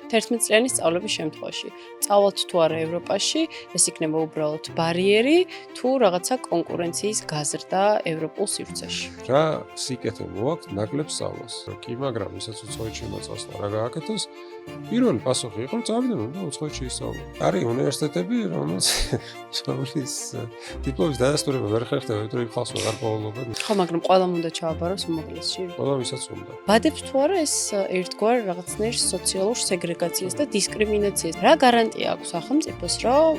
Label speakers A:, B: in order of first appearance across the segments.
A: 11 წლიანი სწავლების შემთხვევაში. Სწავლობთ თუ არა ევროპაში, ეს იქნება უბრალოდ ბარიერი თუ რაღაცა კონკურენციის გაზრდა ევროპულ სივრცეში.
B: რა სიკეთე მოაქვს ნაკლებ სწავლას. კი, მაგრამ ისაც უცხოეთში უნდა წასვლა, რა გააკეთოს? პირველი პასუხი იყო, წავიდნენ უნდა უცხოეთში ისწავლო. არის უნივერსიტეტები, რომლის დიპლომის დადასტურება ვერ ხერხდება, იმიტომ რომ ხალხს ვეღარ პოულობენ.
A: ხო, მაგრამ ყველამ უნდა ჩააბაროს უმაღლესში.
B: ყველამ ისაც უნდა.
A: ბადებს თუ არა ეს ერთგვარ რაღაცნაირ სოციალურ სეგრეგაციას და დისკრიმინაციას. რა გარანტია აქვს სახელმწიფოს, რომ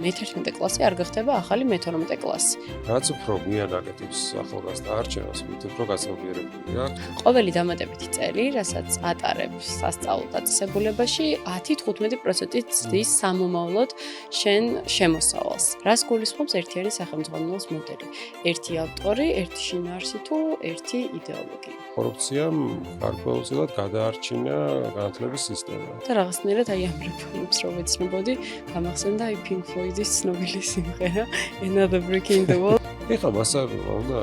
A: მე-11 კლასი არ გახდება ახალი მე-12 კლასი?
B: რაც უფრო გვიან აკეთებს ახალგაზრდა არჩევას, მით უფრო გასაუბრებელი აქვს.
A: ყოველი დამატებითი წელი, რასაც ატარებს სასწავლო დაწესებულებაში, 10-15% ზრდის სამომავლოდ შენ შემოსავალს. რას გულისხმობს ერთიანი სახელმძღვანელოს მოდელი? ერთი ავტორი, ერთი შინაარსი თუ ერთი იდეოლოგია.
B: კორუფციამ გარკვეულწილად გადაარჩინა განათლების სისტემა.
A: და რაღაცნაირად აი ამ რეფორმებს რო ვეცნობოდი, გამახსენდა აი Pink Floyd-ის ცნობილი სიმღერა Another Brick in the Wall.
B: ეხლა მასა უნდა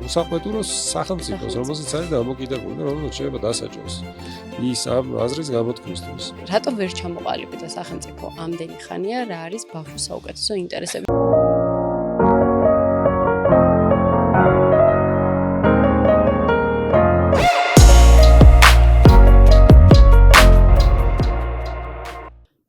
B: უსაყვეტუროს სახელმწიფოს, რომელზეც არის დამოკიდებული და რომელსაც შეიძლება დასაჯოს. ის ამ აზრის გამოთქმისთვის.
A: რატომ ვერ ჩამოყალიბდა სახელმწიფო ამდენი ხანია, რა არის ბავშვის საუკეთესო ინტერესები?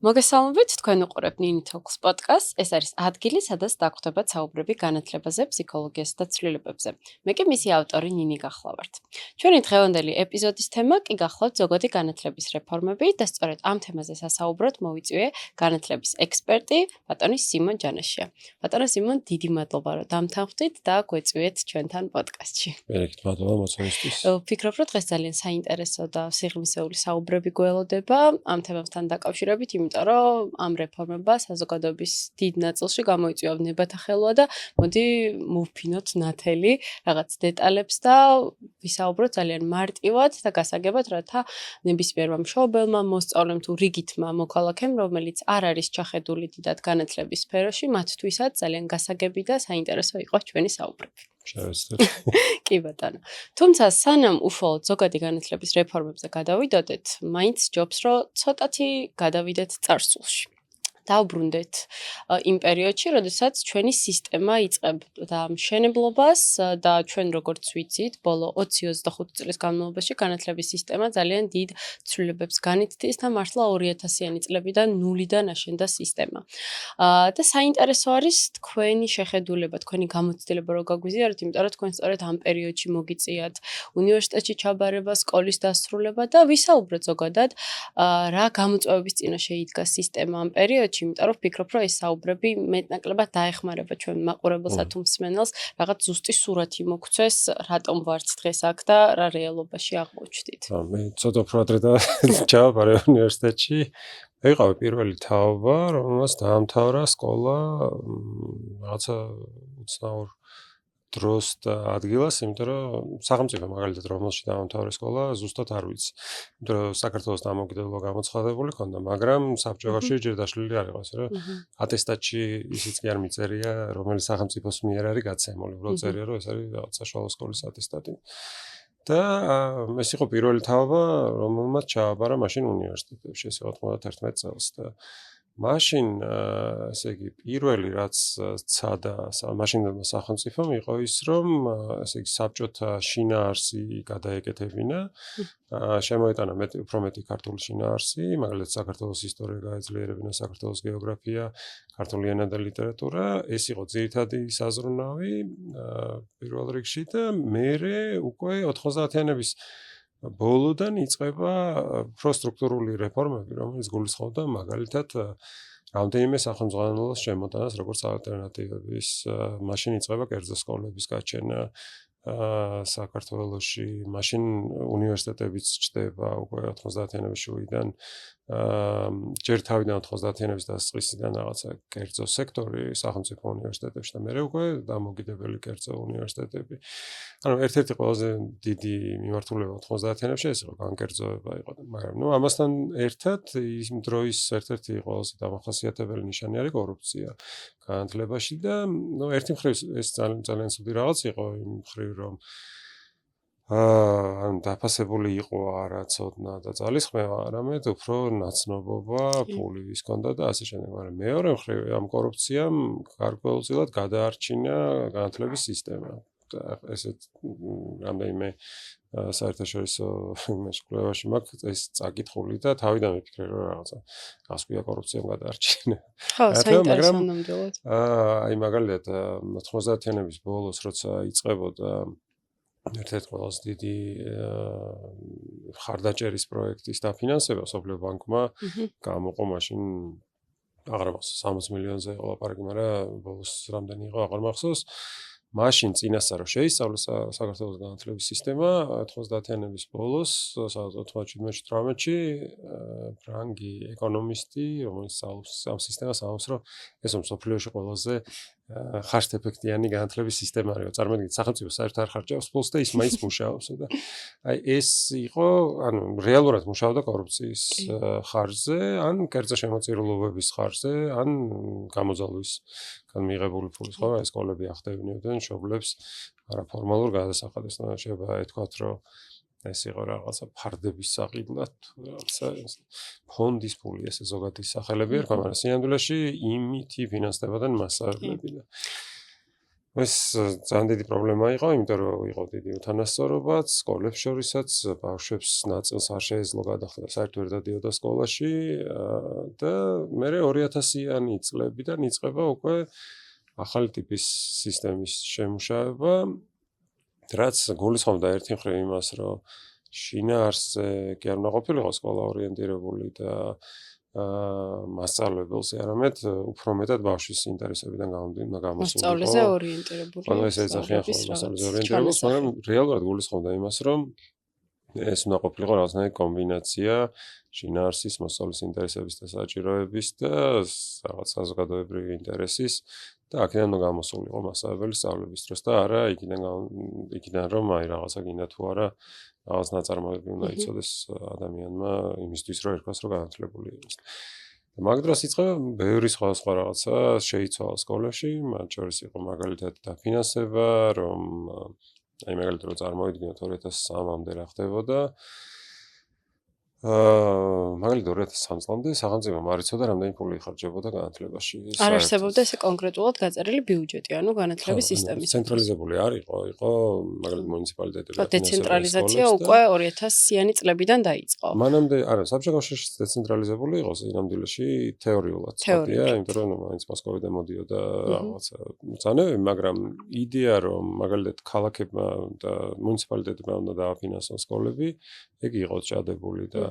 A: მოგესალმებით, თქვენ უყურებთ Nini Talks podcast. ეს არის ადგილი, სადაც დაგვხვდება საუბრები განათლებაზე, ფსიქოლოგიასა და ცვლილებებზე. მე კი მისი ავტორი ნინი გახლავართ. ჩვენი დღევანდელი ეპიზოდის თემა კი გახლავთ ზოგადი განათლების რეფორმები და სწორედ ამ თემაზე სასაუბროდ მოვიწვიე განათლების ექსპერტი ბატონი სიმონ ჯანაშია. ბატონო სიმონ, დიდი მადლობა, რომ დამთანხმდით და გვეწვიეთ ჩვენთან პოდკასტში.
B: მერეკით მადლობა მოწვევისთვის.
A: ვფიქრობ, რომ დღეს ძალიან საინტერესო და სიღრმისეული საუბრები გველოდება ამ თემებთან დაკავშირებით, იმიტომ რომ ამ რეფორმება საზოგადოების დიდ ნაწილში გამოიწვია ნებათა ხელვა და მოდი მოვფინოთ ნათელი რაღაც დეტალებს და ვისაუბროთ ძალიან მარტივად და გასაგებად, რათა ნებისმიერმა მშობელმა, მოსწავლემ თუ რიგითმა მოქალაქემ, რომელიც არ არის ჩახედული დიდად განათლების სფეროში, მათთვისაც ძალიან გასაგები და საინტერესო იყოს ჩვენი საუბრები.
B: შევეცდეთ.
A: კი ბატონო. თუმცა სანამ უშუალოდ ზოგადი განათლების რეფორმებზე გადავიდოდეთ, მაინც ჯობს რომ ცოტათი გადავიდეთ წარსულში. დავბრუნდეთ იმ პერიოდში, როდესაც ჩვენი სისტემა იწყებდა მშენებლობას და ჩვენ როგორც ვიცით, ბოლო 20-25 წლის განმავლობაში განათლების სისტემა ძალიან დიდ ცვლილებებს განიცდის და მართლა 2000-იანი წლებიდან ნულიდან აშენდა სისტემა. და საინტერესო არის თქვენი შეხედულება, თქვენი გამოცდილება რო გაგვიზიაროთ, იმიტომ რომ თქვენ სწორედ ამ პერიოდში მოგიწიათ უნივერსიტეტში ჩაბარება, სკოლის დასრულება და ვისაუბროთ ზოგადად რა გამოწვევების წინაშე იდგა სისტემა ამ პერიოდში. იმიტომ რომ ვფიქრობ, რომ ეს საუბრები მეტნაკლებად დაეხმარება ჩვენ მაყურებელსა თუ მსმენელს, რაღაც ზუსტი სურათი მოგცეს, რატომ ვართ დღეს აქ და რა რეალობაში აღმოჩნდით.
B: მე ცოტა უფრო ადრე ჩავაბარე უნივერსიტეტში. ვიყავი პირველი თაობა, რომელმაც დაამთავრა სკოლა რაღაცა უცნაურ დროს და ადგილას, იმიტომ რომ სახელმწიფო მაგალითად რომელში დაამთავრე სკოლა, ზუსტად არ ვიცი. იმიტომ რომ საქართველოს დამოუკიდებლობა გამოცხადებული ქონდა, მაგრამ საბჭოში ჯერ დაშლილი არ იყო, ასე რომ ატესტატში ისიც კი არ მიწერია, რომელი სახელმწიფოს მიერ არის გაცემული, უბრალოდ წერია, რომ ეს არის რაღაც საშუალო სკოლის ატესტატი. და ეს იყო პირველი თაობა, რომელმაც ჩააბარა მაშინ უნივერსიტეტებში, ეს იყო 91 წელს და მაშინ ესე იგი პირველი რაც ცადა მაშინდელმა სახელმწიფომ იყო ის რომ ესე იგი საბჭოთა შინაარსი გადაეკეთებინა შემოეტანა უფრო მეტი ქართული შინაარსი მაგალითად საქართველოს ისტორია გაეძლიერებინა საქართველოს გეოგრაფია ქართული ენა და ლიტერატურა ეს იყო ძირითადი საზრუნავი პირველ რიგში და მერე უკვე 90-იანების ბოლოდან იწყება პროსტრუქტურული რეფორმები, რომელიც გულისხმობდა მაგალითად რამდენიმე სახელმძღვანელოს შემოტანას როგორც ალტერნატივების. მაშინ იწყება კერძო სკოლების გაჩენა საქართველოში, მაშინ უნივერსიტეტებიც ჩდება უკვე 90-იანების შუიდან. ჯერ თავიდან 90-იანების დასაწყისიდან რაღაცა კერძო სექტორი სახელმწიფო უნივერსიტეტებში და მერე უკვე დამოუკიდებელი კერძო უნივერსიტეტები. ანუ ერთ-ერთი ყველაზე დიდი მიმართულება 90-იანებში ეს იყო განკერძოება იყო, მაგრამ ამასთან ერთად იმ დროის ერთ-ერთი ყველაზე დამახასიათებელი ნიშანი არის კორუფცია განათლებაში და ერთი მხრივ ეს ძალიან ცუდი რაღაც იყო იმ მხრივ რომ ან დაფასებული იყო არა ცოდნა და ძალისხმევა, არამედ უფრო ნაცნობობა, ფული ვის ჰქონდა და ასე შემდეგ. მაგრამ მეორე მხრივ ამ კორუფციამ გარკვეულწილად გადაარჩინა განათლების სისტემა. და ესეც რამდენიმე საერთაშორისო კვლევაში მაქვს ეს წაკითხული და თავიდან ვიფიქრე რომ რაღაცა გასკვია კორუფციამ გადაარჩინა.
A: ხო, საინტერესო ნამდვილად.
B: აი მაგალითად 90-იანების ბოლოს როცა იწყებოდა ერთ-ერთი ყველაზე დიდი ხარდაჭერის პროექტის დაფინანსება სოფლიო ბანკმა გამოყო მაშინ აღარ მახსოვს 60 მილიონზე იყო ლაპარაკი, მაგრამ ბოლოს რამდენი იყო აღარ მახსოვს. მაშინ წინასწარ რომ შეისწავლეს საქართველოს განათლების სისტემა 90-იანების ბოლოს 97-18-ში ფრანგი ეკონომისტი, რომელიც სწავლობს ამ სისტემას, ამბობს რომ ეს მსოფლიოში ყველაზე ხარშთეფექტიანი განათლების სისტემა არის. წარმოიდგინეთ, სახელმწიფო საერთოდ არ ხარჯავს ფულს და ის მაინც მუშაობს და აი ეს იყო, ანუ რეალურად მუშაობდა კორუფციის ხარჯზე, ან კერძო შემოწირულობების ხარჯზე, ან გამოძალვის მიღებული ფულის ხო, ეს სკოლები ახდენებდნენ მშობლებს არაფორმალურ გადასახადეს. შეიძლება ეთქვათ, რომ ეს იყო რაღაცა ფარდების საყიდლად, რაღაცა ფონდის ფული, ესე ზოგადი სახელები ერქვა, მაგრამ სინამდვილეში იმითი ფინანსდებოდნენ მასწავლებლები და ეს ძალიან დიდი პრობლემა იყო, იმიტომ რომ იყო დიდი უთანასწორობაც, სკოლებს შორისაც, ბავშვებს ნაწილს არ შეეძლო გადახდა, საერთოდ ვერ დადიოდა სკოლაში და მე 2000-იანი წლებიდან იწყება უკვე ახალი ტიპის სისტემის შემუშავება, რაც გულისხმობდა ერთი მხრივ იმას, რომ შინაარსზე კი არ უნდა ყოფილიყო სკოლა ორიენტირებული და მასწავლებელზე, არამედ უფრო მეტად ბავშვის ინტერესებიდან გამოსულიყო.
A: მასწავლეზე ორიენტირებული.
B: ანუ ეს ეძახიან ხოლმე მასწავლეზე ორიენტირებულს, მაგრამ რეალურად გულისხმობდა იმას, რომ ეს უნდა ყოფილიყო რაღაცნაირი კომბინაცია შინაარსის, მასწავლებლის ინტერესების და საჭიროების და რაღაც საზოგადოებრივი ინტერესის და აქედან უნდა გამოსულიყო მასწავლებლის სწავლების დროს და არა იქიდან რომ აი რაღაცა გინდა თუ არა რაღაც ნაწარმოები უნდა იცოდეს ადამიანმა იმისთვის რომ ერქვას რომ განათლებული იყოს. მაგ დროს იწყება ბევრი სხვა რაღაცა შეიცვალა სკოლებში, მათ შორის იყო მაგალითად დაფინანსება, რომ აი მაგალითად რომ წარმოვიდგინოთ 2003-მდე რა ხდებოდა. მაგალითად 2003 წლამდე სახელმწიფომ არ იცოდა რამდენი ფული იხარჯებოდა განათლებაში.
A: არ არსებობდა ესე კონკრეტულად გაწერილი ბიუჯეტი, ანუ განათლების სისტემის.
B: ცენტრალიზებული არ იყო, იყო მაგალითად მუნიციპალიტეტები.
A: დეცენტრალიზაცია უკვე 2000-იანი წლებიდან დაიწყო.
B: მანამდე არა, საბჭოთა კავშირში დეცენტრალიზებული იყო სინამდვილეში თეორიულად, სწორია, იმიტომ რომ მაინც მოსკოვიდან მოდიოდა რაღაცა ბრძანებები, მაგრამ იდეა რომ მაგალითად ქალაქებმა და მუნიციპალიტეტებმა უნდა დააფინანსონ სკოლები, ეგ იყო ჭადებული და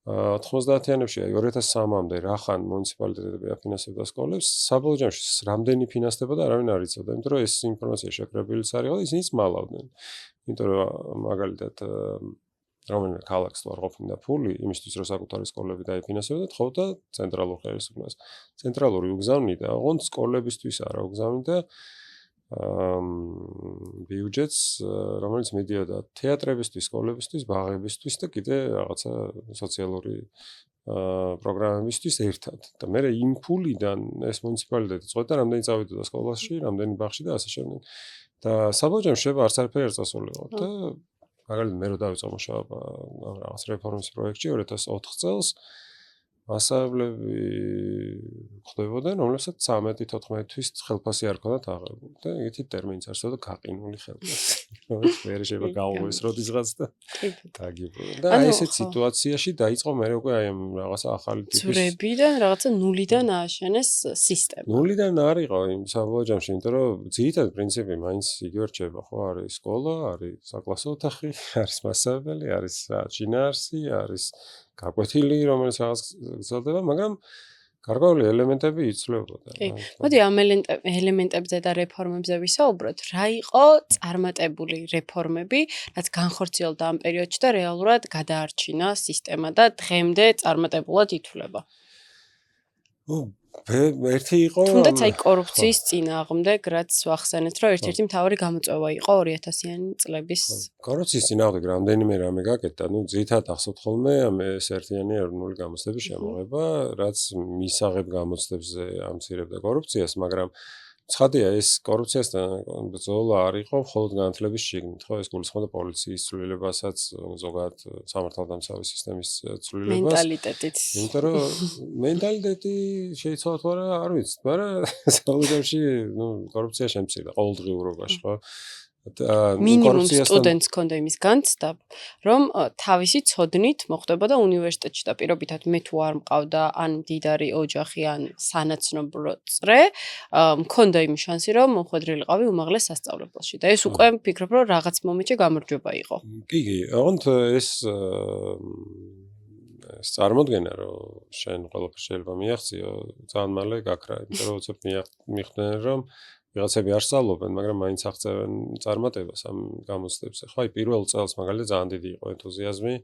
B: 90-იანებში აი 2003-მდე რახან მუნიციპალიტეტები აფინანსებდა სკოლებს, საბოლოო ჯამში რამდენი ფინანსდებოდა არავინ არ იცოდა, იმიტომ რომ ეს ინფორმაცია შეკრებილიც არ იყო და ისინიც მალავდნენ. იმიტომ რომ მაგალითად რომელიმე ქალაქს თუ არ ყოფნიდა ფული იმისთვის რომ საკუთარი სკოლები დაიფინანსებდა, თხოვდა ცენტრალურ ხელისუფლებას. ცენტრალური უგზავნიდა, ოღონდ სკოლებისთვის არა უგზავნიდა ბიუჯეტს, რომელიც მიდიოდა თეატრებისთვის, სკოლებისთვის, ბაღებისთვის და კიდე რაღაცა სოციალური პროგრამებისთვის ერთად. და მე იმ ფულიდან ეს მუნიციპალიტეტი წყვეტდა, რამდენი წავიდოდა სკოლაში, რამდენი ბაღში და ასე შემდეგ. და საბოლოო ჯამში შეიძლება არც არაფერი არ წასულიყო და მაგალითად მე რო დავიწყო მუშაობა რაღაც რეფორმის პროექტში 2004 წელს მასწავლებლები ხდებოდნენ, რომლებსაც 13-14 თვის ხელფასი არ ჰქონდათ აღებული და ეგეთი ტერმინიც არსებობდა გაყინული ხელფასი. რომელიც მე შეიძლება გაუღვეს როდისღაც და დაგიბრუნდა. და აი ესეთ სიტუაციაში დაიწყო მე უკვე აი ამ რაღაცა ახალი ტიპის
A: ძვრებიდან რაღაცა ნულიდან ააშენეს სისტემა.
B: ნულიდან არ იყო იმ საბოლოო ჯამში, იმიტომ რომ ძირითადი პრინციპი მაინც იგივე რჩება, ხო, არის სკოლა, არის საკლასო ოთახი, არის მასწავლებელი, არის შინაარსი, არის გაკვეთილი, რომელიც რაღაც გრძელდება, მაგრამ გარკვეული ელემენტები იცვლებოდა.
A: მოდი ამ ელემენტებზე და რეფორმებზე ვისაუბროთ. რა იყო წარმატებული რეფორმები, რაც განხორციელდა ამ პერიოდში და რეალურად გადაარჩინა სისტემა და დღემდე წარმატებულად ითვლება?
B: ერთი იყო
A: თუნდაც აი კორუფციის წინააღმდეგ, რაც ვახსენეთ, რომ ერთ-ერთი მთავარი გამოწვევა იყო 2000-იანი წლების
B: კორუფციის წინააღმდეგ რამდენიმე რამე გაკეთდა. ნუ ძირითადად ახსოვთ ხოლმე ამ ერთიანი ეროვნული გამოცდების შემოღება, რაც მისაღებ გამოცდებზე ამცირებდა კორუფციას, მაგრამ ცხადია ეს კორუფციასთან ბრძოლა არ იყო მხოლოდ განათლების შიგნით, ხო, ეს გულისხმობდა პოლიციის ცვლილებასაც, ზოგადად სამართალდამცავი სისტემის ცვლილებას.
A: მენტალიტეტიც.
B: იმიტომ რომ მენტალიტეტი შეიცვალა თუ არა, არ ვიცი, მაგრამ საუბარში, კორუფცია შემცირდა ყოველდღიურობაში, ხო?
A: მინიმუმ სტუდენტს ჰქონდა იმის განცდა, რომ თავისი ცოდნით მოხდებოდა უნივერსიტეტში და პირობითად მე თუ არ მყავდა ან მდიდარი ოჯახი ან სანაცნობრო წრე, მქონდა იმის შანსი, რომ მოხვედრილიყავი უმაღლეს სასწავლებელში და ეს უკვე ვფიქრობ, რომ რაღაც მომენტში გამარჯვება იყო.
B: კი, ოღონდ ეს წარმოდგენა, რომ შენ ყველაფერს შეიძლება მიაღწიო, ძალიან მალე გაქრა, იმიტომ რომ უცებ მიხვდნენ, რომ ვიღაცები არ სწავლობენ, მაგრამ მაინც აღწევენ წარმატებას ამ გამოცდებზე. ხო, აი პირველ წელს მაგალითად ძალიან დიდი იყო ენთუზიაზმი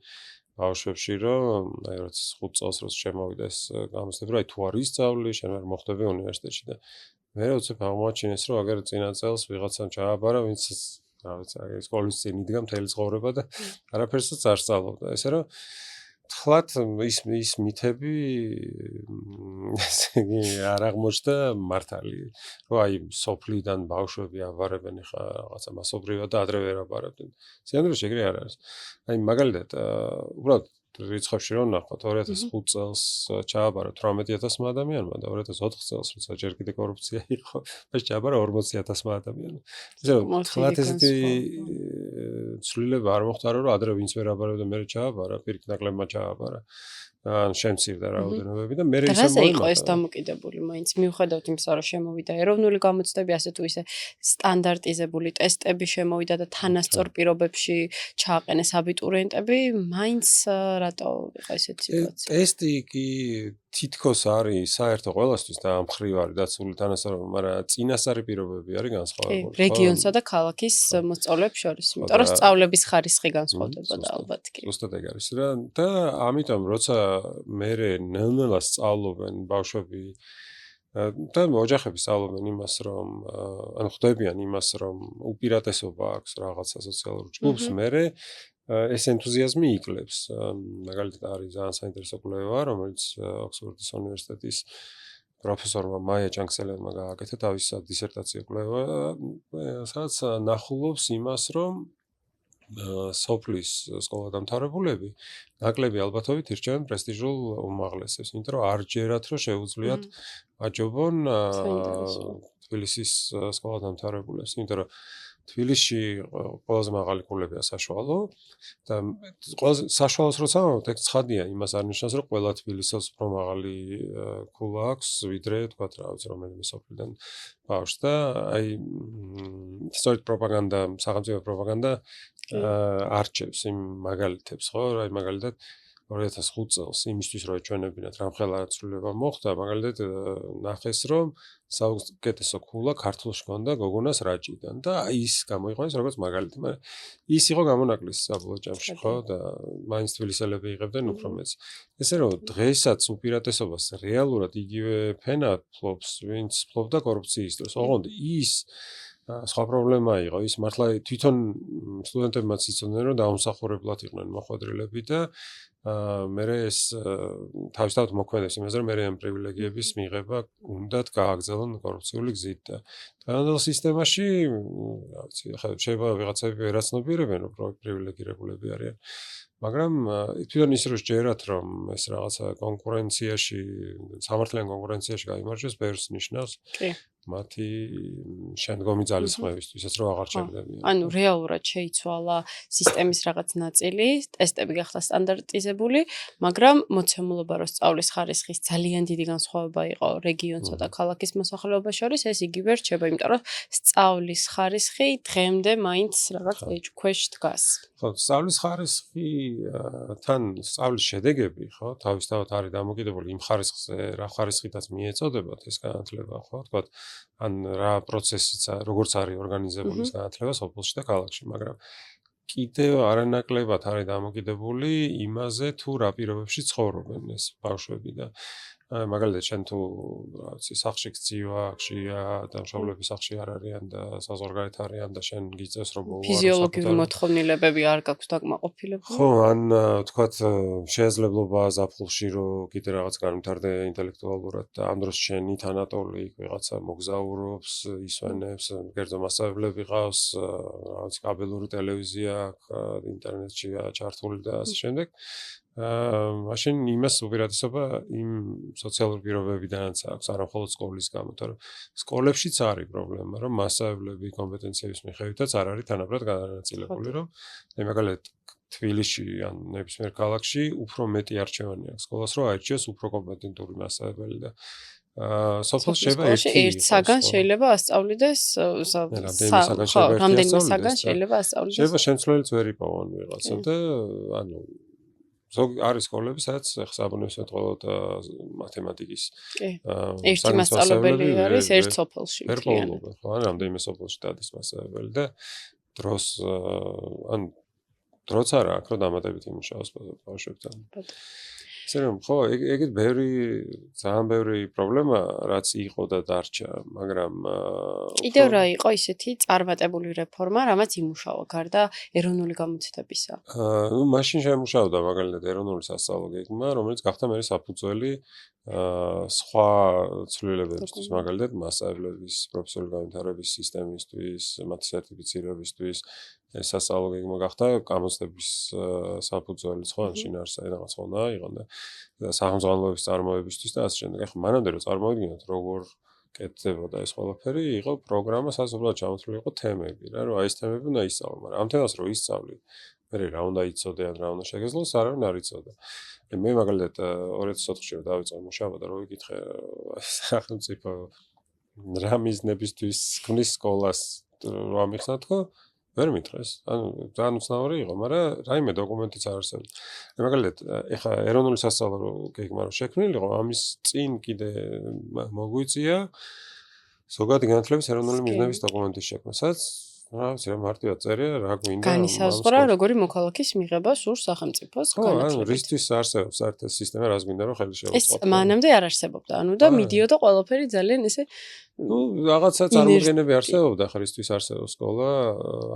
B: ბავშვებში, რომ აი როცა 5 წელს როცა შემოვიდა ეს გამოცდები, აი თუ არ ისწავლი, შენ არ მოხვდები უნივერსიტეტში და მე უცებ აღმოაჩინეს, რომ აგერ წინა წელს ვიღაცამ ჩააბარა, ვინც რა ვიცი, აი სკოლის წინ იდგა მთელი ცხოვრება და არაფერსაც არ სწავლობდა. ესე რომ თხლად ის მითები ესე იგი არ აღმოჩნდა მართალი, რომ აი სოფლიდან ბავშვები აბარებენ ხა რაღაცა მასობრივად და ადრე ვერ აბარებდნენ. სინამდვილეში ეგრე არ არის. აი მაგალითად, უბრალოდ რიცხვებში რომ ნახოთ, 2005 წელს ჩააბარა 18000 ადამიანმა და 2004 წელს როცა ჯერ კიდე კორუფცია იყო, ეს ჩააბარა 40000 ადამიანმა. ესე რომ თხლად ესეთი ცვლილება არ მოხდა, რომ ადრე ვინც ვერ აბარებდა, მერე ჩააბარა, პირიქით ნაკლებმა ჩააბარა. ან შემცირდა რაოდენობები და მე ისე
A: რაზე იყო ეს დამოკიდებული მაინც მიუხედავად იმისა რომ შემოვიდა ეროვნული გამოცდები ასე თუ ისე სტანდარტიზებული ტესტები შემოვიდა და თანასწორ პირობებში ჩააყენეს აბიტურიენტები მაინც რატო იყო ესეთი სიტუაცია
B: ტესტი კი თითქოს არის საერთო ყველასთვის და ამ მხრივ არის დაცული თანასწორობა, მაგრამ წინასწარი პირობები არის განსხვავებული.
A: რეგიონსა და ქალაქის მოსწავლეებს შორის, იმიტომ რომ სწავლების ხარისხი განსხვავდებოდა ალბათ კი.
B: ზუსტად ეგ არის რა და ამიტომ როცა მე ნელ-ნელა სწავლობენ ბავშვები და ოჯახები სწავლობენ იმას, რომ ანუ ხვდებიან იმას, რომ უპირატესობა აქვს რაღაცა სოციალურ ჯგუფს, მე ეს ენთუზიაზმი იკლებს. მაგალითად არის ძალიან საინტერესო კვლევა, რომელიც ოქსფორდის უნივერსიტეტის პროფესორმა მაია ჯანგსელენმა გააკეთა თავის დისერტაციო კვლევა, სადაც ნახულობს იმას, რომ სოფლის სკოლადამთავრებულები ნაკლები ალბათობით ირჩევენ პრესტიჟულ უმაღლესებს, იმიტომ რომ არ ჯერათ რომ შეუძლიათ აჯობონ თბილისის სკოლადამთავრებულებს, იმიტომ რომ თბილისში ყველაზე მაღალი კულებია საშუალო და ყველაზე საშუალოს როცა ეგ ცხადია, იმას არ ნიშნავს, რომ ყველა თბილისელს უფრო მაღალი კულა აქვს, ვიდრე თქვა რა ვიცი რომელიმე სოფლიდან ბავშვს და აი სწორედ პროპაგანდა, სახელმწიფო პროპაგანდა არჩევს იმ მაგალითებს, ხო? აი მაგალითად 2005 წელს იმისთვის რომ ეჩვენებინათ რამხელა ცვლილება მოხდა, მაგალითად ნახეს რომ საუკეთესო ქულა ქართულში ჰქონდა გოგონას რაჭიდან და ის გამოიყენეს როგორც მაგალითი, მაგრამ ის იყო გამონაკლისი საბოლოო ჯამში, ხო? და მაინც თბილისელები იღებდნენ უფრო მეც. ესე რომ დღესაც უპირატესობას რეალურად იგივე ფენა ფლობს, ვინც ფლობდა კორუფციის დროს. ოღონდ ის სხვა პრობლემა იყო, ის მართლა თვითონ სტუდენტებმაც იცოდნენ, რომ დაუმსახურებლად იყვნენ მოხვედრილები და მე ეს თავისთავად მოქმედებს იმაზე, რომ მე ამ პრივილეგიების მიღება უნდათ გააგრძელონ კორუფციული გზით და თანადროულ სისტემაში, რა ვიცი, ხა შეიძლება ვიღაცები ვერაცნობიერებენ, რომ პრივილეგირებულები არიან. მაგრამ თვითონ ის რო შეერათ, რომ ეს რაღაცა კონკურენციაში, სამართლიან კონკურენციაში გაიმარჯვეს, ბევრს ნიშნავს. კი. მათი შემდგომი ძალისხმევისთვისაც რომ აღარ ჩაგდებიან.
A: ანუ რეალურად შეიცვალა სისტემის რაღაც ნაწილი, ტესტები გახდა სტანდარტიზებული, მაგრამ მოცემულობა რო სწავლის ხარისხის ძალიან დიდი განსხვავება იყო რეგიონსა და ქალაქის მოსახლეობას შორის, ეს იგივე რჩება, იმიტომ რომ სწავლის ხარისხი დღემდე მაინც რაღაც ეჭქვეშ დგას.
B: ხო, სწავლის ხარისხი თან სწავლის შედეგები, ხო, თავისთავად არის დამოკიდებული იმ ხარისხზე, რა ხარისხითაც მიეწოდებათ ეს განათლება, ხო, თქვათ ან რა პროცესიც როგორც არის ორგანიზებული ეს განათლება სოფელში და ქალაქში, მაგრამ კიდევ არანაკლებად არის დამოკიდებული იმაზე, თუ რა პირობებში ცხოვრობენ ეს ბავშვები და მაგალითად შენ თუ რაღაც სახლში გწივა, ხშია და მშობლები სახლში არ არიან და საზღვარგარეთ არიან და შენ გიწევს რომ უარო
A: ფიზიოლოგიური მოთხოვნილებები არ გაქვს დაკმაყოფილებული.
B: ხო, ან თქვათ შესაძლებლობა ზაფხულში რომ კიდე რაღაც განვითარდე ინტელექტუალურად და ამ დროს შენი თანატოლი იქ ვიღაცა მოგზაურობს, ისვენებს, კერძო მასწავლებლები ყავს, რაღაც კაბელური ტელევიზია აქვს, ინტერნეტშია ჩართული და ასე შემდეგ. მაშინ იმას უპირატესობა იმ სოციალურ პირობებიდანაც აქვს, არა მხოლოდ სკოლის გამო, თორემ სკოლებშიც არის პრობლემა, რომ მასწავლებლები კომპეტენციების მიხედვითაც არ არის თანაბრად განაწილებული, რომ მაგალითად თბილისში ან ნებისმიერ ქალაქში უფრო მეტი არჩევანი აქვს სკოლას, რომ აირჩიოს უფრო კომპეტენტური მასწავლებელი და სოფელში
A: ერთ საგანს შეიძლება ასწავლიდეს რამდენიმე საგანს შეიძლება ასწავლიდეს.
B: შეიძლება შემცვლელიც ვერ იპოვონ ვიღაცა და ანუ არის სკოლები, სადაც საბუნებისმეტყველო და მათემატიკის
A: ერთი მასწავლებელი არის ერთ სოფელში.
B: ვერ პოულობენ, ხო, ან რამდენიმე სოფელში დადის მასწავლებელი და დროს ან დროც არა აქვს, რომ დამატებით იმუშაოს ბავშვებთან. ესე რომ ხო, ეგეთ ძალიან ბევრი პრობლემა რაც იყო და დარჩა, მაგრამ
A: კიდევ რა იყო ისეთი წარმატებული რეფორმა, რამაც იმუშავა გარდა ეროვნული გამოცდებისა?
B: ნუ მაშინ შემუშავდა მაგალითად ეროვნული სასწავლო გეგმა, რომელიც გახდა მე საფუძველი სხვა ცვლილებებისთვის, მაგალითად მასწავლებლების პროფესიული განვითარების სისტემისთვის, მათი სერტიფიცირებისთვის, ეს სასწავლო გეგმა გახდა გამოცდების საფუძველი, ხო, შინაარსი რაღაც ხონა იყო და სახელმძღვანელოების წარმოებისთვის და ასე შემდეგ. ახლა მანამდე რომ წარმოვიდგინოთ როგორ კეთდებოდა ეს ყველაფერი, იყო პროგრამა, სადაც უბრალოდ ჩამოთვლილი იყო თემები, რა, რომ აი ეს თემები უნდა ისწავლო, მაგრამ ამ თემას რო ისწავლი, მე რა უნდა იცოდე ან რა უნდა შეგეძლოს, არავინ არ იცოდა. მე მაგალითად 2004-ში რომ დავიწყე მუშაობა და რო ვიკითხე სახელმწიფო რა მიზნებისთვის ქმნის სკოლას რო ამიხსნა თქო, ვერ მითხრეს. ანუ ძალიან უცნაური იყო, მაგრამ რაიმე დოკუმენტიც არ არსებობდა. მაგალითად, ეხა ეროვნული სასწავლო გეგმა რო შექმნილიყო, ამის წინ კიდე მოგვიწია ზოგადი განათლების ეროვნული მიზნების დოკუმენტის შექმნა, სადაც რა ვიცი რა მარტივად წერია რა გვინდა
A: განისაზღვრა როგორი მოქალაქის მიღება სურს სახელმწიფოს განათლებით.
B: ანუ რისთვის არსებობს საერთო სისტემა, რას გვინდა რომ ხელში შევუწყოთ.
A: ეს მანამდე არ არსებობდა, ანუ და მიდიოდა ყველაფერი ძალიან ესე
B: ნუ რაღაცა წარმოდგენები არსებობდა, ხა რისთვის არსებობს სკოლა,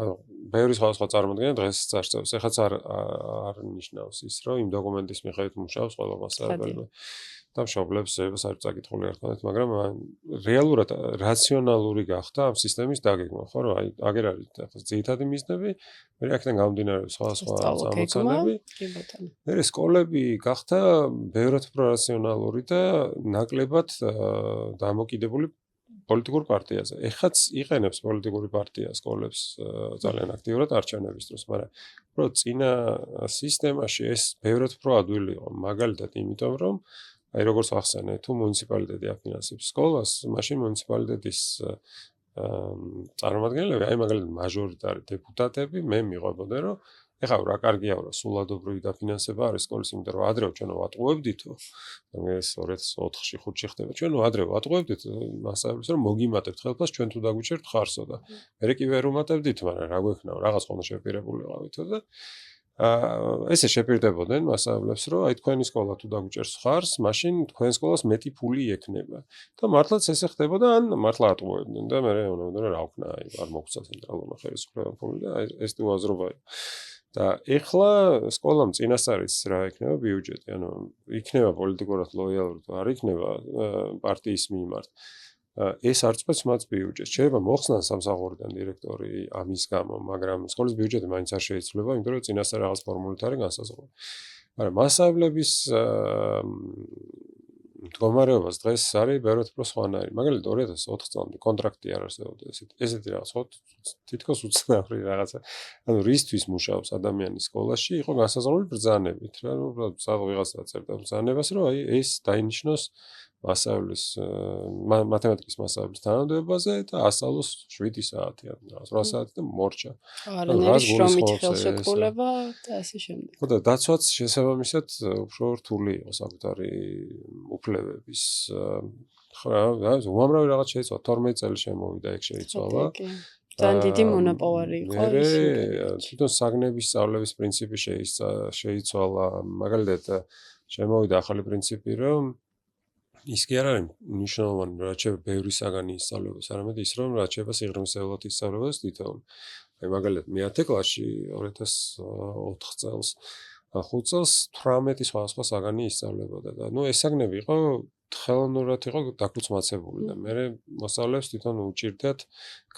B: ანუ ბევრი სხვადასხვა წარმოდგენა დღესაც არსებობს. ეხაც არ ნიშნავს ის, რომ იმ დოკუმენტის მიხედვით მუშაობს ყველა მასწავლებელი. და მშობლებს შეიძლება საერთოდ წაკითხული არ ქონდეთ, მაგრამ რეალურად რაციონალური გახდა ამ სისტემის დაგეგმა, ხო, რომ აი აგერ არის ახლა ძირითადი მიზნები, მე აქედან გამომდინარე სხვა ამოცანები. მე სკოლები გახდა ბევრად უფრო რაციონალური და ნაკლებად დამოკიდებული პოლიტიკურ პარტიაზე. ეხაც იყენებს პოლიტიკური პარტია სკოლებს ძალიან აქტიურად არჩევნების დროს, მაგრამ უბრალოდ წინა სისტემაში ეს ბევრად უფრო ადვილი იყო, მაგალითად იმიტომ რომ აი როგორც ახსენე, თუ მუნიციპალიტეტი აფინანსებს სკოლას, მაშინ მუნიციპალიტეტის წარმომადგენლები, აი მაგალითად მაჟორიტარი დეპუტატები, მე მიყვებოდნენ, რომ ეხლა რა კარგია რა სულადობრივი დაფინანსება არის სკოლის, იმიტომ რომ ადრე ჩვენ ვატყუებდითო, ეს 2004-ში 5-ში ხდება, ჩვენ ადრე ვატყუებდით მასწავლებლებს, რომ მოგიმატებთ ხელფას, ჩვენ თუ დაგვიჭერთ ხარსო და მე კი ვერ უმატებდით, მაგრამ რა გვექნა, რაღაც ხოლმე შეპირებულიყავითო და ესე შეპირდებოდნენ მასწავლებლებს, რომ აი თქვენი სკოლა თუ დაგვიჭერს ხარს, მაშინ თქვენ სკოლას მეტი ფული ექნება. და მართლაც ესე ხდებოდა, ან მართლა ატყუებდნენ და მე რა ვქნა, აი არ მოგცა ცენტრალურმა ხელისუფლებამ ფული და აი ეს თუ აზრობა იყო. და ეხლა სკოლამ წინასწარიც რა იქნება ბიუჯეტი, ანუ იქნება პოლიტიკურად ლოიალური თუ არ იქნება პარტიის მიმართ. ეს არ წყვეტს მათ ბიუჯეტს. შეიძლება მოხსნან სამსახურიდან დირექტორი ამის გამო, მაგრამ სკოლის ბიუჯეტი მაინც არ შეიცვლება, იმიტომ რომ წინასწარ რაღაც ფორმულით არის განსაზღვრული. მაგრამ მასწავლებლების მდგომარეობას დღეს არის ბევრად უფრო სხვანაირი. მაგალითად 2004 წლამდე კონტრაქტი არ არსებობდა ესეთი რაღაც ხო თითქოს უცნაური რაღაცა. ანუ რისთვის მუშაობს ადამიანი სკოლაში, იყო განსაზღვრული ბრძანებით, რა, ნუ უბრალოდ ვიღაცა წერდა ბრძანებას, რომ აი ეს დაინიშნოს მასწავლებლის მათემატიკის მასწავლებლის თანამდებობაზე და ასწავლოს 7 საათი ან 8 საათი და მორჩა.
A: არანაირი შრომით ხელშეკრულება და ასე შემდეგ.
B: ხო და დაცვაც შესაბამისად უფრო რთული იყო საკუთარი უფლებების. ხო რა, უამრავი რაღაც შეიცვალა, 12 წელი შემოვიდა ეგ შეიცვალა.
A: ძალიან დიდი მონაპოვარი იყო ის.
B: თვითონ საგნების სწავლების პრინციპი შეიცვალა, მაგალითად შემოვიდა ახალი პრინციპი, რომ ის კი არ არის მნიშვნელოვანი, რაც შეება ბევრი საგანი ისწავლებას, არამედ ის, რომ რაც შეება სიღრმისეულად ისწავლებას თითოეული. აი მაგალითად მე 10 კლასში 2004 წელს 5 წელს 18 სხვადასხვა საგანი ისწავლებოდა და ეს საგნები იყო ხელოვნურად იყო დაკუცმაცებული და მე მოსწავლეებს თვითონ უჭირდათ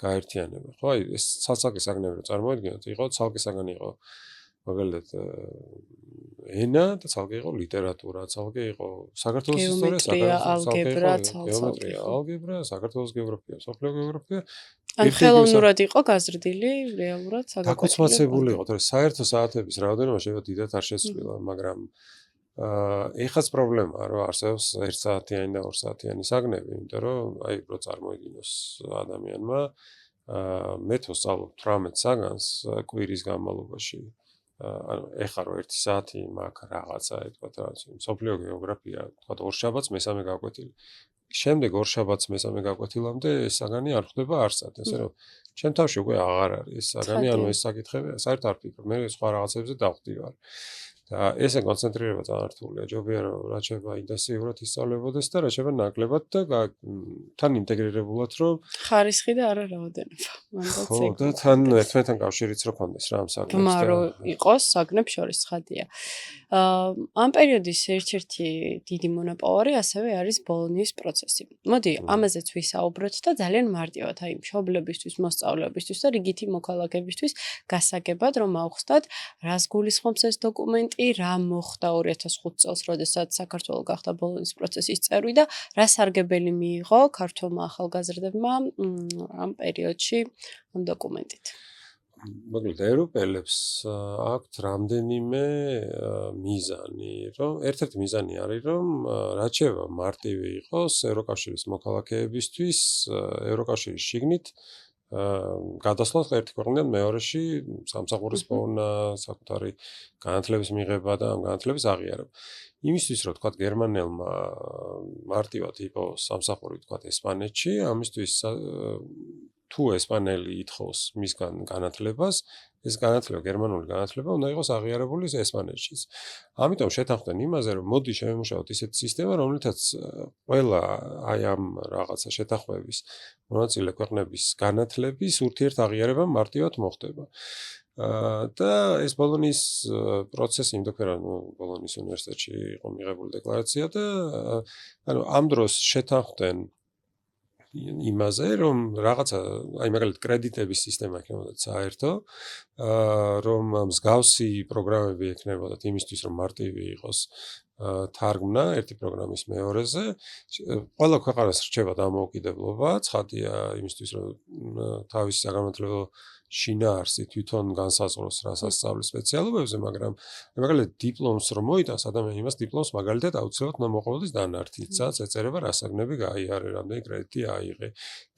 B: გაერთიანება. ხო, აი ეს ცალკე საგნები რო წარმოიდგინოთ, იყო ცალკე საგანი იყო მაგალითად ენა და ცალკე იყო ლიტერატურა, ცალკე იყო საქართველოს ისტორია, გეომეტრია, ალგებრა, საქართველოს გეოგრაფია, სოფლიო გეოგრაფია.
A: ან ხელოვნურად იყო გაზრდილი რეალურად
B: დაკუცმაცებული იყო, თორე საერთო საათების რაოდენობა შეიძლება დიდად არ შეცვლილა, მაგრამ ეხაც პრობლემაა, რომ არსებობს 1 საათიანი და 2 საათიანი საგნები, იმიტომ რომ აი რო წარმოიდგინოს ადამიანმა მე თუ სწავლობ 18 საგანს კვირის განმავლობაში ანუ ეხლა რო 1 საათი მაქვს რაღაცა ეთქვა რაღაც სოფლიო გეოგრაფია თქვა ორშაბათს მესამე გაკვეთილი შემდეგ ორშაბათს მესამე გაკვეთილამდე ეს საგანი არ ხდება არსად ესე რომ ჩემ თავში უკვე აღარ არის ეს საგანი ანუ ეს საკითხები საერთოდ არ ფიქრობ მე სხვა რაღაცებზე დავხტივარ და ესე კონცენტრირება ძალიან რთულია ჯობია რომ რაც შეება ინტენსიურად ისწავლებოდეს და რაც შეება ნაკლებად და თან ინტეგრირებულად რომ
A: ხარისხი და არა რაოდენობა მანდაც
B: ხო და თან ერთმანეთთან კავშირიც რო ქონდეს რა ამ საგნებს
A: და რო იყოს საგნებს შორის ხადია ამ პერიოდის ერთ-ერთი დიდი მონაპოვარი ასევე არის ბოლონიის პროცესი მოდი ამაზეც ვისაუბროთ და ძალიან მარტივად აი მშობლებისთვის მოსწავლეებისთვის და რიგითი მოქალაქეებისთვის გასაგებად რომ აუხსნათ რას გულისხმობს ეს დოკუმენტი რა მოხდა 2005 წელს, როდესაც საქართველო გახდა ბოლონიის პროცესის წევრი და რა სარგებელი მიიღო ქართულმა ახალგაზრდებმა ამ პერიოდში ამ დოკუმენტით.
B: მაგალითად, ევროპელებს აქვთ რამდენიმე მიზანი, რომ ერთ-ერთი მიზანი არის, რომ რაც შეება მარტივი იყოს ევროკავშირის მოქალაქეებისთვის, ევროკავშირის შიგნით გადასვლას ერთი ქვეყნიდან მეორეში სამსახურის პოვნა, საკუთარი განათლების მიღება და ამ განათლების აღიარება. იმისთვის, რომ თქვა გერმანელმა მარტივად იყოს სამსახური თქვა ესპანეთში, ამისთვის თუ ესპანელი ითხოვს მისგან განათლებას, ეს განათლება, გერმანული განათლება უნდა იყოს აღიარებული ესპანეთშიც. ამიტომ შეთანხმდნენ იმაზე, რომ მოდი შევემუშაოთ ისეთი სისტემა, რომლითაც ყველა აი ამ რაღაცა შეთანხმების მონაწილე ქვეყნების განათლების ურთიერთაღიარება მარტივად მოხდება. და ეს ბოლონიის პროცესი იმდენად ბოლონიის უნივერსიტეტში იყო მიღებული დეკლარაცია და ანუ ამ დროს შეთანხმდნენ იმაზე, რომ რაღაცა, აი მაგალითად კრედიტების სისტემა იქნებოდა საერთო, რომ მსგავსი პროგრამები ექნებოდათ იმისთვის, რომ მარტივი იყოს თარგმნა ერთი პროგრამის მეორეზე. ყველა ქვეყანას რჩება დამოუკიდებლობა, ცხადია იმისთვის, რომ თავისი საგანმანათლებლო შინაარსი თვითონ განსაზღვროს რასაც სწავლის სპეციალობებზე, მაგრამ მაგალითად დიპლომს რომ მოიტანს ადამიანი იმას დიპლომს მაგალითად აუცილებლად უნდა მოყოლოს დანართით, სადაც ეწერება რა საგნები გაიარე, რამდენი კრედიტი აიღე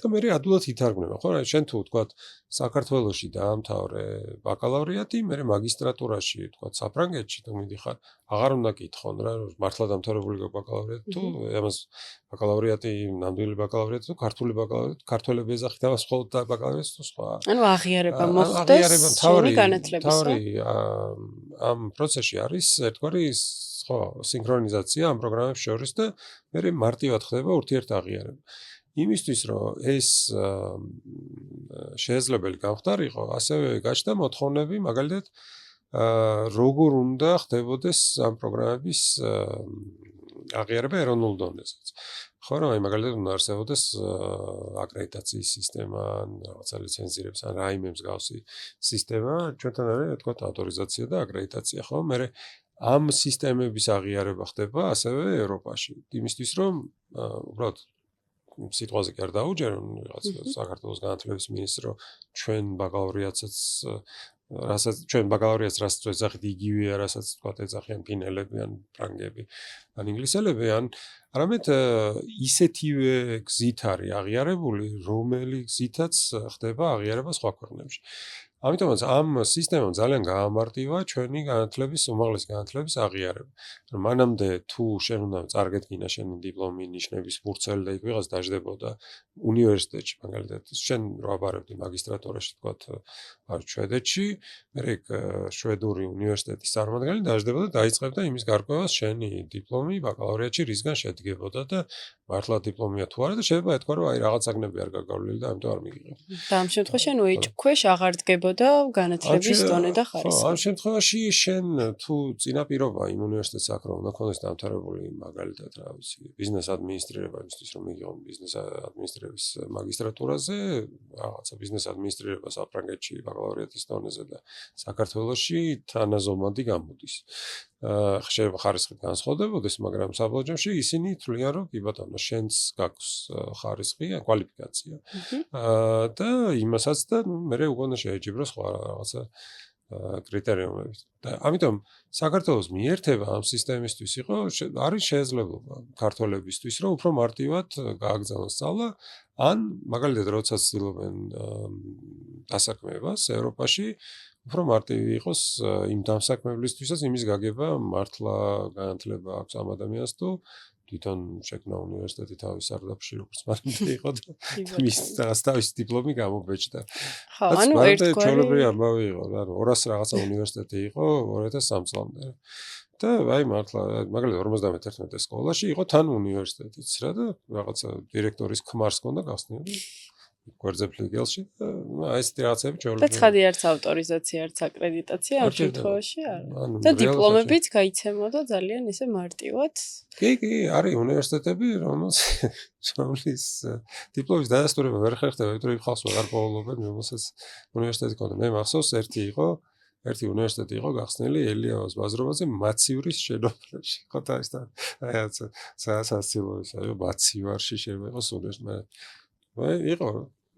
B: და მე ადვილად ითარგმნება. ხო, რა შენ თუ თქვა საქართველოში დაამთავრე ბაკალავრიატი, მე მაგისტრატურაში თქვა საფრანგეთში თუ მიდიხარ, აღარ უნდა კითხონ რა, მართლა დამთავრებული ბაკალავრიატი თუ ამას ბაკალავრიატი, ნამდვილი ბაკალავრიატი თუ ქართული ბაკალავრიატი, ქართველები ეძახით ამას მხოლოდ და ბაკალავრიატს თუ სხვა.
A: ანუ აღიარება მოხდეს შენი განათლებისა.
B: ამ პროცესში არის ერთგვარი ხო, სინქრონიზაცია ამ პროგრამებს შორის და მე მარტივად ხდება ურთიერთაღიარება. იმისთვის რომ ეს შესაძლებელი გამხდარიყო, ასევე გაჩნდა მოთხოვნები, მაგალითად როგორ უნდა ხდებოდეს ამ პროგრამების აღიარება ეროვნულ დონეზეც. ხო, რომ აი მაგალითად უნდა არსებობდეს აკრედიტაციის სისტემა, რაღაცა ლიცენზირების ან რაიმე მსგავსი სისტემა, ჩვენთან არის თქვა ავტორიზაცია და აკრედიტაცია, ხო? მე ამ სისტემების აღიარება ხდება ასევე ევროპაში. იმისთვის რომ უბრალოდ სიტყვაზე კი არ დაუჯერონ რაღაც საქართველოს განათლების მინისტრო ჩვენ ბაკალავრიატსაც რასაც ჩვენ ბაკალავრიატს რასაც ეძახით იგივეა რასაც თქვა ეძახიან ფინელები ან ფრანგები ან ინგლისელები ან არამედ ისეთივე გზით არის აღიარებული რომელი გზითაც ხდება აღიარება სხვა ქვეყნებში ამიტომაც ამ სისტემამ ძალიან გაამარტივა ჩვენი განათლების უმაღლესი განათლების აღიარება. მანამდე თუ შენ უნდა წარგედგინა შენი დიპლომი, ნიშნების ფურცელი და იქ ვიღაც დაждდებოდა უნივერსიტეტში, მაგალითად, შენ რო აბარებდი მაგისტრატურაში, თქვათ, შვედეთში, მე იქ შვედური უნივერსიტეტის წარმომადგენელი დაждდებოდა და დაიწყებდა იმის გარკვევას შენი დიპლომი ბაკალავრიატში რისგან შედგებოდა და მართლა დიპლომია თუ არა და შეიძლება ეთქვა რომ აი რაღაც საგნები არ გაგავლილი და ამიტომ არ მიგიღებ.
A: და ამ შემთხვევაში შენ უეჭქვეშ აღარ დგებოდა განათლების დონე და ხარისხი.
B: ამ შემთხვევაში შენ თუ წინაპირობა იმ უნივერსიტეტს აქვს რომ უნდა ქონდეს დამთავრებული მაგალითად რა ვიცი ბიზნეს ადმინისტრირებისთვის რომ მიგიღო ბიზნეს ადმინისტრირების მაგისტრატურაზე რაღაცა ბიზნეს ადმინისტრირება საფრანგეთში ბაკალავრიატის დონეზე და საქართველოში თანაზომადი გამოდის. შეიძლება ხარისხი განსხვავდებოდეს, მაგრამ საბოლოო ჯამში ისინი თვლიან რომ კი ბატონო შენს გაქვს ხარისხი, კვალიფიკაცია. და იმასაც და მე უკვე შეეჯიბრო სხვა რაღაცა კრიტერიუმები. და ამიტომ საქართველოს მიერთება ამ სისტემისთვის იყო არის შესაძლებლობა ქართველებისთვის რომ უფრო მარტივად გააგზავნოს სწავლა ან მაგალითად როცა ცდილობენ დასაქმებას ევროპაში უფრო მარტივი იყოს იმ დამსაქმებლისთვისაც იმის გაგება მართლა განათლება აქვს ამ ადამიანს თუ თვითონ შექმნა უნივერსიტეტი თავის სარდაფში როგორც მანამდე იყო და მის თავის დიპლომი გამობეჭდა.
A: ხო, ანუ ერთგვარი
B: ჩვეულებრივი ამბავი იყო, ანუ 200 რაღაცა უნივერსიტეტი იყო 2003 წლამდე. და აი მართლა მაგალითად 51 სკოლაში იყო თან უნივერსიტეტიც რა და რაღაცა დირექტორის ქმარს ჰქონდა გახსნილი. გვერდზე ფლიგელში და აი ესეთი რაღაცები
A: და
B: ჩვეულებრივი.
A: ცხადი არც ავტორიზაცია, არც აკრედიტაცია ამ შემთხვევაში არა. და დიპლომებიც გაიცემოდა ძალიან ისე მარტივად.
B: კი, არის უნივერსიტეტები, რომლის დიპლომის დადასტურება ვერ ხერხდება, იმიტომ რომ ხალხს ვეღარ პოულობენ, რომელსაც უნივერსიტეტი ჰქონდა. მე მახსოვს ერთი უნივერსიტეტი იყო გახსნილი ელიავას ბაზრობაზე მაცივრის შენობაში. ხო და ის და რაღაც სასაცილოა, მაცივარში შეიძლება იყოს უნივერსიტეტი. იყო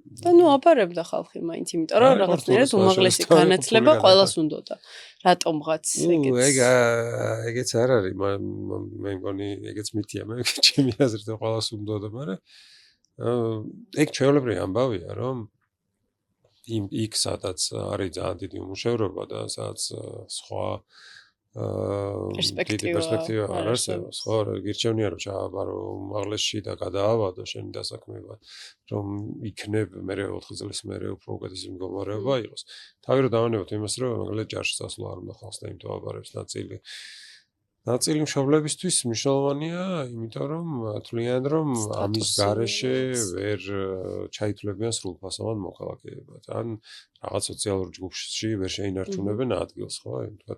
A: და ნუ აბარებდა ხალხი მაინც, იმიტომ რომ რაღაცნაირად უმაღლესი განათლება ყველას უნდოდა. რატომღაც ეგეც.
B: ეგეც არ არის, მე მგონი ეგეც მითია, მე ჩემი აზრით ყველას უნდოდა, მაგრამ ეგ ჩვეულებრივი ამბავია, რომ იქ სადაც არის ძალიან დიდი უმუშევრობა და სადაც სხვა პერსპექტივა არ არსებობს, ხო, გირჩევნია რომ ჩააბარო უმაღლესში და გადაავადო შენი დასაქმება, რომ იქნებ მე 4 წლის მერე უფრო უკეთესი მდგომარეობა იყოს. თავი რომ დავანებოთ იმას, რომ მაგალითად ჯარში წასვლა არ უნდა ხალხს და იმიტომ აბარებს ნაწილი მშობლებისთვის მნიშვნელოვანია, იმიტომ რომ თვლიან რომ ამის გარეშე ვერ ჩაითვლებიან სრულფასოვან მოქალაქეებად. ან რაღაც სოციალურ ჯგუფში ვერ შეინარჩუნებენ ადგილს, ხო, თქვა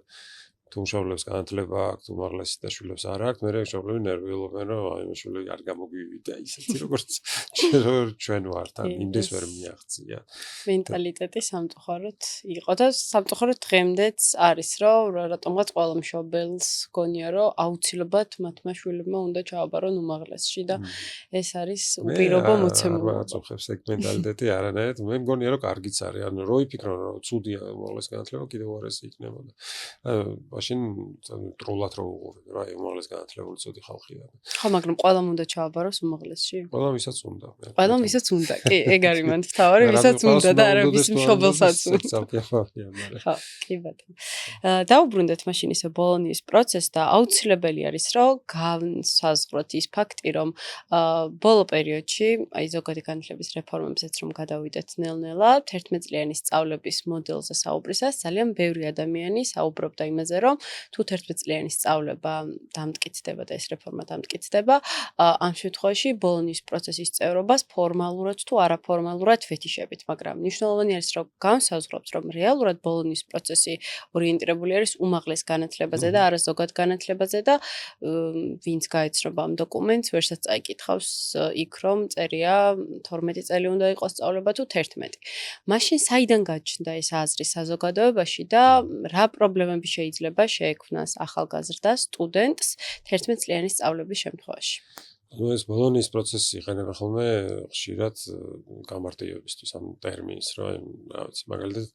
B: თუ მშობლებს განათლება აქვს, უმაღლესი და შვილებს არ აქვს, მე მშობლები ნერვიულობენ, რომ აი მშობლები არ გამოგივიდა ისეთი როგორც ჩვენ ვართ, ან იმდეს ვერ მიაღწია.
A: მენტალიტეტი სამწუხაროდ იყო და სამწუხაროდ დღემდეც არის, რომ რატომღაც ყველა მშობელს გონია, რომ აუცილებლად მათმა შვილებმა უნდა ჩააბარონ უმაღლესში და ეს არის უპირობო მოცემულობა.
B: მე აწუხებს ეგ მენტალიტეტი არანაირად, მე მგონია რომ კარგიც არის, ანუ რო იფიქრონ რომ ცუდია უმაღლესი განათლება კიდევ უარესი იქნებოდა. მაშინ ტრულად რო უყურებ რა უმაღლეს განათლებული ცოდი ხალხია.
A: ხო, მაგრამ ყველამ უნდა ჩააბაროს უმაღლესში.
B: ყველამ ვისაც უნდა.
A: ყველამ ვისაც უნდა. კი, ეგ არის მანდ თავარი, ვისაც უნდა და არა ვის მშობელსაც უნდა. ხო, კი ბატონო. დაუბრუნდეთ მაშინ ისე ბოლონიის პროცესს და აუცილებელი არის რომ განსაზღვროთ ის ფაქტი, რომ ბოლო პერიოდში, აი ზოგადი განათლების რეფორმებსაც რომ გადავიდეთ ნელ-ნელა, 11 წლიანი სწავლების მოდელზე საუბრისას ძალიან ბევრი ადამიანი საუბრობდა იმაზე, რომ თუ 11 წლიანი სწავლება დამტკიცდება და ეს რეფორმა დამტკიცდება, ამ შემთხვევაში ბოლონიის პროცესის წევრობას ფორმალურად თუ არაფორმალურად ვეთიშებით, მაგრამ მნიშვნელოვანი არის რომ განსაზღვროთ, რომ რეალურად ბოლონიის პროცესი ორიენტირებული არის უმაღლეს განათლებაზე და არა ზოგად განათლებაზე და ვინც გაეცნობა ამ დოკუმენტს, ვერსაც წაიკითხავს იქ რომ წერია 12 წელი უნდა იყოს სწავლება თუ 11. მაშინ საიდან გაჩნდა ეს აზრი საზოგადოებაში და რა პრობლემები შეიძლება შეექმნას ახალგაზრდა სტუდენტს 11 წლიანი სწავლების შემთხვევაში?
B: ეს ბოლონიის პროცესი იყენება ხოლმე ხშირად გამარტივებისთვის ამ ტერმინს, რომ რა ვიცი, მაგალითად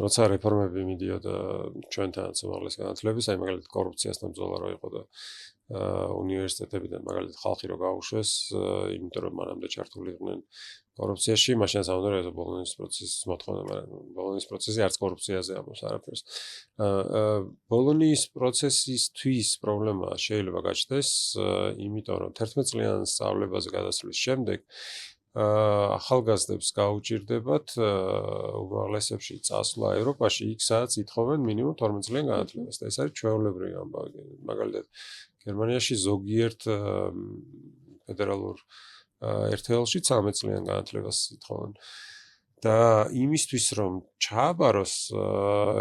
B: როცა რეფორმები მიდიოდა ჩვენთანაც უმაღლეს განათლების, აი მაგალითად კორუფციასთან ბრძოლა რო იყო და უნივერსიტეტებიდან მაგალითად ხალხი რო გაუშვეს, იმიტომ რომ მანამდე ჩართული იყვნენ კორუფციაში, მაშინ სამუდამოდ ბოლონის პროცესის მოთხოვნა, მაგრამ ბოლონის პროცესი არც კორუფციაზე ამბობს არაფერს. ბოლონის პროცესისთვის პრობლემა შეიძლება გაჩნდეს, იმიტომ რომ 11 წლიან სწავლებაზე გადასვლის შემდეგ ახალგაზრდებს გაუჭირდებათ უმაღლესებში წასვლა ევროპაში, იქ სადაც ითხოვენ მინიმუმ 12 წლიან განათლებას და ეს არის ჩვეულებრივი ამბავი. მაგალითად, გერმანიაში ზოგიერთ ფედერალურ ერთეულში 13 წლიან განათლებას ითხოვენ. და იმისთვის რომ ჩააბაროს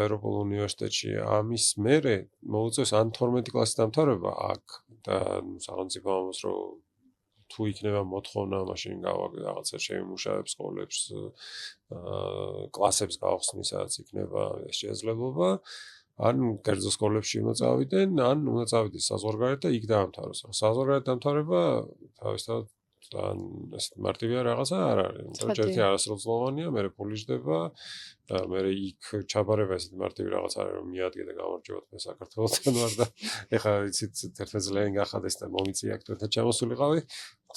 B: ევროპულ უნივერსიტეტში, ამის მერე მოუწევს ან 12 კლასის დამთავრება აქ და სახელმწიფო ამბობს რომ თუ იქნება მოთხოვნა, მაშინ რაღაცა შეიმუშავებს სკოლებს, კლასებს გავხსნის, სადაც იქნება შესაძლებლობა, ან კერძო სკოლებში უნდა წავიდნენ, ან უნდა წავიდნენ საზღვარგარეთ და იქ დაამთავროს. საზღვარგარეთ დამთავრება თავისთავად ან ეს მარტივია რაღაცა არ არის. იმიტომ რომ ერთი არასრულწლოვანია, მერე ფული ჯდება, მერე იქ ჩაბარება ესეთი მარტივი რაღაც არის, რომ მიადგე და გამარჯვებოთ მე საქართველოსთან ვარ და ეხლა იცით 11 წლიანი გახადეს და მომიწია აქ თორე ჩამოსულიყავი.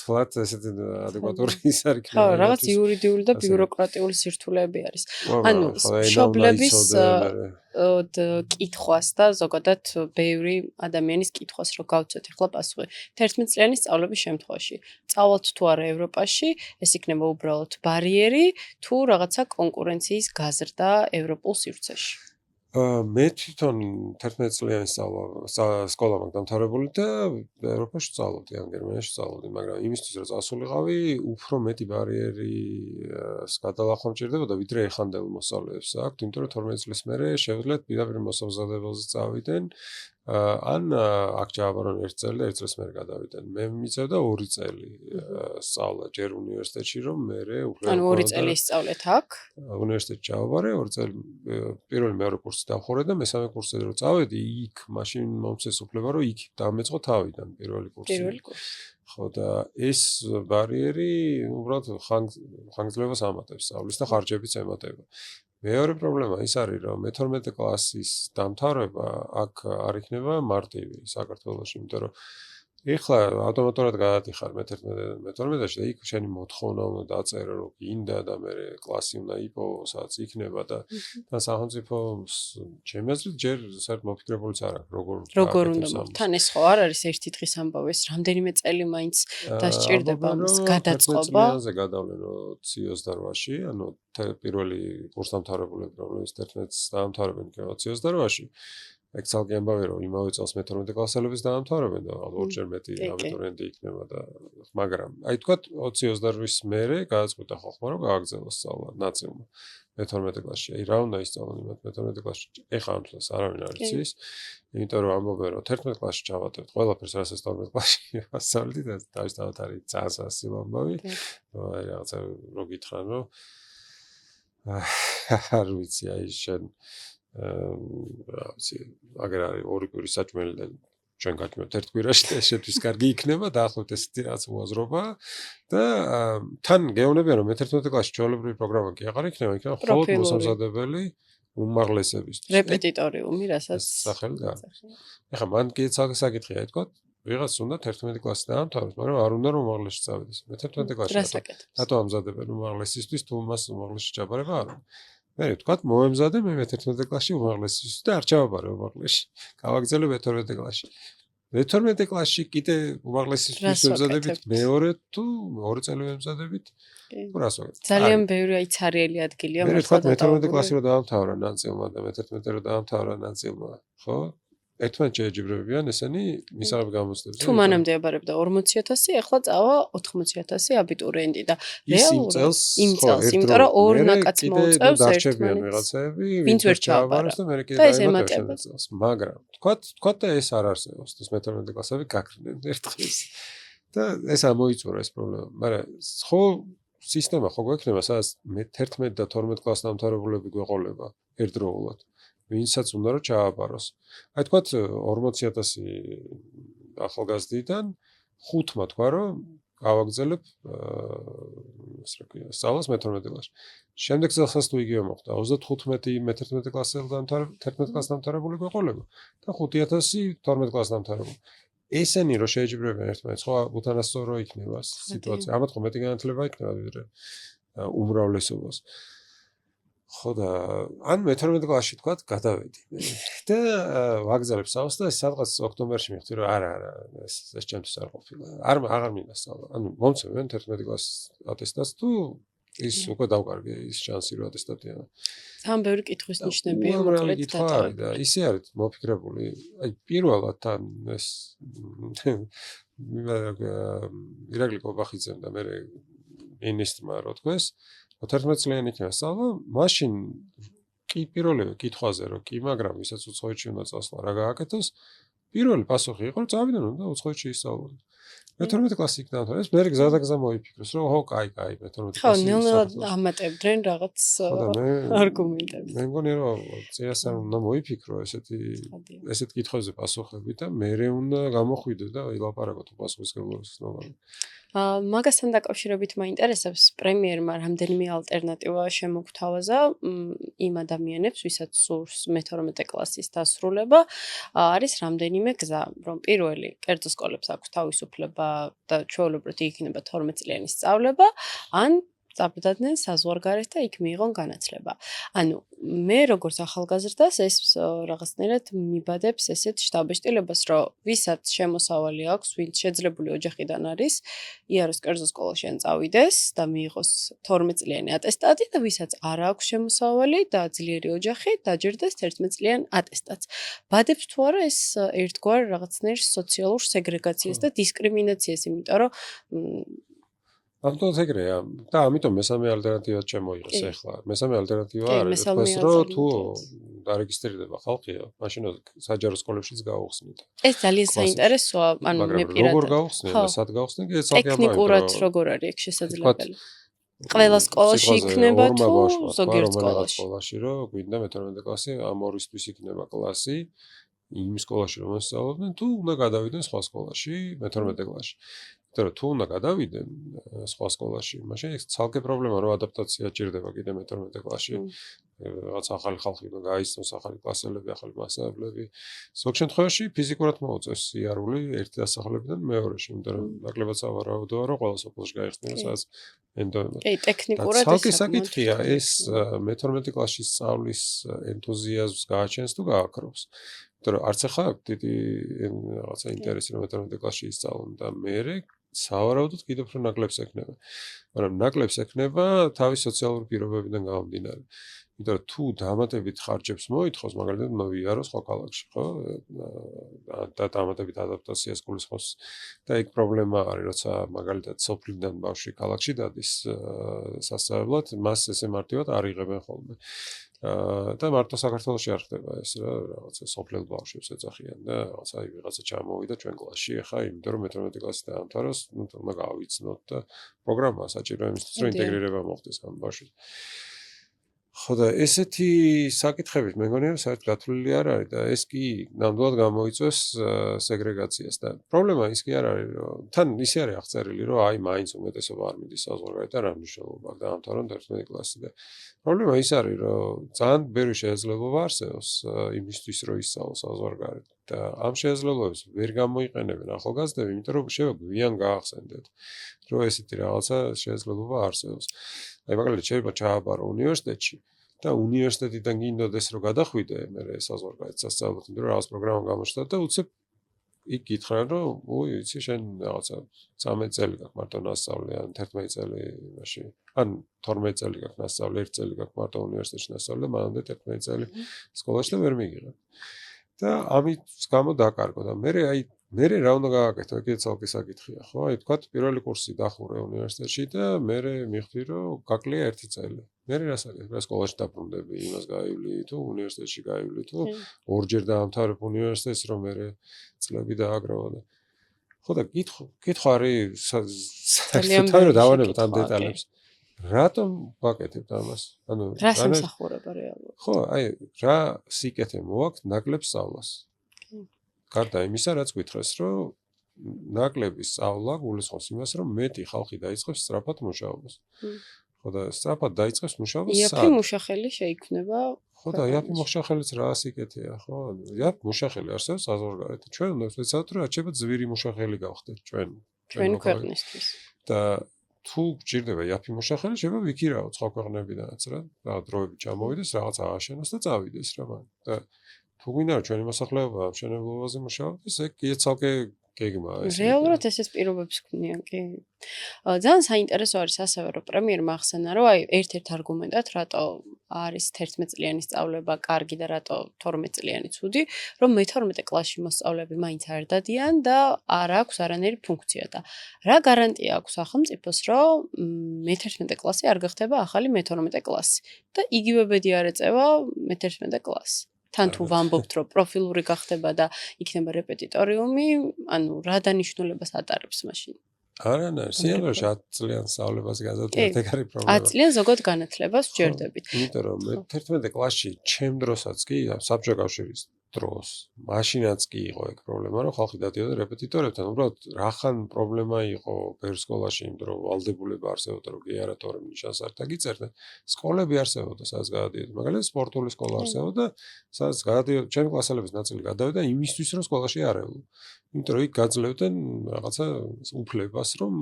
B: თვალთ ესეთი ადეკვატური ის არ იქნება.
A: ხო, რაღაც იურიდიული და ბიუროკრატიული სირთულეები არის. ანუ მშობლების კითხვას და ზოგადად ბევრი ადამიანის კითხვას რო გავცეთ ახლა პასუხი. 11 წლიანი სწავლების შემთხვევაში წავალთ თუ არა ევროპაში, ეს იქნება უბრალოდ ბარიერი თუ რაღაცა კონკურენციის გაზრდა ევროპულ სივრცეში.
B: მე თვითონ 11 წლიანი სკოლა მაქვს დამთავრებული და ევროპაში ვსწავლობდი, ან გერმანიაში ვსწავლობდი, მაგრამ იმისთვის რომ წასულიყავი, უფრო მეტი ბარიერის გადალახვა მჭირდებოდა, ვიდრე ეხანდელ მოსწავლეებს აქვთ, იმიტომ რომ 12 წლის მერე შეუძლიათ პირდაპირ მოსამზადებელზე წავიდნენ, ან აქ ჩააბარონ 1 წელი და 1 წლის მერე გადავიდნენ. მე მიწევდა 2 წელი სწავლა ჯერ უნივერსიტეტში, რომ მერე უკვე
A: ანუ 2 წელი ისწავლეთ აქ?
B: უნივერსიტეტში ჩავაბარე, 2 წელი პირველი მეორე კურსი დავხურე და მესამე კურსზე რო წავედი, იქ მაშინ მომწეს უფლება, რომ იქ დამეწყო თავიდან პირველი კურსი. ხო და ეს ბარიერი უბრალოდ ხანგრძლივობას ამატებს სწავლის და ხარჯებიც ემატება. მეორე პრობლემა ის არის, რომ მე-12 კლასის დამთავრება აქ არ იქნება მარტივი საქართველოში, იმიტომ რომ ეხლა ავტომატურად გადადიხარ მე-12-ში და იქ შენი მოთხოვნა უნდა დაწერო, რომ გინდა და მე კლასი უნდა იპოვო, სადაც იქნება და სახელმწიფო ჩემი აზრით ჯერ საერთოდ მოფიქრებულიც არ აქვს,
A: როგორ უნდა თან ეს ხო არ არის ერთი დღის ამბავი, ეს რამდენიმე წელი მაინც დასჭირდება ამის გადაწყობა.
B: მე გადავლენ 28-ში, ანუ პირველი კურსდამთავრებულები, რომლებიც 11-ს დაამთავრებენ 28-ში. ეგ ცალკე ამბავი რომ იმავე წელს მე-12 კლასელების დაამთავრებენ და ორჯერ მეტი აბიტურიენტი იქნება და მაგრამ აი თქვათ 20-28-ის მერე გადაწყვიტა ხოხმა რომ გააგრძელოს სწავლა ნაწილმა მე-12 კლასში. აი რა უნდა ისწავლონ მე-12 კლასში? ეხლა ამ დროს არავინ არ იცის, იმიტომ რომ ამბობენ რომ 11 კლასში ჩავატებთ ყველაფერს რასაც 12 კლასში ასწავლით და თავისთავად არის წასასწრაფო ამბავი. აი რაღაცა რო გითხრან რომ არ ვიცი აი შენ აგერ არის 2 კვირის საჭმელი და ჩვენ გაჭმევთ 1 კვირაში და შეთვის კარგი იქნება დაახლოებით ესეთი რაღაც უაზრობა და თან გეუბნებიან რომ მე-11 კლასში ჩვეულებრივი პროგრამა კი აღარ იქნება, იქნება მხოლოდ მოსამზადებელი უმაღლესებისთვის.
A: რეპეტიტორიუმი, რასაც
B: სახელი გააქვს. ეხლა მან კი საკითხია, თქვა ვიღაც უნდა 11 კლასი დაამთავროს, მაგრამ არ უნდა რომ უმაღლესში წავიდეს. მე-11 კლასში რატო ამზადებენ უმაღლესისთვის თუ მას უმაღლესში ჩაბარება არ უნდა? მე ვთქვათ, მოემზადე მე მე-11 კლასში უმაღლესის და არ ჩავაბარე უმაღლესში. გავაგრძელე მე-12 კლასში. მე-12 კლასში კიდე უმაღლესისთვის ვემზადებით მეორე თუ 2 წელი ვემზადებით. რას ვაკეთებ?
A: ძალიან ბევრი აი ცარიელი ადგილია
B: მე ვთქვათ, მე-12 კლასი რო დაამთავრა ნაწილმა და მე-11 რო დაამთავრა ნაწილმა, ხო? ერთმანეთს შეეჯიბრებიან ესენი მისაღები გამოცდებს.
A: თუ მანამდე აბარებდა 40,000, ახლა წავა 80,000 აბიტურიენტი და რეალურად იმ წელს, იმიტომ რომ ორ ნაკადს მოუწევს ერთმანეთს.
B: ვიღაცები,
A: ვინც ვერ ჩააბარა
B: და მე კიდე დაემატება წელს. მაგრამ თქვათ და ეს არ არსებობს, ეს მე-12 კლასები გაქრნენ ერთხელ. და ეს ამოიწურა ეს პრობლემა. მაგრამ ხო სისტემა ხო გვექნება, სადაც მე-11 და 12 კლასის დამთავრებულები გვეყოლება ერთდროულად. ვინცაც უნდა რომ ჩააბაროს. აი თქვათ 40,000 ახალგაზრდიდან 5-მა თქვა რომ გავაგრძელებ სწავლას მე-12 კლასში. შემდეგ წელსაც თუ იგივე მოხდა, 35 მე-11 კლასს დამთავრებული გვეყოლება და 5,000 12 კლასს დამთავრებული. ესენი რო შეეჯიბრებიან ერთმანეთს, ხო, უთანასწორო იქნება სიტუაცია. ამათ ხო მეტი განათლება იქნება ვიდრე უმრავლესობას. ხო და ან მე-12 კლასში თქვა გადავედი და ვაგზავნებ სწავლას და სადღაც ოქტომბერში მივხვდი რომ არა ეს ჩემთვის არ ყოფილა. აღარ მინდა სწავლა. ანუ მომწევენ 11 კლასის ატესტატს თუ ის უკვე დავკარგე ის შანსი რომ ატესტატიანა.
A: ძალიან ბევრი კითხვის ნიშნებია
B: უამრავი
A: მოკლედ
B: კითხვა არის და ისე არის მოფიქრებული. აი პირველად თან ეს ირაკლი კობახიძემ და მე მინისტრმა რო თქვეს 11 წლიანი იქნება სწავლა, მაშინ კი პირველივე კითხვაზე რომ კი, მაგრამ ვისაც უცხოეთში უნდა წასვლა, რა გააკეთოს? პირველი პასუხი იყო, რომ წავიდნენ და უცხოეთში ისწავლონ. მე-12 კლასი იქ დავთვალე, მე გზადაგზა მოიფიქრეს, რომ ხო, კაი, მე-12 კლასი.
A: ხო, ნელ-ნელა ამატებდნენ რაღაც არგუმენტებს.
B: მე მგონი რომ წინასწარ უნდა მოიფიქრო ესეთ კითხვებზე პასუხები და მე უნდა გამოხვიდე და ილაპარაკო თუ პასუხისმგებლობის ცნობები.
A: მაგასთან დაკავშირებით მაინტერესებს პრემიერმა რამდენიმე ალტერნატივა შემოგთავაზა იმ ადამიანებს, ვისაც სურს მე-12 კლასის დასრულება, არის რამდენიმე გზა, რომ პირველი კერძო სკოლებს აქვს თავისუფლება და ჩვეულებრივ იქნება 12 წლიანი სწავლება, ან წაბრძდნენ საზღვარგარეთ და იქ მიიღონ განათლება. ანუ მე როგორც ახალგაზრდას ეს რაღაცნაირად მიბადებს ესეთ შთაბეჭდილებას, რომ ვისაც შემოსავალი აქვს, ვინც შეძლებული ოჯახიდან არის, იაროს კერძო სკოლაში ან წავიდეს და მიიღოს 12 წლიანი ატესტატი და ვისაც არ აქვს შემოსავალი და ძლიერი ოჯახი, დაჯერდეს 11 წლიან ატესტატს. ბადებს თუ არა ეს ერთგვარ რაღაცნაირ სოციალურ სეგრეგაციას და დისკრიმინაციას, იმიტომ რომ
B: ამიტომ ეგრეა და ამიტომ მესამე ალტერნატივა შემოიღეს ახლა. მესამე ალტერნატივა არის, რომ თუ დარეგისტრირდება ხალხია, მაშინ საჯარო სკოლებშიც გაუხსნით.
A: ეს ძალიან საინტერესოა, ანუ მე პირადად.
B: როგორ გაუხსნით და სად გაუხსნით? ცალკე
A: ტექნიკურად როგორ არის ეგ შესაძლებელი? ყველა სკოლაში იქნება თუ ზოგიერთ
B: სკოლაში, რომ გვინდა მე-12 კლასი, ამ ორისთვის იქნება კლასი. იმ სკოლაში რომ ასწავლობდნენ, თუ უნდა გადავიდნენ სხვა სკოლაში მე-12 კლასში. იმიტომ რომ თუ უნდა გადავიდნენ სხვა სკოლაში, მაშინ ეს ცალკე პრობლემა რომ ადაპტაცია ჭირდება კიდე მე-12 კლასში. რაღაც ახალი ხალხი უნდა გაიცნოს, ახალი კლასელები, ახალი მასწავლებლები. ზოგ შემთხვევაში ფიზიკურად მოუწევს იარული ერთი დასახლებიდან მეორეში, იმიტომ რომ ნაკლებად სავარაუდოა, რომ ყველა სოფელში გაიხსნება, სადაც ენდოემად.
A: კი, ტექნიკურად
B: ცალკე საკითხია, ეს მე-12 კლასში სწავლის ენთუზიაზმს გააჩენს თუ გააქრობს. იმიტომ რომ არც ახლა დიდი რაღაცა ინტერესი რომ მე-12 კლასში ისწავლონ და მე სავარაუდოდ კიდევ უფრო ნაკლებს ექნება. მაგრამ ნაკლებს ექნება თავის სოციალური პირობებიდან გამომდინარე. იმიტომ რომ თუ დამატებით ხარჯებს მოითხოვს, მაგალითად მოვიარო სხვა ქალაქში, ხო? და დამატებით ადაპტაციას გულისხმობს და ეგ პრობლემა არის, როცა მაგალითად სოფლიდან ბავშვი ქალაქში დადის სასწავლებლად, მას ესე მარტივად არ იღებენ ხოლმე. და მარტო საქართველოში არ ხდება ეს რა, რაღაცა სოფლელ ბავშვებს ეძახიან და რაღაცა ვიღაცა ჩამოვიდა ჩვენ კლასში, ახლა იმიტომ რომ მე-12 კლასი დაამთავროს, ნუ უნდა გავიცნოთ და პროგრამა საჭიროა იმისთვის, რომ ინტეგრირება მოხდეს ამ ბავშვს. ხო და ესეთი საკითხებით მე მგონი რომ საერთოდ გათვლილი არ არის და ეს კი ნამდვილად გამოიწვევს სეგრეგაციას და პრობლემა ის კი არ არის რომ თან ისე არის აღწერილი რომ აი მაინც უმეტესობა არ მიდის საზღვარგარეთ და რა მნიშვნელობა აქვს დაამთავრონ 11 კლასი და პრობლემა ის არის რომ ძალიან ბევრი შესაძლებლობა არსებობს იმისთვის რომ ისწავლოს საზღვარგარეთ და ამ შესაძლებლობებს ვერ გამოიყენებენ ახალგაზრდები იმიტომ რომ შეგვიძლია გაახსენდეთ რომ ესეთი რაღაცა შესაძლებლობა არსებობს აი მაგალითად შეიძლება ჩააბარო უნივერსიტეტში და უნივერსიტეტიდან გინდოდეს რომ გადახვიდე მე საზღვარგარეთ სასწავლებლად იმიტომ რომ რაღაც პროგრამა გამოჩნდა და უცებ იქ გითხრან რომ უი იცი შენ რაღაცა 13 წელი გაქვს მარტო ნასწავლი ან 11 წელი მაშინ ან 12 წელი გაქვს ნასწავლი 1 წელი გაქვს მარტო უნივერსიტეტში ნასწავლი და მანამდე 11 წელი სკოლაში და ვერ მიიღებ და ამით გამო დაკარგო და მე აი მე რა უნდა გააკეთო ეგ ცალკე საკითხია ხო აი თქვა პირველი კურსი დახურე უნივერსიტეტში და მე მივხვდი რომ გაკლია 1 წელი მე რა სკოლაში დაბრუნდები იმას გაივლი თუ უნივერსიტეტში გაივლი თუ ორჯერ დაამთავრებ უნივერსიტეტს რომ მე წლები დააგროვა და ხო და კითხვა არის საერთოდ დავანებოთ ამ დეტალებს რატომ ვაკეთებთ ამას ანუ
A: რა სამსახურება რეალურად
B: ხო აი რა სიკეთე მოაქვს ნაკლებ სწავლას გარდა იმისა, რაც გითხრეს, რომ ნაკლები სწავლა გულისხმობს იმას, რომ მეტი ხალხი დაიწყებს სწრაფად მუშაობას. ხო და სწრაფად დაიწყებს მუშაობას.
A: იაფი მუშახელი შეიქმნება
B: ხო და იაფი მუშახელიც რა ასიკეთია, ხო? იაფი მუშახელი არსებობს საზღვარგარეთ. ჩვენ უნდა ვეცადოთ, რომ რაჩება ძვირი მუშახელი გავხდეთ
A: ჩვენი ქვეყნისთვის.
B: და თუ გჭირდება იაფი მუშახელი, შეიძლება ვიქირაო სხვა ქვეყნებიდანაც რა. რა დროებით ჩამოვიდეს, რაღაც ააშენოს და წავიდეს რა მაგ. და თუ გვინდა რომ ჩვენი მოსახლეობა მშენებლობაზე მუშაობს, ეგ ცალკე გეგმაა ეს.
A: რეალურად ესეც პირობებს ქმნიან, კი. ძალიან საინტერესო არის ასევე, რომ პრემიერმა ახსენა, რომ აი ერთ-ერთ არგუმენტად, რატო არის 11 წლიანი სწავლება კარგი და რატო 12 წლიანი ცუდი, რომ მე-12 კლასში მოსწავლეები მაინც არ დადიან და არ აქვს არანაირი ფუნქცია და რა გარანტია აქვს სახელმწიფოს, რომ მე-11 კლასი არ გახდება ახალი მე-12 კლასი და იგივე ბედი არ ეწევა მე-11 კლასი. თან თუ ვამბობთ, რომ პროფილური გახდება და იქნება რეპეტიტორიუმი, ანუ რა დანიშნულებას ატარებს მაშინ?
B: არა, სიამოვნებაში 10 წლიან სწავლებას გადავდივართ, ეგ არის პრობლემა.
A: 10 წლიან ზოგად განათლებას ვჯერდებით.
B: იმიტომ რომ მე 11 კლასში ჩემ დროსაც კი საბჭოთა კავშირის დროს მაშინაც კი იყო ეგ პრობლემა, რომ ხალხი დადიოდა რეპეტიტორებთან. უბრალოდ რახან პრობლემა იყო ბევრ სკოლაში, იმიტომ რომ ვალდებულება არსებობდა, რომ გეარატორები ნიშანს არ დაგიწერდნენ. სკოლები არსებობდა, სადაც გადადიოდნენ. მაგალითად, სპორტული სკოლა არსებობდა, სადაც გადადიოდა ჩემი კლასელების ნაწილი გადავიდა იმისთვის, რომ სკოლაში არ ევლო. იმიტომ რომ იქ გაძლევდნენ რაღაცა უფლებას, რომ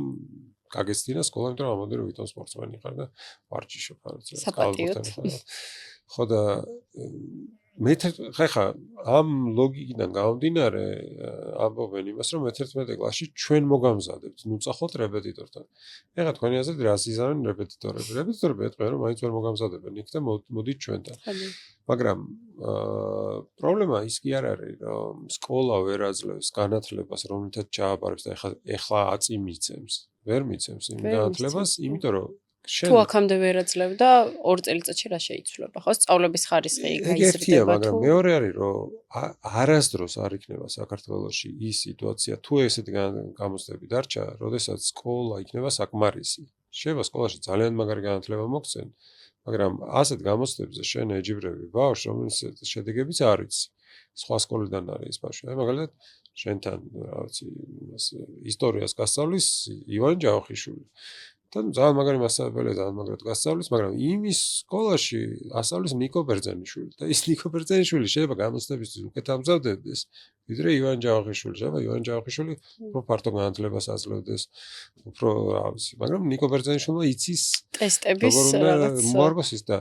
B: გაგეცდინა სკოლა, იმიტომ რომ ამბობდნენ, რომ ვითომ სპორტსმენი ხარ და ვარჯიშობ,
A: საპატიოდ.
B: ხო და მე ხა ამ ლოგიკიდან გამომდინარე ამბობენ იმას, რომ მე-11 კლასში ჩვენ მოგამზადებთ, ნუწახოთ რეპეტიტორთან. ეხლა თქვენი აზრით რას იზამენ რეპეტიტორები? რეპეტიტორები ეტყვიან, რომ მაინც ვერ მოგამზადებენ იქ და მოდით ჩვენთან. მაგრამ პრობლემა ის კი არ არის, რომ სკოლა ვერ აძლევს განათლებას, რომლითაც ჩააბარებს და ეხლა აწი მიცემს. ვერ მიცემს იმ განათლებას, იმიტომ რომ
A: თუ აქამდე ვერ აძლევდა 2 წელიწადში რა შეიცვლება, ხო? სწავლების ხარისხი
B: გაიზრდება, მაგრამ მეორე არის, რომ არასდროს არ იქნება საქართველოში ის სიტუაცია, თუ ესეთი გამოცდები დარჩა, როდესაც სკოლა იქნება საკმარისი. შეიძლება სკოლაში ძალიან მაგარი განათლება მოგცენ, მაგრამ ასეთ გამოცდებზე შენ ეჯიბრები ბავშვს, რომელიც შედეგებიც არ იცი. სხვა სკოლიდან არის ეს ბავშვი. მაგალითად, შენთან, რა ვიცი, ისტორიას გასწავლის ივან ჯავახიშვილი. და ძალიან მაგარი მასწავლებელია, ძალიან მაგრად გასწავლის, მაგრამ იმის სკოლაში ასწავლის ნიკო ბერძენიშვილი და ის ნიკო ბერძენიშვილი შეიძლება გამოცდებისთვის უკეთ ამზადებდეს, ვიდრე ივან ჯავახიშვილი. შეიძლება ივან ჯავახიშვილი უფრო ფართო განათლებას აძლევდეს, უფრო რა ვიცი, მაგრამ ნიკო ბერძენიშვილმა იცის
A: ტესტების რაღაც
B: მოარგოსის და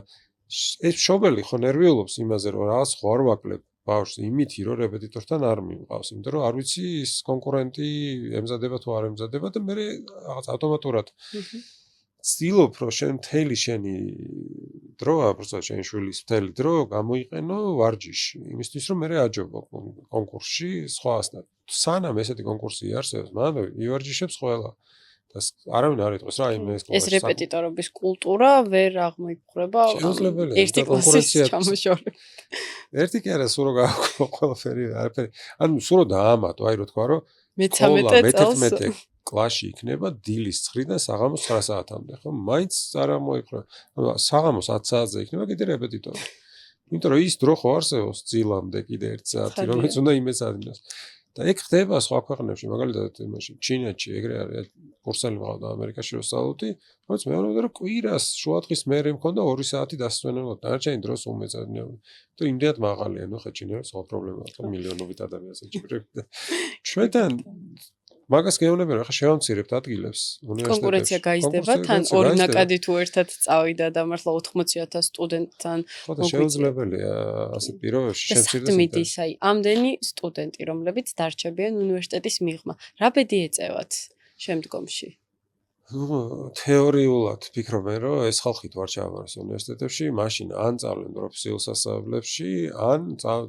B: ეს მშობელი ხო ნერვიულობს იმაზე, რომ რაღაც ხო არ ვაკლებ ბავშვს იმითი, რომ რეპეტიტორთან არ მივყავს, იმიტომ რომ არ ვიცი ის კონკურენტი ემზადება თუ არ ემზადება და მე რაღაც ავტომატურად ვცდილობ, რომ შენ მთელი შენი დროა, просто შენი შვილის მთელი დრო გამოიყენო ვარჯიში, იმისთვის რომ მე აჯობო კონკურსში სხვასთან. სანამ ესეთი კონკურსი არსებობს, მანამდე ივარჯიშებს ყველა. და არავინ არ იტყვის რა იმ
A: ეს რეპეტიტორობის კულტურა ვერ აღმოიფხვრება ერთი კლასის ჩამოშორებით.
B: ერთი კი არა, სულ რო გააქვთ ყველაფერი, არაფერი. ანუ სულ რო დაამატო, აი რო თქვა, რომ
A: მე-11
B: კლასში იქნება დილის 9-დან საღამოს 9 საათამდე, ხო? მაინც არ აღმოიფხვრება. ანუ საღამოს 10 საათზე იქნება კიდე რეპეტიტორი. იმიტომ რომ ის დრო ხო არსებობს ძილამდე კიდე 1 საათი, რომელიც უნდა იმეცადინოს. და ეგ ხდება სხვა ქვეყნებში, მაგალითად იმაში, ჩინეთში ეგრე არის, კურსელი მყავდა ამერიკაში რო სწავლობდი, բայց მე ვამბობდი, რომ კვირას შუადღის მერე მქონდა 2 საათი დასვენებლად, დანარჩენი დროს უმეცადინეობდი. და იმდენად მაღალია, ნუ ხა ჩინელებს სხვა პრობლემაა, ხო, მილიონობით ადამიანს ეჭირებთ. ჩვენთან მაგას გეუბნები, ხა შევამცირებთ ადგილებს უნივერსიტეტებში.
A: კონკურენცია გაიზრდება, თან ორი ნაკადი თუ ერთად წავიდა და მართლა 80,000 სტუდენტთან.
B: ხო და შეუძლებელია ასეთ პირობებში
A: შემცირდეს. მიდის აი ამდენი სტუდენტი, რომლებიც დარჩებიან უნივერსიტეტის მიღმა. რა ბედი ეწევათ შემდგომში?
B: თეორიულად ფიქრობენ, რომ ეს ხალხი თუ არ ჩააბარეს უნივერსიტეტებში, მაშინ ან წავლენ პროფესიულ სასწავლებლებში, ან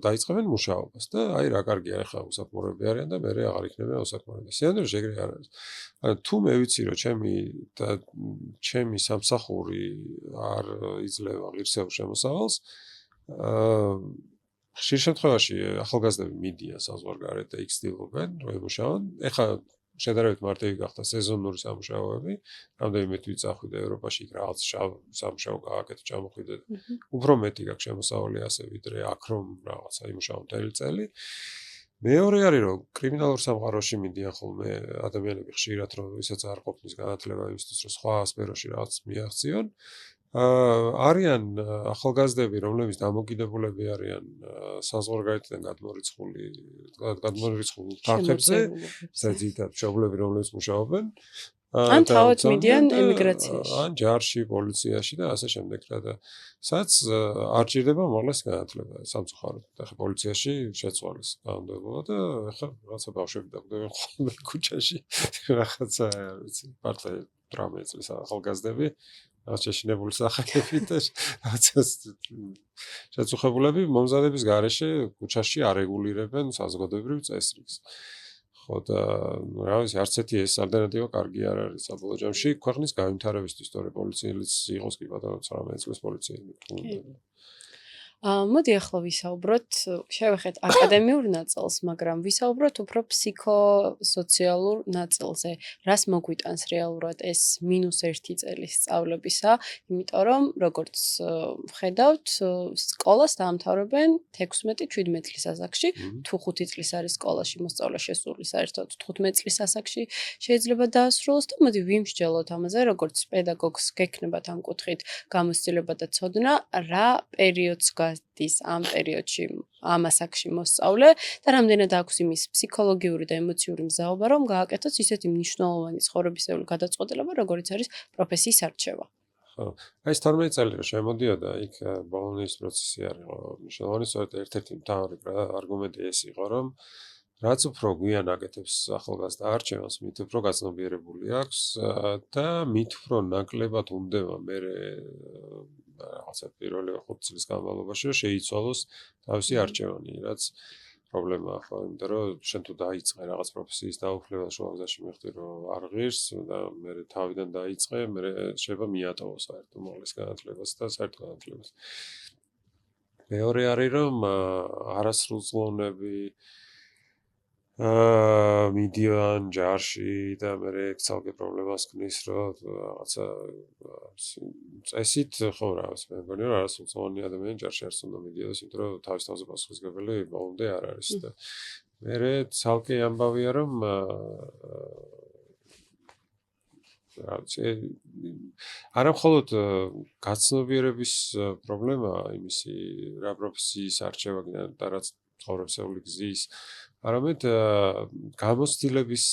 B: დაიწყებენ მუშაობას და აი რა კარგია, ეხლა უსაქმუროები არიან და მე აღარ იქნებიან უსაქმუროები. სიამოვნებაში ეგრე არ არის. ანუ თუ მე ვიცი, რომ ჩემი სამსახური არ იძლევა ღირსეულ შემოსავალს, ხშირ შემთხვევაში ახალგაზრდები მიდიან საზღვარგარეთ და იქ ცდილობენ, რომ ემუშაონ. ეხლა შედარებით მარტივი გახდა სეზონური სამუშაოები, რამდენიმე თვით წახვიდე ევროპაში, იქ რაღაც სამუშაო გააკეთე, ჩამოხვიდე. უფრო მეტი გაქვს შემოსავალი ასე, ვიდრე აქ რომ რაღაცა იმუშაო მთელი წელი. მეორე არის, რომ კრიმინალურ სამყაროში მიდიან ხოლმე ადამიანები ხშირად, რომ ვისაც არ ყოფნის განათლება იმისთვის, რომ სხვა სფეროში რაღაც მიაღწიონ არიან ახალგაზრდები, რომლებიც დამოკიდებულები არიან საზღვარგარეთიდან გადმორიცხულ თანხებზე, ძირითადად მშობლები, რომლებიც მუშაობენ
A: ან
B: და
A: თავად
B: ოცავდნენ
A: მიდიან
B: და
A: ემიგრაციაში.
B: ან ჯარში, პოლიციაში და ასე შემდეგ რა და სადაც არ ჭირდება უმაღლესი განათლება სამწუხაროდ. ახლა პოლიციაში შეცვალეს კანონმდებლობა და ახლა რაღაცა ბავშვები დაგვდებიან ხოლმე ქუჩაში რაღაცა არ ვიცი, მართლა 18 წლის ახალგაზრდები რაღაც შეშინებული სახელებით და რაღაცა შეწუხებულები მომზადების გარეშე ქუჩაში არეგულირებენ საზოგადოებრივ წესრიგს. ხო და რა ვიცი, არც ერთი ეს ალტერნატივა კარგი არ არის საბოლოო ჯამში ქვეყნის განვითარებისთვის, თორე პოლიციელიც იყოს კი ბატონო 18 წლის პოლიციელი.
A: მოდი ახლა ვისაუბროთ, შევეხეთ აკადემიურ ნაწილს, მაგრამ ვისაუბროთ უფრო ფსიქოსოციალურ ნაწილზე. რას მოგვიტანს რეალურად ეს -1 წელი სწავლებისა, იმიტომ რომ როგორც ვხედავთ, სკოლას დაამთავრებენ 16-17 წლის ასაკში, თუ 5 წლის არის სკოლაში მოსწავლა შესული, საერთოდ 15 წლის ასაკში შეიძლება დაასრულოს და მოდი ვიმსჯელოთ ამაზე, როგორც პედაგოგს გექნებათ ამ კუთხით გამოცდილება და ცოდნა, რა პერიოდს გადის ამ პერიოდში ამ ასაკში მოსწავლე და რამდენად აქვს იმის ფსიქოლოგიური და ემოციური მზაობა, რომ გააკეთოს ისეთი მნიშვნელოვანი ცხოვრებისეული გადაწყვეტილება, როგორიც არის პროფესიის არჩევა.
B: ხო, აი ეს 12 წელი რომ შემოდიოდა, იქ ბოლონიის პროცესი არის მნიშვნელოვანი, სწორედ ერთ-ერთი მთავარი არგუმენტი ეს იყო, რომ რაც უფრო გვიან აკეთებს ახალგაზრდა არჩევანს, მით უფრო გაცნობიერებული აქვს და მით უფრო ნაკლებად უნდება მერე რაღაცა პირველი 5 წლის განმავლობაში რომ შეიცვალოს თავისი არჩევანი, რაც პრობლემაა ხო, იმიტომ რომ შენ თუ დაიწყე რაღაც პროფესიის დაუფლება შუაგზაში მიხდი რომ არ ღირს და მერე თავიდან დაიწყე, მერე შეიძლება მიატოვო საერთო უმაღლეს განათლებას და საერთო განათლებას. მეორე არის რომ არასრულწლოვნები მიდიან ჯარში და მერე ცალკე პრობლემას ქნის, რომ რაღაცა წესით ხო რა ვიცი, მე მგონი რომ არასრულწლოვანი ადამიანი ჯარში არ უნდა მიდიოდეს, იმიტომ რომ თავის თავზე პასუხისმგებელი ბოლომდე არ არის და მერე ცალკე ამბავია რომ რა ვიცი, არა მხოლოდ გაცნობიერების პრობლემაა იმისი რა პროფესიის არჩევა და რაც ცხოვრებისეული გზის არამედ გამოცდილების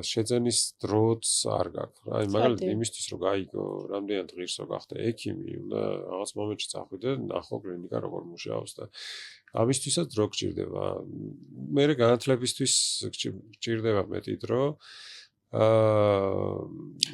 B: შეძენის დროც არ გაქვს. აი მაგალითად იმისთვის რომ გაიგო, რამდენად ღირს რომ გახდე ექიმი, უნდა რაღაც მომენტში წახვიდე, ნახო კლინიკა როგორ მუშაობს და ამისთვისაც დრო გჭირდება. მერე განათლებისთვის გჭირდება მეტი დრო.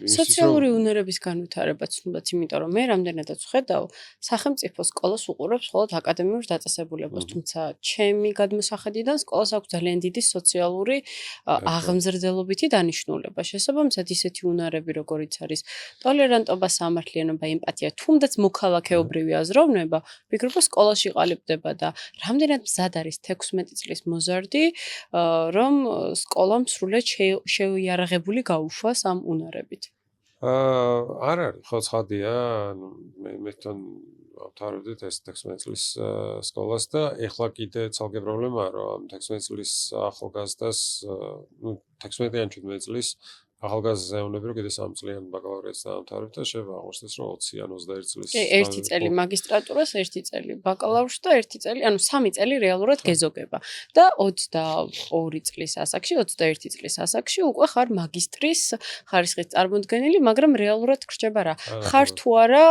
A: სოციალური უნარების განვითარებაც უნდათ, იმიტომ რომ მე რამდენადაც ვხედავ, სახელმწიფო სკოლას უყურებს მხოლოდ აკადემიურ დაწესებულებას, თუმცა ჩემი გადმოსახედიდან სკოლას აქვს ძალიან დიდი სოციალური აღმზრდელობითი დანიშნულება. შესაბამისად, ისეთი უნარები, როგორიც არის ტოლერანტობა, სამართლიანობა, ემპათია, თუნდაც მოქალაქეობრივი აზროვნება, ვფიქრობ, რომ სკოლაში ყალიბდება და რამდენად მზად არის 16 წლის მოზარდი, რომ სკოლამ სრულად შეუიარაღებული გაუშვას ამ უნარებით.
B: არ არის, ხო ცხადია, მე თან ავთავრებდით ეს 16 წლის სკოლას და ეხლა კიდე ცალკე პრობლემაა, რომ 16 წლის ახალგაზრდას, 16 ან 17 წლის ახალგაზრდა ეუბნები, რომ კიდე 3 წლიან ბაკალავრიატს დაამთავრებ და შეიძლება აღმოჩნდეს, რომ 20 ან 21 წლის.
A: კი, 1 წელი მაგისტრატურას, 1 წელი ბაკალავრში და 1 წელი, ანუ 3 წელი რეალურად გეზოგება. და 22 წლის ასაკში, 21 წლის ასაკში უკვე ხარ მაგისტრის ხარისხის წარმოდგენილი, მაგრამ რეალურად გრჩება რა. ხარ თუ არა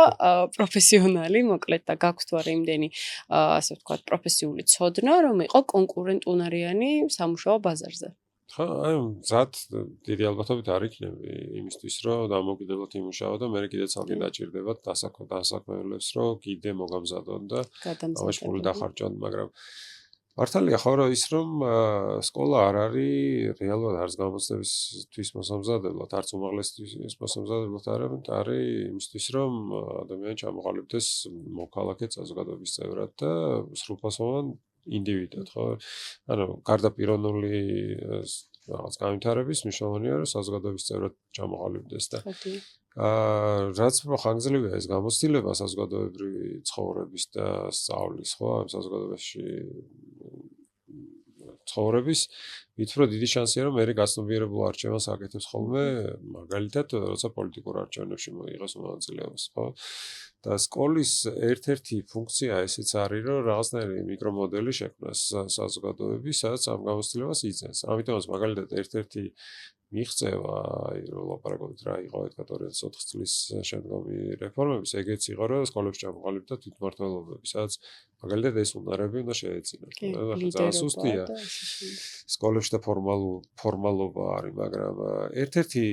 A: პროფესიონალი, მოკლედ და გაქვს თუ არა იმდენი, ასე ვთქვათ, პროფესიული ცოდნა, რომ იყო კონკურენტუნარიანი სამუშაო ბაზარზე.
B: ხო, აი, მზად დიდი ალბათობით არ იქნები იმისთვის, რომ დამოუკიდებლად იმუშაო და მე კიდე ცალკე დაჭირდებათ დასაქმებელებს, რომ კიდე მოგამზადონ და ამაში ფული დახარჯონ, მაგრამ მართალია ხო, რომ ის რომ სკოლა არ არის რეალურად არც გამოცდებისთვის მოსამზადებლად, არც უმაღლესთვის მოსამზადებლად არის იმისთვის, რომ ადამიანი ჩამოყალიბდეს მოქალაქე საზოგადოების წევრად და სრულფასოვან ინდივიდად, ხო? ანუ გარდა პიროვნული რაღაც განვითარების მნიშვნელოვანია, რომ საზოგადოების წევრად ჩამოყალიბდეს და რაც უფრო ხანგრძლივია ეს გამოცდილება საზოგადოებრივი ცხოვრების და სწავლის, ხო? ამ საზოგადოებაში ცხოვრების მით უფრო დიდი შანსია რომ მე გაცნობიერებულ არჩევანს აკეთებს ხოლმე მაგალითად როცა პოლიტიკურ არჩევნებში მოიღოს მონაწილეობას ხო და სკოლის ერთ-ერთი ფუნქცია ესეც არის რომ რაღაცნაირი მიკრომოდელი შექმნას საზოგადოების სადაც ამ გამოცდილებას იძენს ამიტომაც მაგალითად ერთ-ერთი მიღწევა რომ ლაპარაკობთ რა იყო 2004 წლის შემდგომი რეფორმების ეგეც იყო რომ სკოლებში ჩამოყალიბდა თვითმმართველობები სადაც მაგალითად ეს უნარები უნდა შეეძინათ ძალიან სუსტია სკოლებში და ფორმალობა არის მაგრამ ერთ-ერთი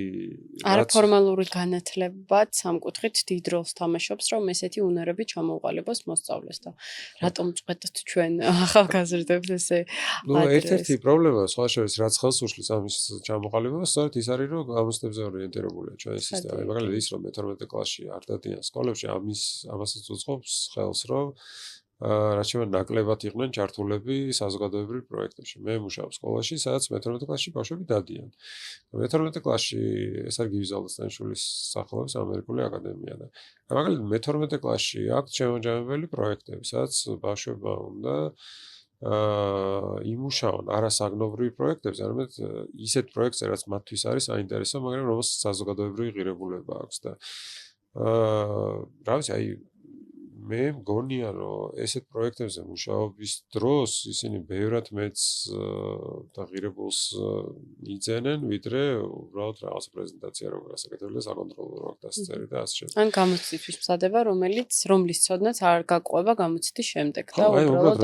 A: არაფორმალური განათლებაც ამ კუთხით დიდ როლს თამაშობს რომ ესეთი უნარები ჩამოუყალიბოს მოსწავლეს და რატომ წვეთთ ჩვენ ახალგაზრდებს ესე
B: ნუ ერთ-ერთი პრობლემა სხვა შორის რაც ხელს უშლის ამის ჩამოყალიბებას სწორედ ის არის რომ გამოცდებზე ორიენტირებულია ჩვენი სისტემა მაგალითად ის რომ მე-12 კლასში არ დადიან სკოლებში ამასაც უწყობს ხელს რომ რაც შემო ნაკლებად იყვნენ ჩართულები საზოგადოებრივ პროექტებში. მე მუშაობ სკოლაში, სადაც მე-12 კლასში ბავშვები დადიან. მე-12 კლასში ეს არის გივი ზალდასტანიშვილის სახელობის ამერიკული აკადემია და მაგალითად მე-12 კლასში აქვს შემოჯამებელი პროექტები, სადაც ბავშვებმა უნდა იმუშაონ არასაგნობრივი პროექტებზე, არამედ ისეთ პროექტზე, რაც მათთვის არის საინტერესო, მაგრამ რომელსაც საზოგადოებრივი ღირებულება აქვს და რა ვიცი, აი მე მგონია რომ ესეთ პროექტებზე მუშაობის დროს ისინი ბევრად მეც და ღირებულს იძენენ, ვიდრე უბრალოდ რაღაც პრეზენტაცია როგორ გასაკეთებია საკონტროლო როგორ დასწერი და ასე შემდეგ.
A: ან გამოცდისთვის მზადება, რომლის ცოდნაც არ გაყვება გამოცდის შემდეგ და უბრალოდ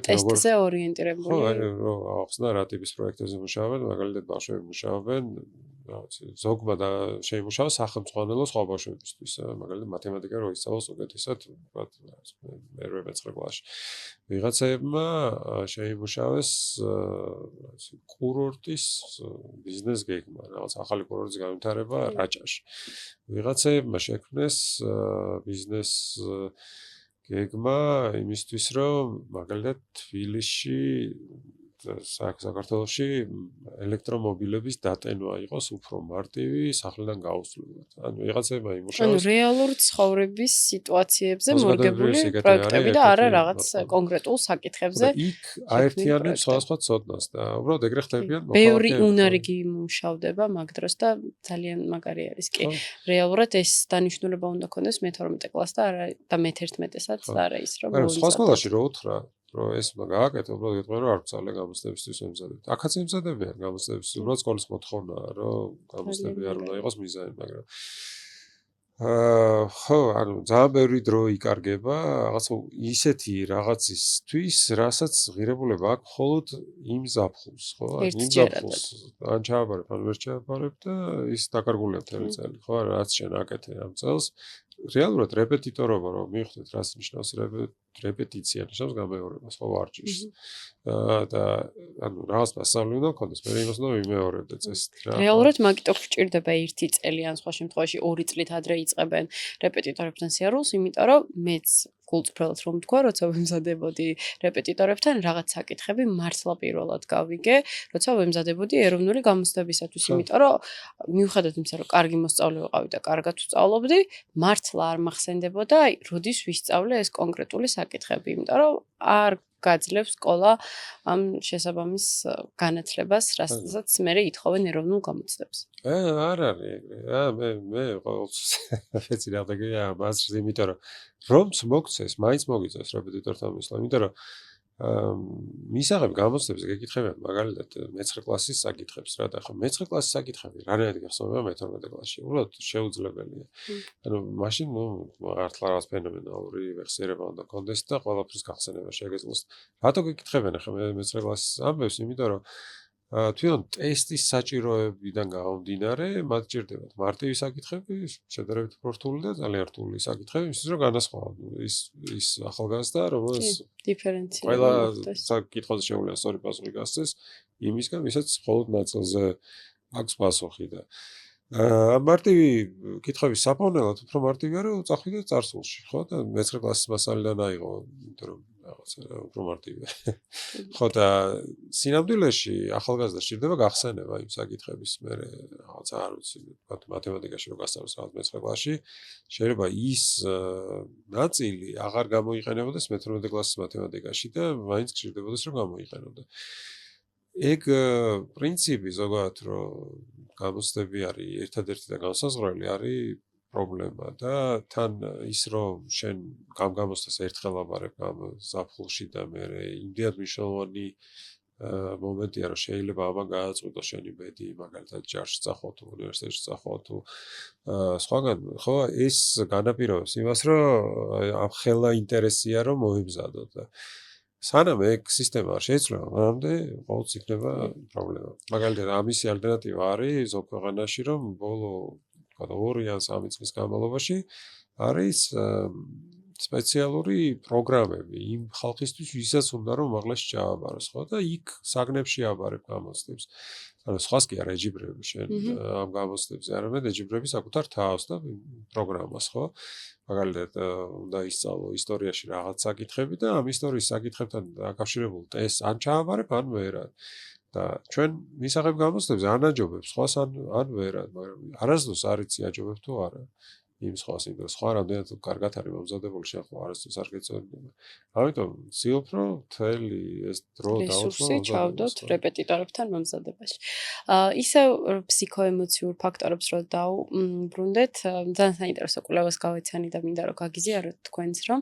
A: ტესტზე ორიენტირებული.
B: ხო, აი რომ ახსნა რა ტიპის პროექტებზე მუშაობენ, მაგალითად ბავშვები მუშაობენ ზოგმა და შეიმუშავა სახელმწიფო სხვა ბავშვებისთვის, მაგალითად მათემატიკა რო ისწავლოს უკეთესად, ვთქვათ, მე-13 კლასში. ვიღაცებმა შეიმუშავეს კურორტის ბიზნეს გეგმა, რაღაც ახალი კურორტის განვითარება რაჭაში. ვიღაცებმა შექმნეს ბიზნეს გეგმა იმისთვის, რომ მაგალითად თბილისში საქართველოში ელექტრომობილების დატენვა იყოს უფრო მარტივი სახლიდან გაუსვლელად. ანუ ვიღაცებმა იმუშავეს.
A: ანუ რეალურ ცხოვრების სიტუაციებზე მორგებული პროექტები და არა რაღაც კონკრეტულ საკითხებზე.
B: იქ აერთიანებს სხვადასხვა ცოდნას და უბრალოდ ეგრე ხდებიან
A: მოხალხეები. ბევრი უნარი გიმუშავდება მაგ დროს და ძალიან მაგარი არის კი. რეალურად ეს დანიშნულება უნდა ქონდეს მე-12 კლასს და არა და მე-11-ესაც და არა ის რომ
B: მოიწოდოს. სხვა სკოლაში რო უთხრა რომ ეს უნდა გააკეთო, უბრალოდ ეტყვიან რომ არ ვწავლე გამოცდებისთვის ემზადებთ. აქაც ემზადებიან გამოცდებისთვის, უბრალოდ სკოლის მოთხოვნაა, რომ გამოცდები არ უნდა იყოს მიზანი, მაგრამ ხო, ანუ ძალიან ბევრი დრო იკარგება, რაღაც ისეთი რაღაცისთვის, რასაც ღირებულება აქვს მხოლოდ იმ ზაფხულს, ხო? იმ ზაფხულს ან ჩააბარებ, ან ვერ ჩააბარებ და ის დაკარგულია მთელი წელი, ხო? რაც შენ აკეთე ამ წელს რეალურად რეპეტიტორობა რომ მივხვდეთ რას ნიშნავს რეპეტიცია ნიშნავს გამეორებას ხო ვარჯიშს და ანუ რაღაც მასწავლებელი უნდა გქონდეს მე იმას უნდა ვიმეორებდე წესით რა
A: რეალურად მაგიტო გჭირდება 1 წელი ან სხვა შემთხვევაში 2 წლით ადრე იწყებენ რეპეტიტორებთან სიარულს იმიტომ რომ მეც გულწრფელად რომ თქვა როცა ვემზადებოდი რეპეტიტორებთან რაღაც საკითხები მართლა პირველად გავიგე როცა ვემზადებოდი ეროვნული გამოცდებისათვის იმიტომ რომ მიუხედავად იმისა რომ კარგი მოსწავლე ვიყავი და კარგად ვსწავლობდი მართლა არ მახსენდებოდა აი როდის ვისწავლე ეს კონკრეტული საკითხები იმიტომ რომ არ გაძლევს სკოლა ამ შესაბამის განათლებას, რასაც მე ითხოვენ ეროვნულ გამოცდებს.
B: არ არის ეგრე. მე ყოველთვის ეცი რაღაცა მას იმიტომ რომ მოგცეს, მაინც მოგიწევს რეპეტიტორთან მისვლა, იმიტომ რომ მისაღები გამოცდებზე გეკითხებიან მაგალითად მე-9 კლასის საკითხებს რა და ხო მე-9 კლასის საკითხები რანაირად გახსოვდება მე-12 კლასში უბრალოდ შეუძლებელია ანუ მაშინ ნუ მართლა რაღაც ფენომენალური ვეხსიერება უნდა კონდეს და ყველაფრის გახსენება შეგეძლოს რატო გეკითხებიან ახლა მე-9 კლასის ამბებს იმიტომ რომ თვითონ ტესტის საჭიროებიდან გამომდინარე მათ ჭირდებათ მარტივი საკითხები შედარებით უფრო რთული და ძალიან რთული საკითხები იმისთვის რომ განასხვავონ ის ახალგაზრდა რომელიც
A: დიფერენცირება
B: ყველა საკითხზე შეუძლია სწორი პასუხი გასცეს იმისგან ვისაც მხოლოდ ნაწილზე აქვს პასუხი და მარტივი კითხების საფონელად უფრო მარტივი არის წახვიდე წარსულში ხო და მე-9 კლასის მასალიდან აიღო იმიტომ რომ რაღაც უფრო მარტივია ხო და სინამდვილეში ახალგაზრდა სჭირდება გახსენება იმ საკითხების მე რაღაც არ ვიცი მათემატიკაში რო გასწავლოს რაღაც მე-9 კლასში შეიძლება ის ნაწილი აღარ გამოიყენებოდეს მე-12 კლასის მათემატიკაში და მაინც გჭირდებოდეს რომ გამოიყენებოდა ეგ პრინციპი ზოგადად რომ გამოცდები არის ერთადერთი და განსაზღვრელი არის პრობლემა და თან ის რომ შენ გამოცდას ერთხელ აბარებ ამ ზაფხულში და მე იმდენად მნიშვნელოვანი მომენტია რომ შეიძლება ამან გააწყვიტოს შენი ბედი მაგალითად ჯარში წახო თუ უნივერსიტეტში წახო თუ სხვაგან ხო ეს განაპირობებს იმას რომ ამ ხელა ინტერესია რომ მოიმზადო და სანამ ეგ სისტემა არ შეიცვლება მანამდე ყოველთვის იქნება პრობლემა მაგალითად ამისი ალტერნატივა არის ზოგ ქვეყანაში რომ ბოლო თქვა 2 ან 3 წლის განმავლობაში არის სპეციალური პროგრამები იმ ხალხისთვის, ვისაც უნდა რომ მაღლაში ჩააბაროს, ხო? და იქ საგნებში აბარებ გამოცდებს. ანუ სხვას კი არა ეჯიბრები შენ ამ გამოცდებზე, არამედ ეჯიბრები საკუთარ თავს და პროგრამას, ხო? მაგალითად, უნდა ისწავლო ისტორიაში რაღაც საკითხები და ამ ისტორიის საკითხებთან დაკავშირებულ ტესტს ან ჩააბარებ, ან ვერად. და ჩვენ მისაღებ გამოცდებზე ან აჯობებს, სხვას ან ვერად, მაგრამ არასდროს არ იცი აჯობებ თუ არა. იმ სხვას იმ დროს სხვა რამდენად კარგად არის მომზადებული შენ ხო არასდროს არ გეწოდება. ამიტომ ვცდილობ რომ მთელი ეს დრო
A: რესურსი ჩავდოთ რეპეტიტორებთან მომზადებაში. ისევ ფსიქოემოციურ ფაქტორებს რო დავბრუნდეთ, ძალიან საინტერესო კვლევას გავეცანი და მინდა რომ გაგიზიაროთ თქვენც რომ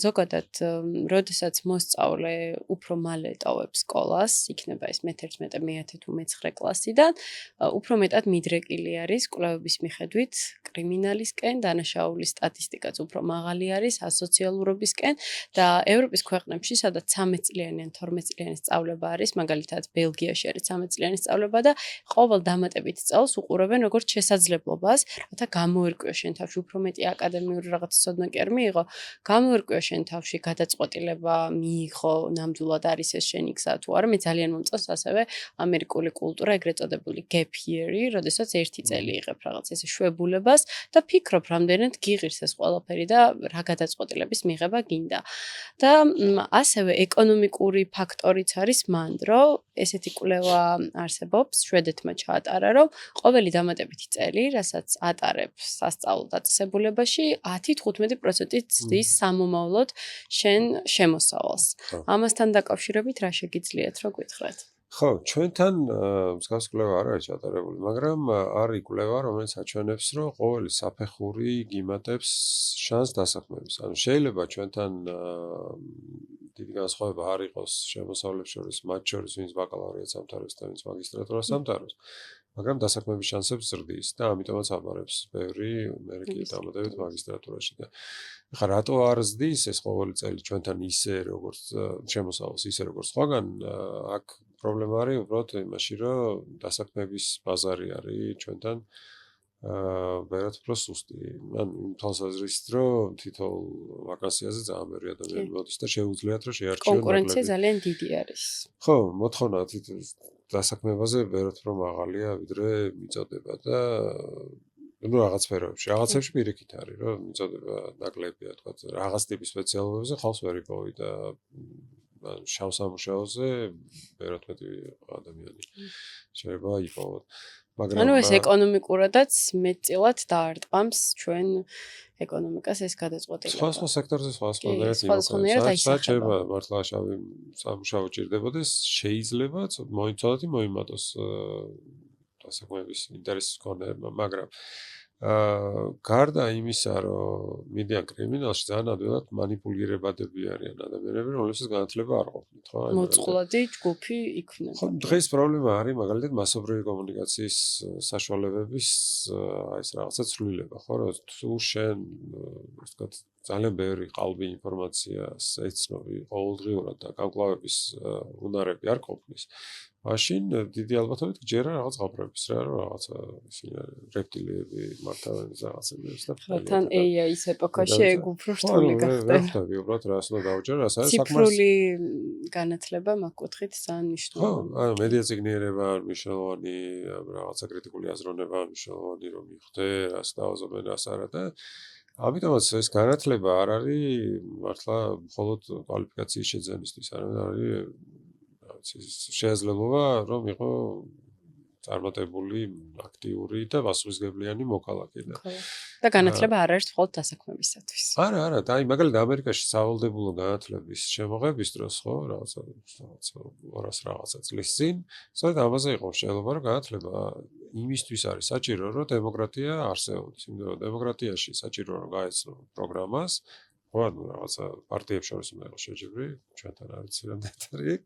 A: ზოგადად როდესაც მოსწავლე უფრო მალე ტოვებს სკოლას, იქნება ეს მე-11, მე-10 თუ მე-9 კლასიდან, უფრო მეტად მიდრეკილი არის კვლევების მიხედვით კრიმინალისკენ, დანაშაულის სტატისტიკაც უფრო მაღალი არის ასოციალურობისკენ და ევროპის ქვეყნებში, სადაც 13 წლიანი ან 12 წლიანი სწავლება არის, მაგალითად ბელგიაში არის 13 წლიანი სწავლება და ყოველ დამატებით წელს უყურებენ როგორც შესაძლებლობას, რათა გამოერკვიოს შენ თავში უფრო მეტი აკადემიური რაღაცა ცოდნა კი არ მიიღო, გამოერკვიოს შენ თავში გადაწყვეტილება მიიღო, ნამდვილად არის ეს შენი გზა თუ არა, მე ძალიან მომწონს ასევე ამერიკული კულტურა, ეგრეთ წოდებული gap year-ი, როდესაც 1 წელი იღებ რაღაც ესე შვებულებას და ფიქრობ, რამდენად გიღირს ეს ყველაფერი და რა გადაწყვეტილების მიღება გინდა. და ასევე ეკონომიკური ფაქტორიც არის მან, რომ ესეთი კვლევა არსებობს, შვედეთმა ჩაატარა, რომ ყოველი დამატებითი წელი, რასაც ატარებ სასწავლო დაწესებულებაში, 10-15%-ით ზრდის სამომავლოდ შენ შემოსავალს. ამასთან დაკავშირებით რა შეგიძლიათ რომ გითხრათ?
B: ხო, ჩვენთან მსგავს კვლევა არ არის ჩატარებული, მაგრამ არის კვლევა, რომელიც აჩვენებს, რომ ყოველი საფეხური გიმატებს შანსს დასაქმების. ანუ შეიძლება ჩვენთან დიდი განსხვავება არ იყოს შემოსავლებს შორის, მათ შორის, ვინც ბაკალავრიატს ამთავრებს და ვინც მაგისტრატურას ამთავრებს, მაგრამ დასაქმების შანსებს ზრდის და ამიტომაც აბარებს ბევრი ამერიკი დამატებით მაგისტრატურაში და ხა რატო არ ზრდის ეს ყოველი წელი ჩვენთან ისე როგორც შემოსავალს ისე როგორც სხვაგან აქ პრობლემა არის უბრალოდ იმაში რომ დასაქმების ბაზარი არის ჩვენთან ბევრად უფრო სუსტი. ან იმ თვალსაზრისით რომ თითოეულ ვაკანსიაზე ძალიან ბევრი ადამიანი მოდის და შეუძლიათ რომ შეარჩიონ
A: კონკურენცია ძალიან დიდი არის.
B: ხო, მოთხოვნა დასაქმებაზე ბევრად უფრო მაღალია ვიდრე მიწოდება და ну რაღაც სფეროებში, რაღაცებში პირიქით არის, რომ მიწოდება ნაკლებია, თქვა რაღაც ტიპის სპეციალობებზე ხალხს ვერ იპოვი და შავ სამუშაოზე ბევრად მეტი ადამიანი შეიძლება იპოვოთ. მაგრამ
A: ანუ ეს ეკონომიკურადაც მეტწილად დაარტყამს ჩვენ ეკონომიკას ეს გადაწყვეტილება.
B: სხვა სექტორზე სხვა შეიძლება მართლა შავი სამუშაო ჭირდებოდეს, შეიძლება მოიცადოთ მოიმატოს დასაქმების ინტერესის მქონეებმა, მაგრამ გარდა იმისა, რომ მიდიან კრიმინალში, ძალიან ადვილად манипуლირებადები არიან ადამიანები, რომლებსაც განათლება არ ყოფნით, ხო?
A: მოწყვლადი ჯგუფი იქნება.
B: ხო, დღეს პრობლემა არის მაგალითად მასობრივი კომუნიკაციის საშუალებების ეს რაღაცა ცვლილება, ხო? რომ თუ შენ ასე ვთქვათ, ძალიან ბევრი ყალბი ინფორმაციას ეცნობი ყოველდღიურად და გამკლავების უნარები არ ყოფნის. მაშინ დიდი ალბათობით გჯერა რაღაც ღაბრების რა, რაღაცა ისინი რეპტილიები მართავენ რაღაცებს და
A: თან AI-ის ეპოქაში ეგ უფრო რთული გახდა.
B: ვერაფერი უბრალოდ რას უნდა დავჯერ, რას არის საკმარისი.
A: ციფრული განათლება მაგ კუთხით ძალიან მნიშვნელოვანია.
B: ხო, ანუ მედია ციგნიერება მნიშვნელოვანი, რაღაცა კრიტიკული აზროვნება მნიშვნელოვანი რომ მიხვდე, რას დავაზობენ, რას არა და ამიტომაც ეს განათლება არ არის მართლა მხოლოდ კვალიფიკაციის შეძენისთვის, არამედ არის შეიძლება რომ იყო წარმატებული, აქტიური და პასუხისმგებლიანი მოქალაქე და
A: და განათლება არ არის მხოლოდ დასაქმებისათვის.
B: არა, და აი მაგალითად ამერიკაში სავალდებულო განათლების შემოღების დროს ხო, რაღაცა 200 რაღაცა წლის წინ, სწორედ ამაზე იყო შეიძლება რომ განათლება იმისთვის არის საჭირო, რომ დემოკრატია არსებობდეს, იმიტომ რომ დემოკრატიაში საჭირო რომ გაეცნო პროგრამას ხო, ანუ რაღაცა პარტიებს შორის უნდა იყოს შეჯიბრი, ჩვენთან არ ვიცი რამდენი არის,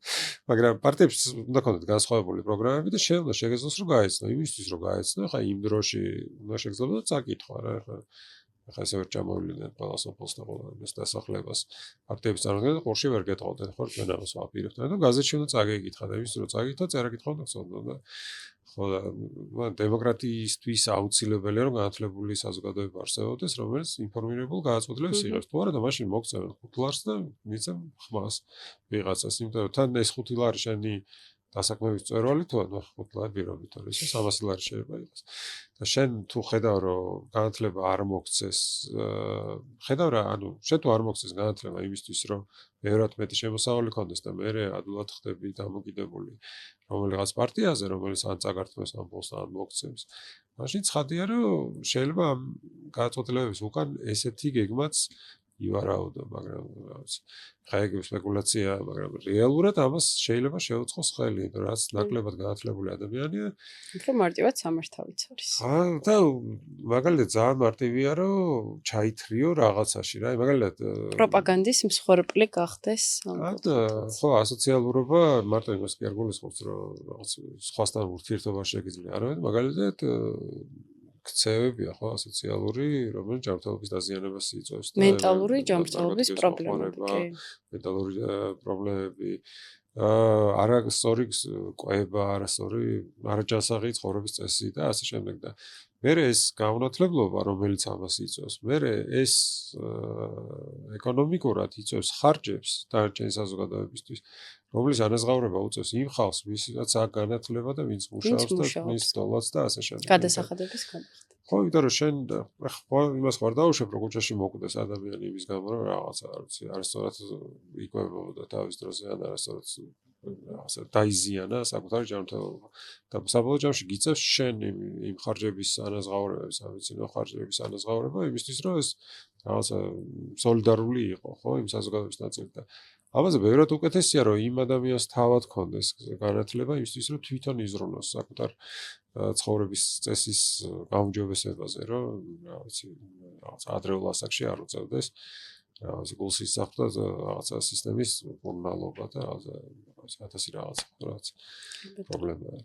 B: მაგრამ პარტიებს უნდა ქონდეთ განსხვავებული პროგრამები და უნდა შეგეძლოს რომ გაეცნო, იმისთვის რომ გაეცნო, ხა იმ დროში უნდა შეგძლოს წაკითხვა რა, ხა ესე ვერ ჩამოვიდნენ ყველა სოფელს და ყველა ეს დასახლებას პარტიების წარმოადგენს ყურში ვერ გეტყოდნენ ხო ჩვენ ამას ვაპირებთ და გაზეთში უნდა წაგეკითხა და იმის რომ წაგეკითხა წერა-კითხვა უნდა გწოდო და ხო და დემოკრატიისთვის აუცილებელია რომ განათლებული საზოგადოება არსებობდეს რომელიც ინფორმირებულ გადაწყვეტილებას იღებს თუ არა და მაშინ მოგწევენ 5 ლარს და მიცემ ხმას ვიღაცას იმიტომ რომ თან ეს 5 ლარი შენი დასაქმების წვერვალი თუ ანუ 5 ლარი ბირობით არის ეს 300 ლარი შეიძლება იყოს და შენ თუ ხედავ რომ განათლება არ მოგცეს ხედავ რა ანუ შენ თუ არ მოგცეს განათლება იმისთვის რომ ბევრად მეტი შემოსავალი ქონდეს და მე ადვილად ხდები დამოკიდებული რომელიღაც პარტიაზე რომელიც ან წაგართმევს ამ პოსტს ან მოგცემს მაშინ ცხადია რომ შეიძლება ამ გადაწყვეტილებების უკან ესეთი გეგმაც ივარაუდო მაგრამ რაღაც ხა ეგ სპეკულაცია მაგრამ რეალურად ამას შეიძლება შეუწყოს ხელი რაც ნაკლებად განათლებული ადამიანია
A: უფრო მარტივად სამართავიც არის
B: და მაგალითად ძალიან მარტივია რომ ჩაითრიო რაღაცაში რა მაგალითად
A: პროპაგანდის მსხვერპლი გახდეს
B: ხო ასოციალურობა მარტო იმას კი არ გულისხმობს რომ რაღაც სხვასთან ურთიერთობა შეგიძლია არამედ მაგალითად ქცევებია ხო ასოციალური რომელიც ჯანმრთელობის დაზიანებას იწვევს და
A: მენტალური ჯანმრთელობის პრობლემები კი
B: მენტალური პრობლემები არასწორი კვება არაჯანსაღი ცხოვრების წესი და ასე შემდეგ და მე ეს გაუნათლებლობა რომელიც ამას იწვევს მე ეს ეკონომიკურად იწვევს ხარჯებს დანარჩენი საზოგადოებისთვის რომლის ანაზღაურება უწევს იმ ხალხს ვისაც აქვს განათლება და ვინც მუშაობს და ვინც დოლაც და ასე შემდეგ
A: გადასახადების განახდა
B: ხო იმიტომ რომ შენ ხო იმას ხარ დაუშვებ რომ კუჩაში მოკვდეს ადამიანი იმის გამო რომ რაღაცა არ ვიცი არასწორად იკვებებოდა თავის დროზე ან არასწორად ასე დაიზიანა საკუთარი ჯანმრთელობა და საბოლოო ჯამში გიწევს შენ იმ ხარჯების ანაზღაურებებს ამიცინო ხარჯების ანაზღაურება იმისთვის რომ ეს რაღაცა სოლიდარული იყო ხო იმ საზოგადოების ნაწილთან ამაზე ბევრად უკეთესია რომ იმ ადამიანს თავად ქონდეს განათლება იმისთვის რომ თვითონ იზრუნოს საკუთარ ცხოვრების წესის გაუმჯობესებაზე რომ რა ვიცი რაღაც ადრეულ ასაკში არ უწევდეს რაღაც გულსის საფრთხე რაღაცა სისტემის პურნალობა და რაღაცა 1000 რაღაც პრობლემაა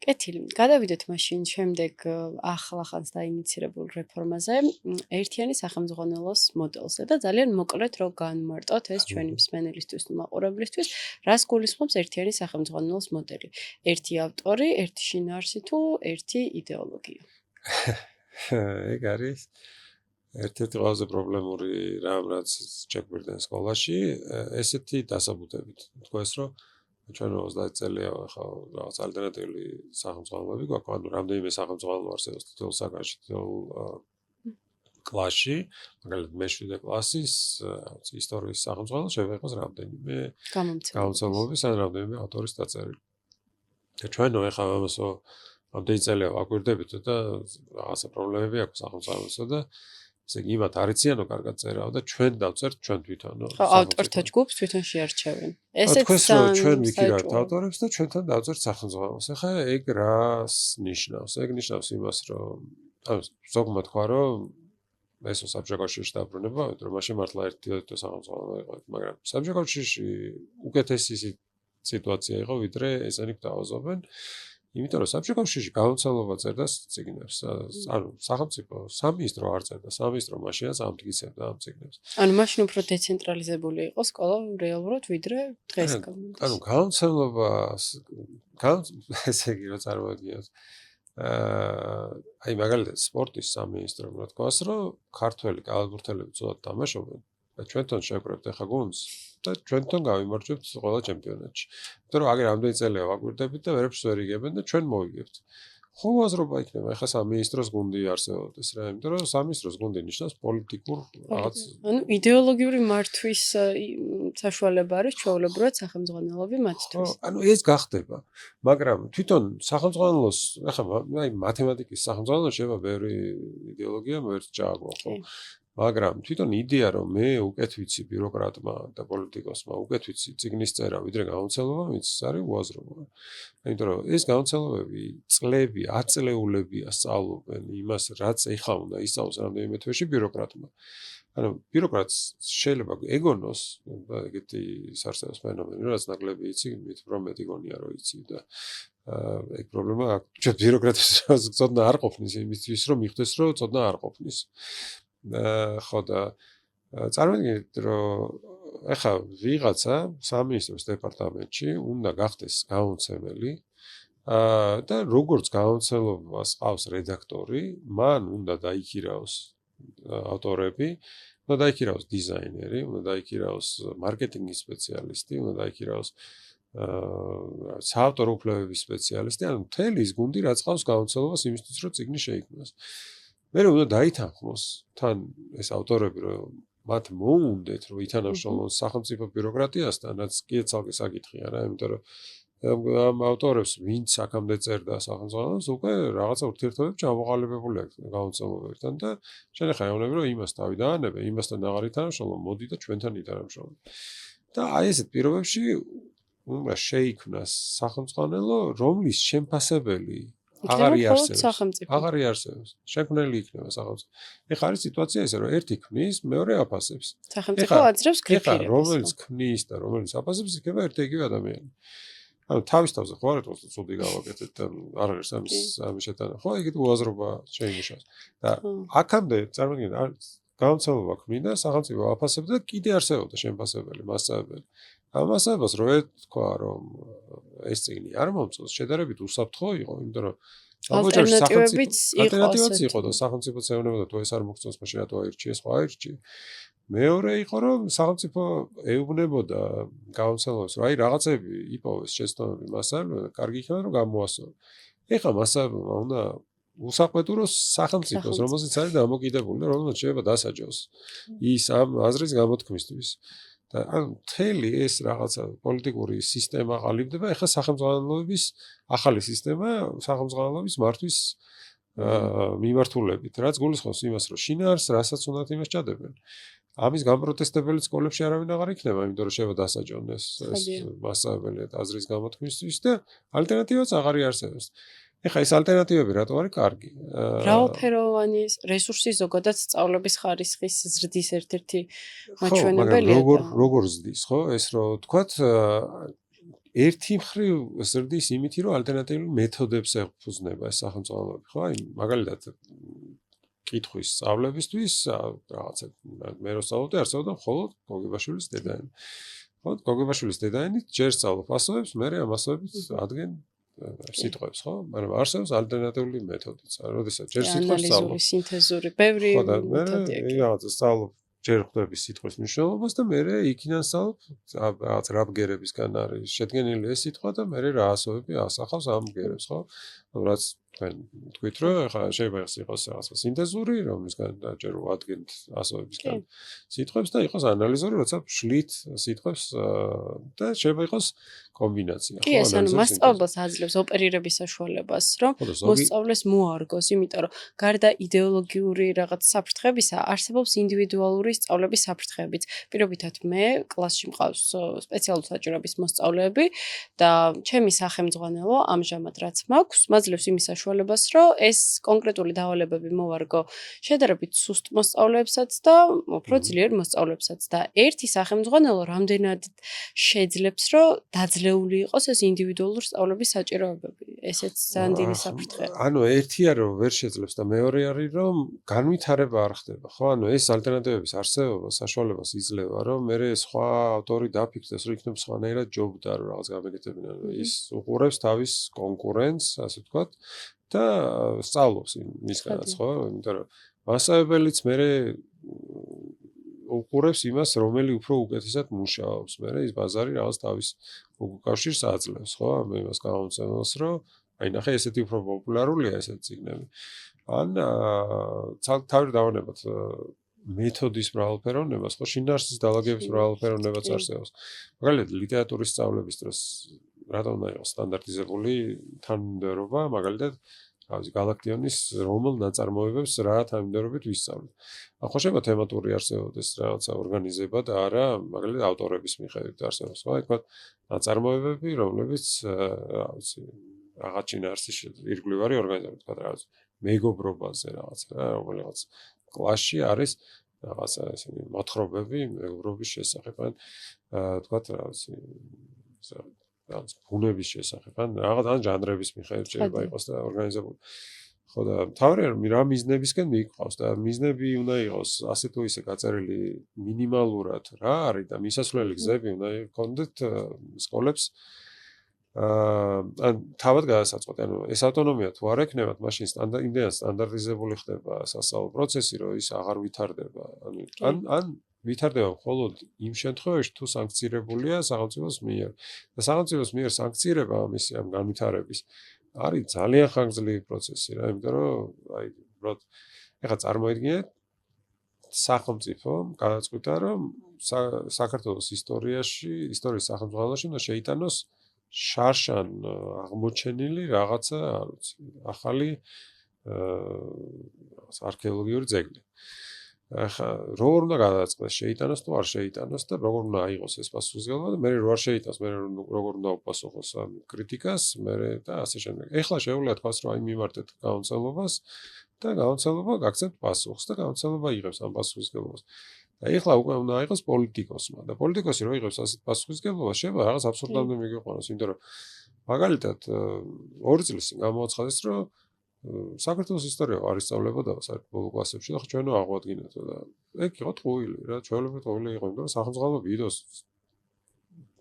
A: კეთილი. გადავიდეთ მაშინ შემდეგ ახლახანს დაინიცირებულ რეფორმაზე, ერთიანი სახელმძღვანელოს მოდელზე და ძალიან მოკლედ რო განმარტოთ ეს ჩვენი მსმენელისთვის თუ მაყურებლისთვის, რას გულისხმობს ერთიანი სახელმძღვანელოს მოდელი. ერთი ავტორი, ერთი შინაარსი თუ ერთი იდეოლოგია.
B: ეგ არის ერთ-ერთი ყველაზე პრობლემური რამ რაც შეგვირდნენ სკოლაში, ესეთი დასაბუთებით. თქვენს რომ ჩვენ 30 წელია ხა რაღაც ალტერნატიული სახელმძღვანელოები გვაქვს, ანუ რამდენიმე სახელმძღვანელო არსებობს თითოეულ საგანში, თითოეულ კლასში, მაგალითად მე-7 კლასის ისტორიის სახელმძღვანელო შეიძლება იყოს რამდენიმე გამომცემლობის ან რამდენიმე ავტორის დაწერილი. და ჩვენო ეხლა ამასო რამდენი წელია ვაკვირდებით და რაღაცა პრობლემები აქვს სახელმძღვანელოსა და ესე იგი იმათ არიციანო კარგად წერაო და ჩვენ დავწერთ ჩვენ თვითონო.
A: ხო, ავტორთა ჯგუფს თვითონ შეარჩევენ.
B: ესეც ჩვენ ვიკირავთ ავტორებს და ჩვენთან დავწერთ სახელმძღვანელოს. ეხლა ეგ რას ნიშნავს? ეგ ნიშნავს იმას, რომ ანუ ზოგმა თქვა, რომ ესო საბჭოებში დაბრუნება, იმიტომ რომ მაშინ მართლა ერთი სახელმძღვანელო იყო, მაგრამ საბჭოებში უკეთესი სიტუაცია იყო, ვიდრე ესენი გვთავაზობენ. იმიტომ რომ საბჭოებში გაუნცელობა წერდა წიგნებს. ანუ სახელმწიფო სამინისტრო არ წერდა, სამინისტრო მაშინაც ამტკიცებდა ამ წიგნებს.
A: ანუ მაშინ უფრო დეცენტრალიზებული იყო სკოლა რეალურად ვიდრე დღეს გამოდის.
B: ანუ გაუნცელობა ესე იგი რომ წარმოგიდგენთ. აი მაგალითად სპორტის სამინისტრო რა თქოს რომ ქართველი კალათბურთელები ცოტა თამაშობენ და ჩვენთან შევკრებთ ახლა გუნდს და ჩვენთან გავიმარჯვებთ ყველა ჩემპიონატში. იმიტომ რომ აგერ ამდენი წელია ვაკვირდებით და ვერაფერს ვერ იგებენ და ჩვენ მოვიგებთ. ხო უაზრობა იქნება. ეხლა სამინისტროს გუნდი არსებობდეს რა, იმიტომ რომ სამინისტროს გუნდი ნიშნავს პოლიტიკურ რაღაც
A: ანუ იდეოლოგიური მართვის საშუალება არის ჩვეულებრივად სახელმძღვანელოები
B: ხო,
A: მათთვის.
B: ანუ ეს გახდება. მაგრამ თვითონ სახელმძღვანელოს ეხლა აი მათემატიკის სახელმძღვანელოს შეება ბევრი იდეოლოგია მოერთ ჭააგო, ხო? მაგრამ თვითონ იდეა რომ მე უკეთ ვიცი ბიუროკრატმა და პოლიტიკოსმა უკეთ ვიცი წიგნის წერა ვიდრე გამოცდილება მიცის არის უაზრობა. იმიტომ რომ ეს გამოცდილებები წლები, აწლეულებია სწავლობენ იმას რაც ეხლა უნდა ისწავლოს რამდენიმე თვეში ბიუროკრატმა. ანუ ბიუროკრატს შეიძლება ეგონოს და ეგეთი სარსევას ფენომენი რაც ნაკლები იცი, მით რომ მეტი გონია რომ იცი და ეგ პრობლემა ჩვენ ბიუროკრატებს წოდნა არ ყოფნის იმისთვის რომ მიხვდეს რომ წოდნა არ ყოფნის. ხო და წარმოიდგინეთ რომ ეხლა ვიღაცა სამინისტროს დეპარტამენტში უნდა გახდეს გამომცემელი და როგორც გამომცემლობას ყავს რედაქტორი, მან უნდა დაიქირაოს ავტორები, უნდა დაიქირაოს დიზაინერი, უნდა დაიქირაოს მარკეტინგის სპეციალისტი, უნდა დაიქირაოს საავტორო უფლებების სპეციალისტი, ანუ მთელი ის გუნდი რაც ყავს გამომცემლობას იმისთვის რომ წიგნი შეიქმნას. მე უნდა დაითანხმოს თან ეს ავტორები რომ მათ მოუნდეთ რომ ითანამშრომლონ სახელმწიფო ბიუროკრატიასთან, რაც კიდე ცალკე საკითხია რა, იმიტომ რომ ამ ავტორებს ვინც აქამდე წერდა სახელმწიფოს უკვე რაღაცა ურთიერთობები ჩამოყალიბებული აქვს გამომცემლებთან და შენ ახლა ეუბნები რომ იმას თავი დაანებე, იმასთან აღარ ითანამშრომლო, მოდი და ჩვენთან ითანამშრომლო. და აი ესეთ პირობებში უნდა შეიქმნას სახელმწიფო, რომლის შემფასებელი აღარ იარსებობს. შექმნელი იქნება სახელმწიფო. ეხლა არის სიტუაცია ესე რომ ერთი ქმნის, მეორე აფასებს.
A: სახელმწიფო აძლევს კრიტერიუმს.
B: რომელიც ქმნის და რომელიც აფასებს იქნება ერთი იგივე ადამიანი. ანუ თავის თავზე ხო არ ეთქოს ცუდი გავაკეთეთ და არ არის ამის შეტანა. ხო, ეგეთი უაზრობა შეიმუშავოს. და აქამდე წარმოიდგინეთ გამომცემლობა ქმნიდა, სახელმწიფო აფასებდა და კიდე არსებობდა შემფასებელი, მასწავლებელი. ამ მასწავლებას რო ეთქვა რომ ეს წიგნი არ მომწონს, შედარებით უსაფრთხო იყო, იმიტომ რომ ალტერნატივაც იყო და სახელმწიფო ეუბნებოდა თუ ეს არ მოგწონს, მაშინ რატო აირჩიე, სხვა აირჩი. მეორე იყო რომ სახელმწიფო ეუბნებოდა გამომცემლობას, რომ აი რაღაცები იპოვეს შეცდომები მასწავლებლად, კარგი იქნება რომ გამოასწორო. ეხლა მასწავლებელმა უნდა უსაყვეტუროს სახელმწიფოს, რომელზეც არის დამოკიდებული და რომელსაც შეიძლება დასაჯოს ის ამ აზრის გამოთქმისთვის. და ანუ მთელი ეს რაღაცა პოლიტიკური სისტემა ყალიბდება, ეხლა სახელმძღვანელოების ახალი სისტემა სახელმძღვანელოების მართვის მიმართულებით, რაც გულისხმობს იმას, რომ შინაარს რასაც უნდათ იმას ჭადებენ. ამის გამპროტესტებელი სკოლებში არავინ აღარ იქნება, იმიტომ რომ შეიძლება დასაჯონ ეს მასწავლებელი აზრის გამოთქმისთვის და ალტერნატივაც აღარ იარსებობს. ეხლა ეს ალტერნატივები რატო არის კარგი?
A: მრავალფეროვანი რესურსი ზოგადად სწავლების ხარისხის ზრდის ერთ-ერთი მაჩვენებელია.
B: როგორ ზრდის, ხო? ეს რომ თქვათ ერთი მხრივ ზრდის იმითი, რომ ალტერნატიული მეთოდებს ეფუძნება ეს სახელმწიფოები, ხო? აი მაგალითად კითხვის სწავლებისთვის რაღაცა მე რო სწავლობდი, არსებობდა მხოლოდ გოგებაშვილის დედაენი. ხო, გოგებაშვილის დედაენი ჯერ სწავლობ ასოებს, მე ამ ასოებს ადგენ სიტყვებს, ხო? მაგრამ არსებობს ალტერნატიული მეთოდიც. როდესაც ჯერ სიტყვებს სწავლობ,
A: სინთეზური, ბევრი მეთოდია.
B: რაღაცა სწავლობ ჯერ ხვდები სიტყვის მნიშვნელობას და მე იქიდან სწავლობ რაღაც რა ბგერებისგან არის შედგენილი ეს სიტყვა და მე რა ასოები ასახავს ამ ბგერებს, ხო? რაც თქვით რომ ხა შეიძლება იყოს რაღაცა სინთეზური, რომლისგან ჯერ ვადგენთ ასოებისგან სიტყვებს და იყოს ანალიზური, როცა ვშლით სიტყვებს და შეიძლება იყოს კომბინაცია.
A: კი, ეს ანუ მასწავლებელს აძლევს ოპერირების საშუალებას, რომ მოსწავლეს მოარგოს, იმიტომ რომ გარდა იდეოლოგიური რაღაც საფრთხებისა, არსებობს ინდივიდუალური სწავლების საფრთხებიც. პირობითად მე კლასში მყავს სპეციალური საჭიროების მოსწავლეები და ჩემი სახელმძღვანელო ამჟამად რაც მაქვს, მაძლევს იმის საშუალებას, რომ ეს კონკრეტული დავალებები მოვარგო შედარებით სუსტ მოსწავლეებსაც და უფრო ძლიერ მოსწავლეებსაც და ერთი სახელმძღვანელო რამდენად შეძლებს, რომ დაძლეული იყოს ეს ინდივიდუალური სწავლების საჭიროებები. ესეც ძალიან დიდი საფრთხეა.
B: ანუ ერთია რომ ვერ შეძლებს და მეორე არის რომ განვითარება არ ხდება, ხო? ანუ ეს ალტერნატივების არსებობა საშუალებას იძლევა, რომ მე სხვა ავტორი დაფიქრდეს, რომ იქნებ სხვანაირად ჯობდა რომ რაღაც გამეკეთებინა. ის უყურებს თავის კონკურენტს, ასე ვთქვათ, და სწავლობს მისგანაც, ხო? იმიტომ რომ მასწავლებელიც მე უყურებს იმას, რომელი უფრო უკეთესად მუშაობს. მე ის ბაზარი რაღაც თავის უკავშირს აძლევს, ხო? მე იმას გამომცემელს, რომ აი ნახე ესეთი უფრო პოპულარულია ესეთი წიგნები. ან თავი დავანებოთ მეთოდის მრავალფეროვნებას, ხო შინაარსის დალაგების მრავალფეროვნებაც არსებობს. მაგალითად, ლიტერატურის სწავლების დროს რატომ უნდა იყოს სტანდარტიზებული თანმიმდევრობა, მაგალითად, გალაქტიონის რომელ ნაწარმოებებს რა თანმიმდევრობით ვისწავლეთ. ხო შეიძლება თემატური არსებობდეს რაღაცა ორგანიზება და არა, მაგალითად, ავტორების მიხედვით არსებობს, ხო? თქვა ნაწარმოებები, რომლებიც რა ვიცი, რაღაც შინაარსის ირგვლივარი ორგანიზება, თქვა რაღაც მეგობრობაზე რაღაცა რა, რომელიღაც კლასში არის რაღაცა ესენი მოთხრობები მეგობრობის შესახებ, ან თქვა რა ვიცი, რაღაც ბუნების შესახებ, ან რაღაც ან ჟანრების მიხედვით შეიძლება იყოს და ორგანიზებული. ხო და თავი რა მიზნებისკენ მიყვავს და მიზნები უნდა იყოს ასე თუ ისე გაწერილი მინიმალურად რა არის და მისასვლელი გზები უნდა იქონდეთ სკოლებს ან თავად გადასაწყვეტ, ანუ ეს ავტონომია თუ არ ექნებათ, მაშინ იმდენად სტანდარტიზებული ხდება სასწავლო პროცესი, რომ ის აღარ ვითარდება. ან ვითარდება მხოლოდ იმ შემთხვევაში, თუ სანქცირებულია სახელმწიფოს მიერ. და სახელმწიფოს მიერ სანქცირება ამის ამ განვითარების არის ძალიან ხანგრძლივი პროცესი რა, იმიტომ რომ აი უბრალოდ ეხლა წარმოიდგინეთ სახელმწიფომ გადაწყვიტა, რომ საქართველოს ისტორიის სახელმძღვანელოში უნდა შეიტანოს შარშან აღმოჩენილი რაღაცა, არ ვიცი, ახალი არქეოლოგიური ძეგლი. ახლა როგორ უნდა გადააწყდეს, შეიტანოს თუ არ შეიტანოს და როგორ უნდა აიღოს ეს პასუხისმგებლობა და მე რო არ შეიტანოს, მე როგორ უნდა უპასუხოს ამ კრიტიკას, მე და ასე შემდეგ. ეხლა შეუძლია თქვას, რომ აი მიმართეთ გაუნცელობას და გაუნცელობა გაგცემთ პასუხს და გაუნცელობა იღებს ამ პასუხისმგებლობას. და ეხლა უკვე უნდა აიღოს პოლიტიკოსმა და პოლიტიკოსი რო იღებს ასეთ პასუხისმგებლობას, შეიძლება რაღაც აბსურდამდე მიგიყვანოს, იმიტომ რომ მაგალითად 2 წლის წინ გამოაცხადეს, რომ საქართველოს ისტორია არ ისწავლებოდა საერთოდ ბოლო კლასებში და ჩვენ აღვადგინეთო და ეგ იყო ტყუილი რა, ჩვეულებრივ ტყუილი იყო, იმიტომ რომ სახელმწიფო ვიდეოს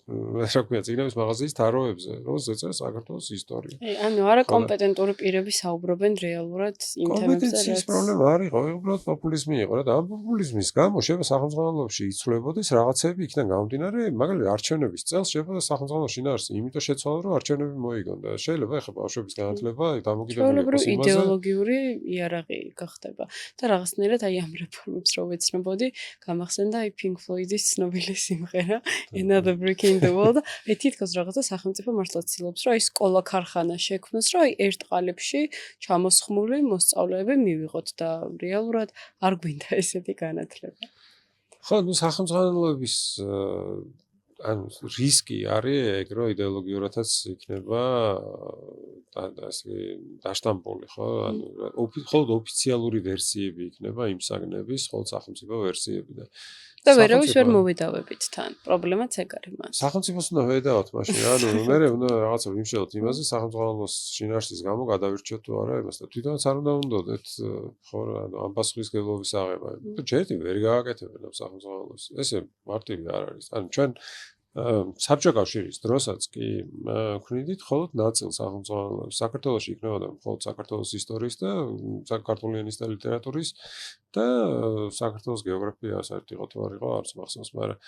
B: რა ქვია, წიგნების მაღაზიის თაროებზე, რომელზეც ეწერა საქართველოს ისტორია.
A: ანუ არა კომპეტენტური პირები საუბრობენ რეალურად იმ თემებზე,
B: კომპეტენციის პრობლემა არ იყო, უბრალოდ პოპულიზმი იყო რა და ამ პოპულიზმის გამო შეიძლება სახელმწიფოში იცვლებოდეს რაღაცები იქიდან გამომდინარე, მაგალითად არჩევნების წელს შეიძლება სახელმწიფო შინაარსი იმიტომ შეცვალა, რომ არჩევნები მოიგონ და შეიძლება ახლა ბავშვების განათლება დამოკიდებული იყოს იმაზე.
A: იდეოლოგიური იარაღი გახდება და რაღაცნაირად აი ამ რეფორმებს რო ვეცნობოდი, გამახსენდა აი Pink Floyd-ის ცნობილი სიმღერა Another Brick in the Wall და აი თითქოს რაღაცა სახელმწიფო მართლაც ცდილობს, რომ აი სკოლა ქარხანა შექმნას, რომ აი ერთ ყალიბში ჩამოსხმული მოსწავლეები მივიღოთ და რეალურად არ გვინდა ესეთი განათლება.
B: ხო, ნუ სახელმწიფოების ანუ რისკი არის ეგ, რომ იდეოლოგიურადაც იქნება დაშტამპული, ხო? ანუ მხოლოდ ოფიციალური ვერსიები იქნება იმ საგნების, მხოლოდ სახელმწიფო ვერსიები
A: და ვერავის ვერ მოვიდავებით თან. პრობლემაც ეგ არის მას.
B: სახელმწიფოს უნდა ვედავოთ მაშინ, ანუ მე უნდა რაღაცა ვიმშელოთ იმაზე, სახელმწიფოს შინაარსის გამო გადავირჩიოთ თუ არა იმას და თვითონაც არ უნდა უნდოდეთ, ხო, ანუ ამ პასუხისმგებლობის აღება. ჯერტი ვერ გააკეთებენ ამ სახელმწიფოს. ესე მარტივი არ არის. ანუ ჩვენ საბჭოთა კავშირის დროსაც კი ვქნიდით მხოლოდ ნაწილს სახელმწიფოს. საქართველოში იქნებოდა მხოლოდ საქართველოს ისტორიის და საქართველოს ენის და ლიტერატურის და საქართველოს გეოგრაფია საერთოდ იყო თუ არ იყო, არც მახსოვს, მაგრამ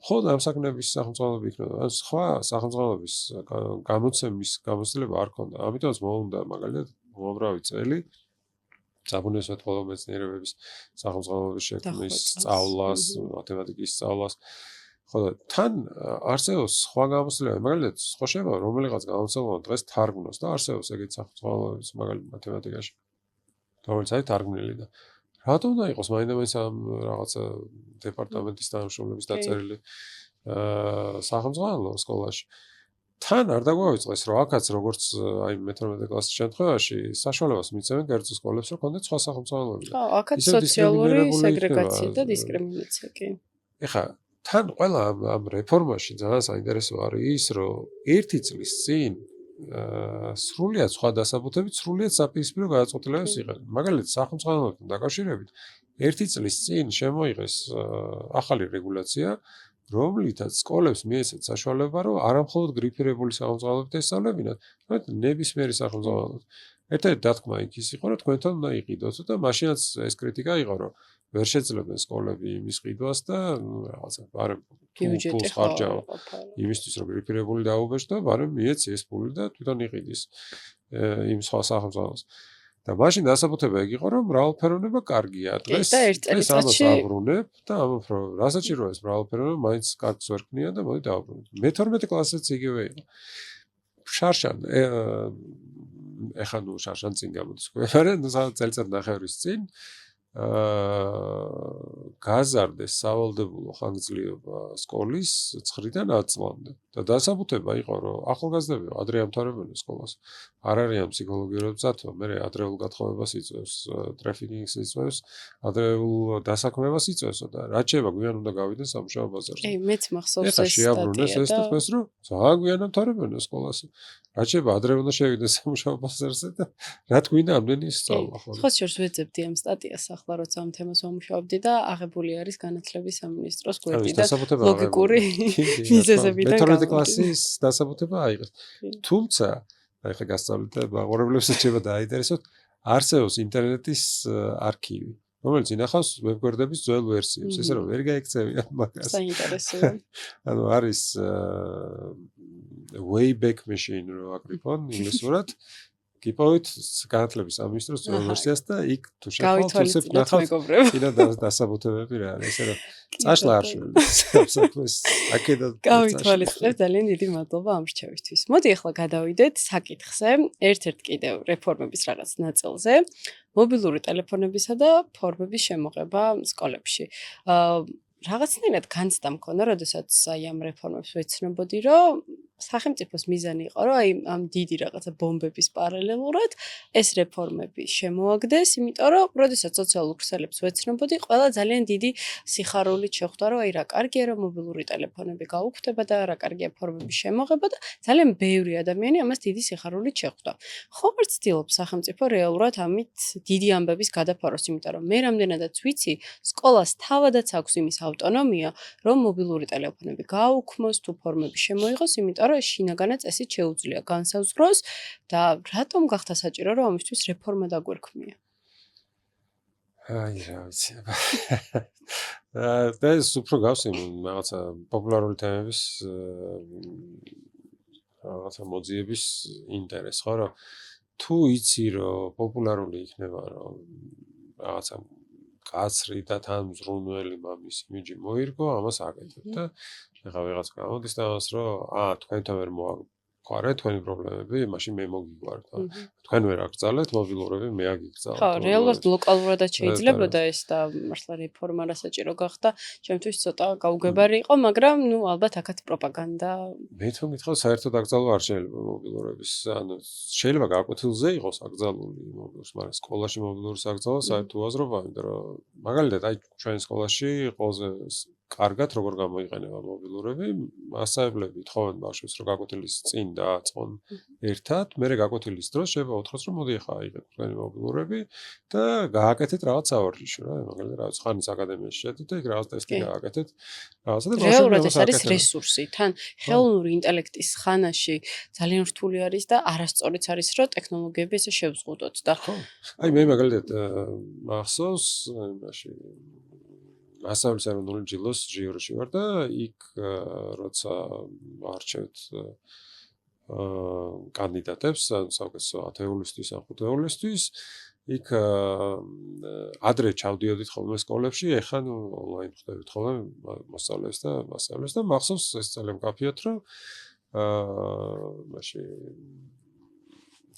B: მხოლოდ ამ საგნების სახელმწიფოები იქნებოდა. ან სხვა სახელმწიფოების გამოცემის გამოცდილება არ ქონდა. ამიტომაც მოუნდა მაგალითად უამრავი წელი საბუნებისმეტყველო მეცნიერებების სახელმწიფოების შექმნის სწავლას, მათემატიკის სწავლას. ხო და თან არსებობს სხვა გამოცდილებები, მაგალითად, ხო შეიძლება რომელიღაც გამოცდილება დღეს თარგმნოს და არსებობს ეგეთი სახელმწიფოების მაგალითად მათემატიკაში, რომელიც არის თარგმნილი და რატომ უნდა იყოს მაინდა-მაინც ამ რაღაცა დეპარტამენტის თანამშრომლების დაწერილი სახელმწიფო სკოლაში. თან არ დაგვაუწყეს, რომ აქაც როგორც აი მე-12 კლასის შემთხვევაში საშუალებას მიცემენ კერძო სკოლებს, რომ კონდეთ სხვა სახელმწიფოები.
A: ხო, აქაც სოციალური სეგრეგაცია და დისკრიმინაცია კი.
B: ეხლა თან ყველა ამ რეფორმაში ძალიან საინტერესო არის ის, რომ 1 წლის წინ სრულიად სხვა დასაბუთებით, სრულიად საპირისპირო გადაწყვეტილებებს იღებენ. მაგალითად, სახელმწიფოებთან დაკავშირებით 1 წლის წინ შემოიღეს ახალი რეგულაცია, რომლითაც სკოლებს მიეცეთ საშუალება, რომ არამხოლოდ გრიფირებული სახელმწიფოებებით ესწავლებინათ, არამედ ნებისმიერი სახელმწიფო. ერთ-ერთი დათქმა იქ ის იყო, რომ თქვენთან უნდა იყიდოთ და მაშინაც ეს კრიტიკა იყო, რომ ვერ შეძლებენ სკოლები იმის ყიდვას და რაღაცა ბარემ
A: ბიუჯეტი ხო
B: ხარჯავ
A: ყოფილი.
B: იმისთვის რომ რიფირებული დაუბეჭ და ბარემ მიეცი ეს პული და თვითონ იყიდის იმ სხვა სახელმწიფოს. და მაშინ დასაბუთება ეგ იყო, რომ მრავალფეროვნება კარგია. დღეს
A: და ერთ
B: ამას
A: წელიწადში
B: აბრუნებ და ამბობ, რომ რა საჭიროა ეს მრავალფეროვნება, მაინც კარგს ვერ ქნია და მოდი დავაბრუნოთ. მე-12 კლასიც იგივე იყო. შარშან ეხლა ნუ შარშან წინ გამოდის. მაგრამ ნუ წელიწად ნახევრის წინ გაზარდეს სავალდებულო ხანგრძლივობა სკოლის 9-დან 10 წლამდე. და დასაბუთება იყო, რომ ახალგაზრდები ადრე ამთავრებენ სკოლას. არ არიან ფსიქოლოგიურად მზადვა, მე ადრეულ გათხოვებას იწვევს, ტრაფიკინგს იწვევს, ადრეულ დასაქმებას იწვევს და რაც შეიძლება გვიან უნდა გავიდნენ სამუშაო ბაზარზე.
A: მეც მახსოვს
B: ეხლა
A: ეს
B: შეაბრუნეს ეს და
A: სტატია და
B: თქვენს რომ ძალიან გვიან ამთავრებენ სკოლას. რაც შეიძლება ადრე უნდა შევიდნენ სამუშაო ბაზარზე და რა თქვინა ამდენი სწავლა ხო.
A: ხო შორს ვეძებდი ამ სტატიას ახლა როცა ამ თემას ვამუშავებდი და აღებული არის განათლების სამინისტროს გვერდიდან ლოგიკური მიზეზებიდან
B: 12 კლასის დასაბუთება აიღეს. თუმცა ეხლა გასწავლეთ და მაყურებლებს შეიძლება დააინტერესოთ, არსებობს ინტერნეტის არქივი, რომელიც ინახავს ვებგვერდების ძველ ვერსიებს, ესე რომ ვერ გაიქცევიან მაგას.
A: საინტერესოა.
B: ანუ არის Wayback Machine რო აკრიფონ ინგლისურად. გიპოვით განათლების სამინისტროს ძველ ვერსიას და იქ თუ შეხვალთ, თუნდაც ნახავთ კიდე დასაბუთებები რა არის, ესე რომ წაშლა არ შევლეს. აქედან
A: გავითვალისწინებთ, ძალიან დიდი მადლობა ამ რჩევისთვის. მოდი ახლა გადავიდეთ საკითხზე, ერთ-ერთ კიდევ რეფორმების რაღაც ნაწილზე, მობილური ტელეფონებისა და ფორმების შემოღება სკოლებში. რაღაცნაირად განცდა მქონდა, როდესაც აი ამ რეფორმებს ვეცნობოდი, რომ სახელმწიფოს მიზანი იყო, რომ აი ამ დიდი რაღაცა ბომბების პარალელურად ეს რეფორმები შემოაგდეს, იმიტომ რომ როდესაც სოციალურ ქსელებს ვეცნობოდი, ყველა ძალიან დიდი სიხარულით შეხვდა, რომ აი რა კარგია, რომ მობილური ტელეფონები გაუქმდება და რა კარგია ფორმების შემოღება და ძალიან ბევრი ადამიანი ამას დიდი სიხარულით შეხვდა. ხო არ ცდილობს სახელმწიფო რეალურად ამით დიდი ამბების გადაფაროს, იმიტომ რომ მე რამდენადაც ვიცი, სკოლას თავადაც აქვს იმის ავტონომია, რომ მობილური ტელეფონები გააუქმოს, თუ ფორმები შემოიღოს, იმიტომ რომ შინაგანაც ესეც შეუძლია განსაზღვროს და რატომ გახდა საჭირო რომ ამისთვის რეფორმა დაგვერქმია?
B: აი რა ვიცი. და ეს უფრო გავს იმ რაღაცა პოპულარული თემების რაღაცა მოძიების ინტერესს, ხო რომ თუ იცი რომ პოპულარული იქნება რომ რაღაცა კაცრი და თან მზრუნველი მამის იმიჯი მოირგო, ამას აკეთებ და ეხლა ვიღაც გამოდის და ამას რომ თქვენთან ვერ მოაგვარეთ თქვენი პრობლემები, მაშინ მე მოგიგვართ. თქვენ ვერ აკრძალეთ მობილურები, მე აგიგზავნე.
A: ხო, რეალურად ლოკალურადაც შეიძლებოდა ეს და მართლა რეფორმა რა საჭირო გახდა, ჩემთვის ცოტა გაუგებარი იყო, მაგრამ ნუ ალბათ აქაც პროპაგანდა.
B: მე თვითონ გითხრათ, საერთოდ აკრძალვა არ შეიძლება მობილურების, ანუ შეიძლება გაკვეთილზე იყოს აკრძალული მობილურს, მაგრამ სკოლაში მობილურის აკრძალვა საერთო უაზრობაა, იმიტომ რომ მაგალითად აი ჩვენ სკოლაში ყველაზე კარგად როგორ გამოიყენება მობილურები, მასწავლებლები თხოვენ ბავშვებს რომ გაკვეთილის წინ დააწყონ ერთად, მერე გაკვეთილის დროს შეიძლება უთხროს რომ მოდი ახლა აიღეთ თქვენი მობილურები და გააკეთეთ რაღაც სავარჯიშო რა, მაგალითად რაღაც ხანის აკადემიაში შედით და იქ რაღაც ტესტი გააკეთეთ. რაღაცა და
A: რეალურად ეს არის რესურსი, თან ხელოვნური ინტელექტის ხანაში ძალიან რთული არის და არასწორიც არის რომ ტექნოლოგიები ესე შევზღუდოთ და
B: ხო. აი მე მაგალითად მახსოვს იმაში მასწავლებლის ეროვნული ჯილდოს ჟიურში ვარ და იქ როცა არჩევთ კანდიდატებს საუკეთესო 10 ეულისთვის ან 5 ეულისთვის იქ ადრე ჩავდიოდით ხოლმე სკოლებში, ეხლა ონლაინ ხვდებით ხოლმე მოსწავლეებს და მასწავლებლებს და მახსოვს ეს ძალიან მკაფიოდ რომ მაშინ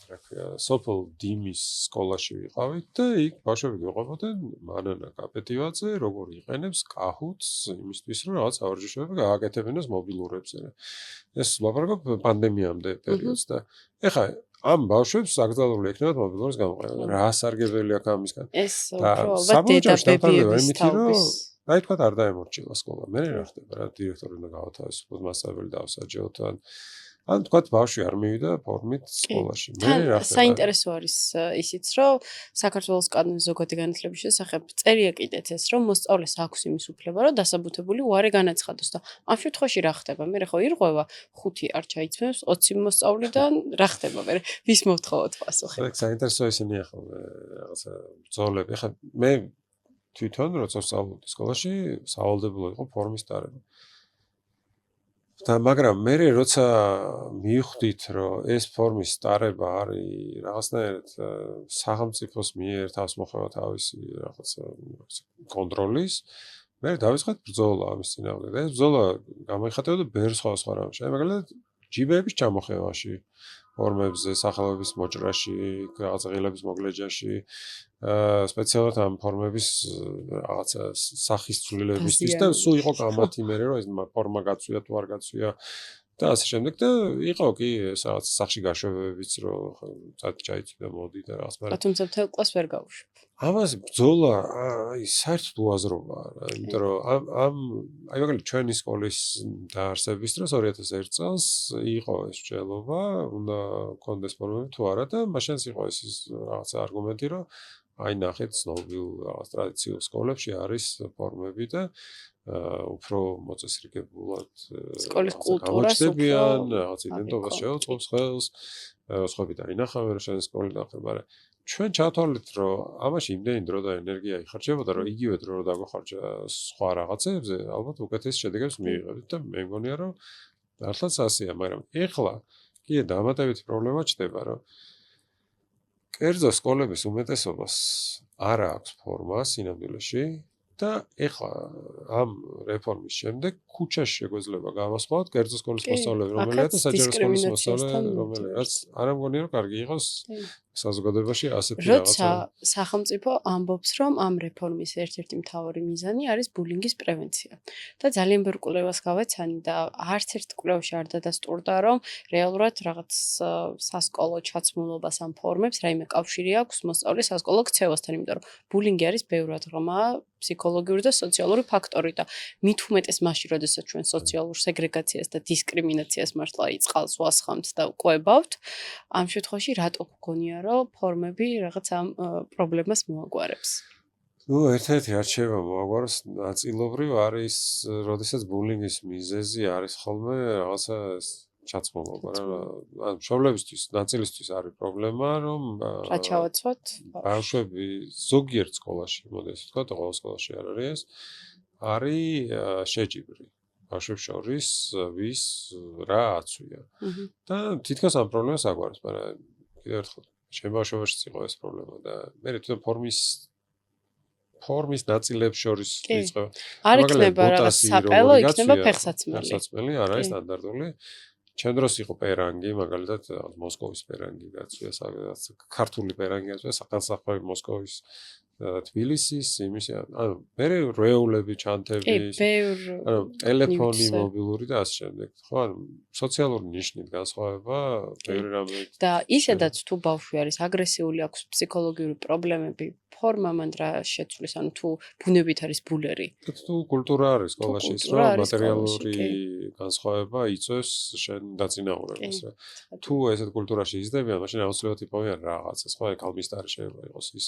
B: სოფელ დიმის სკოლაში ვიყავით და იქ ბავშვები გვიყვებოდნენ მანანა კაპეტივაძე როგორ იყენებს კაჰუთს იმისთვის რომ რაღაც სავარჯიშოები გააკეთებინოს მობილურებზე. ეს ლაპარაკობ პანდემიამდე პერიოდს და ეხლა ამ ბავშვებს აკრძალული ექნებათ მობილურის გამოყენება. რა სარგებელი აქვს ამისგან?
A: ეს უფრო ალბათ დედაბებიების თაობის.
B: აი თქვა არ დაემორჩილა სკოლა. მე რა ხდება რა დირექტორი უნდა გავათავისუფლოს მასწავლებელი დავსაჯოთ ან ან თქვათ ბავშვი არ მივიდა ფორმით სკოლაში. მე რა ხდება?
A: საინტერესო არის ისიც, რომ საქართველოს კანონის ზოგადი განათლების შესახებ წერია კიდეც ეს, რომ მოსწავლეს აქვს იმის უფლება, რომ დასაბუთებული უარი განაცხადოს და ამ შემთხვევაში რა ხდება? მე ხო ირღვევა 5 არ ჩაიცმევს 20 მოსწავლიდან, რა ხდება? მე ვის მოვთხოვოთ პასუხი?
B: ეგ საინტერესო ისინია ხოლმე რაღაცა ბრძოლები. ახლა მე თვითონ როცა ვსწავლობდი სკოლაში, სავალდებულო იყო ფორმის დარება. და მაგრამ მე როცა მივხვდით, რომ ეს ფორმის დარება არის რაღაცნაირად სახელმწიფოს მიერ თავს მოხება თავისი რაღაცა კონტროლის, მე დავიწყეთ ბრძოლა ამის წინააღმდეგ. და ეს ბრძოლა გამოიხატებოდა ბევრ სხვა რამში. მაგალითად, ჯიბეების ჩამოხევაში, ფორმებზე, სახელობის მოჭრაში, რაღაცა ღილების მოგლეჯაში, სპეციალურად ამ ფორმების რაღაცა სახის ცვლილებისთვის და სულ იყო გამათი მე რომ ეს ფორმა გაწვია თუ არ გაწვია და ასე შემდეგ და იყო კი ეს რაღაც სახში გაშვებებიც რომ წადი ჩაიცვიდა მოდი და რაღაც მაგრამ
A: თუმცა მთელ კლასს ვერ გავუშვებ.
B: ამას ბრძოლა აი საერთოდ უაზრობაა რა იმიტომ რომ აი მაგალითად ჩვენი სკოლის დაარსების დროს 2001 წელს იყო ეს მცდელობა უნდა კონდეს ფორმები თუ არა და მაშინ იყო ეს რაღაცა არგუმენტი რომ აი ნახეთ ცნობილ რაღაც ტრადიციულ სკოლებში არის ფორმები და უფრო მოწესრიგებულად
A: სკოლის კულტურას უფრო
B: რაღაც იდენტობას შეუწყობს ხელს სხვები დაინახავენ რომ შენ სკოლი ნახე მაგრამ ჩვენ ჩავთვალეთ რომ ამაში იმდენი დრო და ენერგია იხარჯებოდა რომ იგივე დრო რომ დაგახარჯა სხვა რაღაცებზე ალბათ უკეთეს შედეგებს მიიღებთ და მე მგონია რომ მართლაც ასეა მაგრამ ეხლა კიდე დამატებითი პრობლემა ჩდება რომ კერძო სკოლების უმეტესობას არ აქვს ფორმა სინამდვილეში და ეხლა ამ რეფორმის შემდეგ ქუჩაში შეგვეძლება გავასხმოთ კერძო სკოლის მოსწავლეები რომელია და საჯარო სკოლის მოსწავლე რომელიაც არ მგონია რომ კარგი იყოს საზოგადოებაში ასეთი რაღაცა
A: როცა სახელმწიფო ამბობს რომ ამ რეფორმის ერთ-ერთი მთავარი მიზანი არის ბულინგის პრევენცია და ძალიან ბევრ კვლევას გავეცანი და არც ერთ კვლევაში არ დადასტურდა რომ რეალურად რაღაც სასკოლო ჩაცმულობას ამ ფორმებს რაიმე კავშირი აქვს მოსწავლის სასკოლო ქცევასთან იმიტომ რომ ბულინგი არის ბევრად ღრმა ფსიქოლოგიური და სოციალური ფაქტორი და მით უმეტეს მაშინ, როდესაც ჩვენ სოციალურ სეგრეგაციას და დისკრიმინაციას მართლა იწყალს ვასხამთ და ვყვებავთ, ამ შემთხვევაში რატო გგონია, რომ ფორმები რაღაც ამ პრობლემას მოაგვარებს?
B: ნუ ერთ-ერთი არჩევა მოაგვარებს ნაწილობრივ არის, როდესაც ბულინგის მიზეზი არის ხოლმე რაღაცა ჩაცმულობა რა. ან მშობლებისთვის, ნაწილისთვის არის პრობლემა, რომ
A: რა ჩავაცვათ?
B: ბავშვები ზოგიერთ სკოლაში, მოდესით ვთქვა, ყოველ სკოლაში არ არის ეს, არის შეჯიბრი. ბავშვებს შორის ვის რა აცვია. და თითქოს ამ პრობლემას აგვარებს, მაგრამ კიდევ ერთხელ, ჩემ ბავშვობაშიც იყო ეს პრობლემა და მე თვითონ ფორმის ნაწილებს შორის ვიწყებ.
A: არ იქნება რაღაც საპელო, იქნება ფეხსაცმელი.
B: ფეხსაცმელი არ არის სტანდარტული. ჩემ დროს იყო პერანგი, მაგალითად მოსკოვის პერანგი გაწვია, სადაც ქართული პერანგი გაწვია, სახელმწიფო მოსკოვის თბილისის, იმისი, ანუ მე რეულები, ჩანთები, ანუ ტელეფონი, მობილური და ასე შემდეგ. ხო, ანუ სოციალური ნიშნით განსხვავება, ბევრი რამე.
A: და ისედაც თუ ბავშვი არის აგრესიული, აქვს ფსიქოლოგიური პრობლემები, ფორმა მან რა შეცვლის, ანუ თუ ბუნებით არის ბულერი.
B: თუ კულტურა არის სკოლაში ის რომ მატერიალური განსხვავება იწვევს შენ დაწინაურებას რა. თუ ესეთ კულტურაში იზრდებიან, მაშინ აუცილებლად იპოვიან რაღაცას, ხო, ეკალმისტარი შეიძლება იყოს ის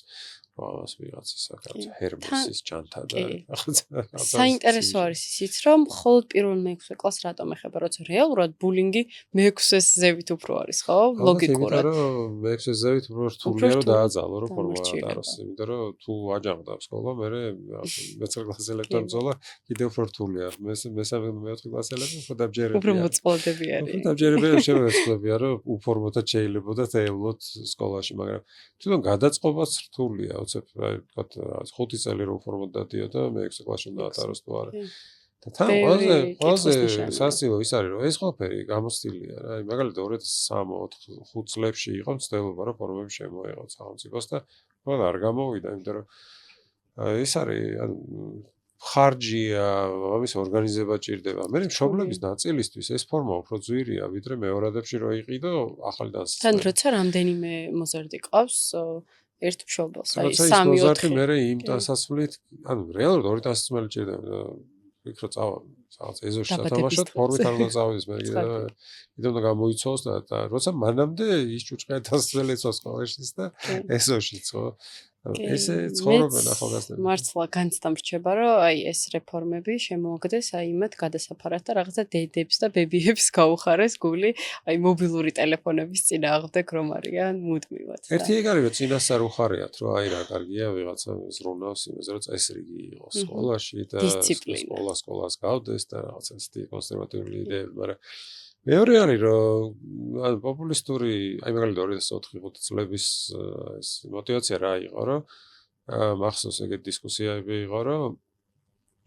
B: ამას ვიღაცა საკითხი ჰერმესის ჯანთა და რაღაცა.
A: საინტერესო არის ისიც, რომ მხოლოდ პირველ მე-6 კლასს რატომ ეხება, როცა რეალურად ბულინგი მე-6-ს ზევით უფრო არის, ხო? ლოგიკურად.
B: იმიტომ რომ მე-6-ს ზევით უფრო რთულია რომ დააძალო რომ ფორმა დააროს. იმიტომ რომ თუ აჯამდა სკოლა, მე მე-9 კლასელებთან ბრძოლა კიდევ უფრო რთულია. მე-3 მე-4 კლასელები უფრო dabjeriებია.
A: უფრო მოწყვლადები არის.
B: უფრო dabjeriებია შემოეცლებია რომ უფორმოთად შეიძლებოდა ევლოთ სკოლაში, მაგრამ თვითონ გადაწყობაც რთულია, უცებ აი ვთქვათ 5 წელი რომ უფორმოდ დადიოდა, მე-6 კლასში დაატაროს თუ არა. და თან ყველაზე სასწავლო ის არის რომ ეს ყველაფერი გამოცდილია რა. აი მაგალითად 2003-4 წლებში იყო მცდელობა რომ ფორმები შემოეღოთ სახელმწიფოს და ყველა არ გამოვიდა, იმიტომ რომ ეს არის ანუ ხარჯია, ამის ორგანიზება ჭირდება. მე მშობლების ნაწილისთვის ეს ფორმა უფრო ძვირია, ვიდრე მეორადებში რო იყიდო ახალი დასწრება.
A: თან როცა რამდენიმე მოზარდი ყავს ერთ მშობელს, აი 3-4.
B: მოზარდი მე იმ დასასრულით, ანუ რეალურად 2 დასასრული ჭირდება. ვიქრო წავა რაღაც ეზოში
A: დაბადების
B: სათამაშოდ
A: დღეზე.
B: ფორმით არ უნდა წავიდეს, მე
A: ცხადია.
B: კიდევ უნდა გამოიცვალოს და როცა მანამდე ის ჭუჭყეთას ველეცოს ყოველშიც და
A: კი.
B: ეზოშიც ხო.
A: კი,
B: ესე
A: მეც
B: ცხოვრობენ ახალგაზრდები.
A: მართლა განცდა მრჩება, რომ აი ეს რეფორმები შემოაგდეს აი იმათ გადასაფარად და რაღაცა დედებს და ბებიებს გაუხარეს გული, აი მობილური ტელეფონების წინააღმდეგ რომ არიან მუდმივად. და
B: ერთი ეგ არის რომ წინასწარ უხარიათ რომ აი რა კარგია ვიღაცა ზრუნავს იმაზე რომ წესრიგი იყოს სკოლაში და
A: დისციპლინა.
B: სკოლას გავდეს და რაღაცა ისეთი კონსერვატიული idეები, მაგრამ მეორე არის რომ ანუ პოპულისტური აი მაგალითად 2004-5 წლების ეს мотиваცია რა იყო რომ მახსოვს ეგეთი დისკუსიები იყო რომ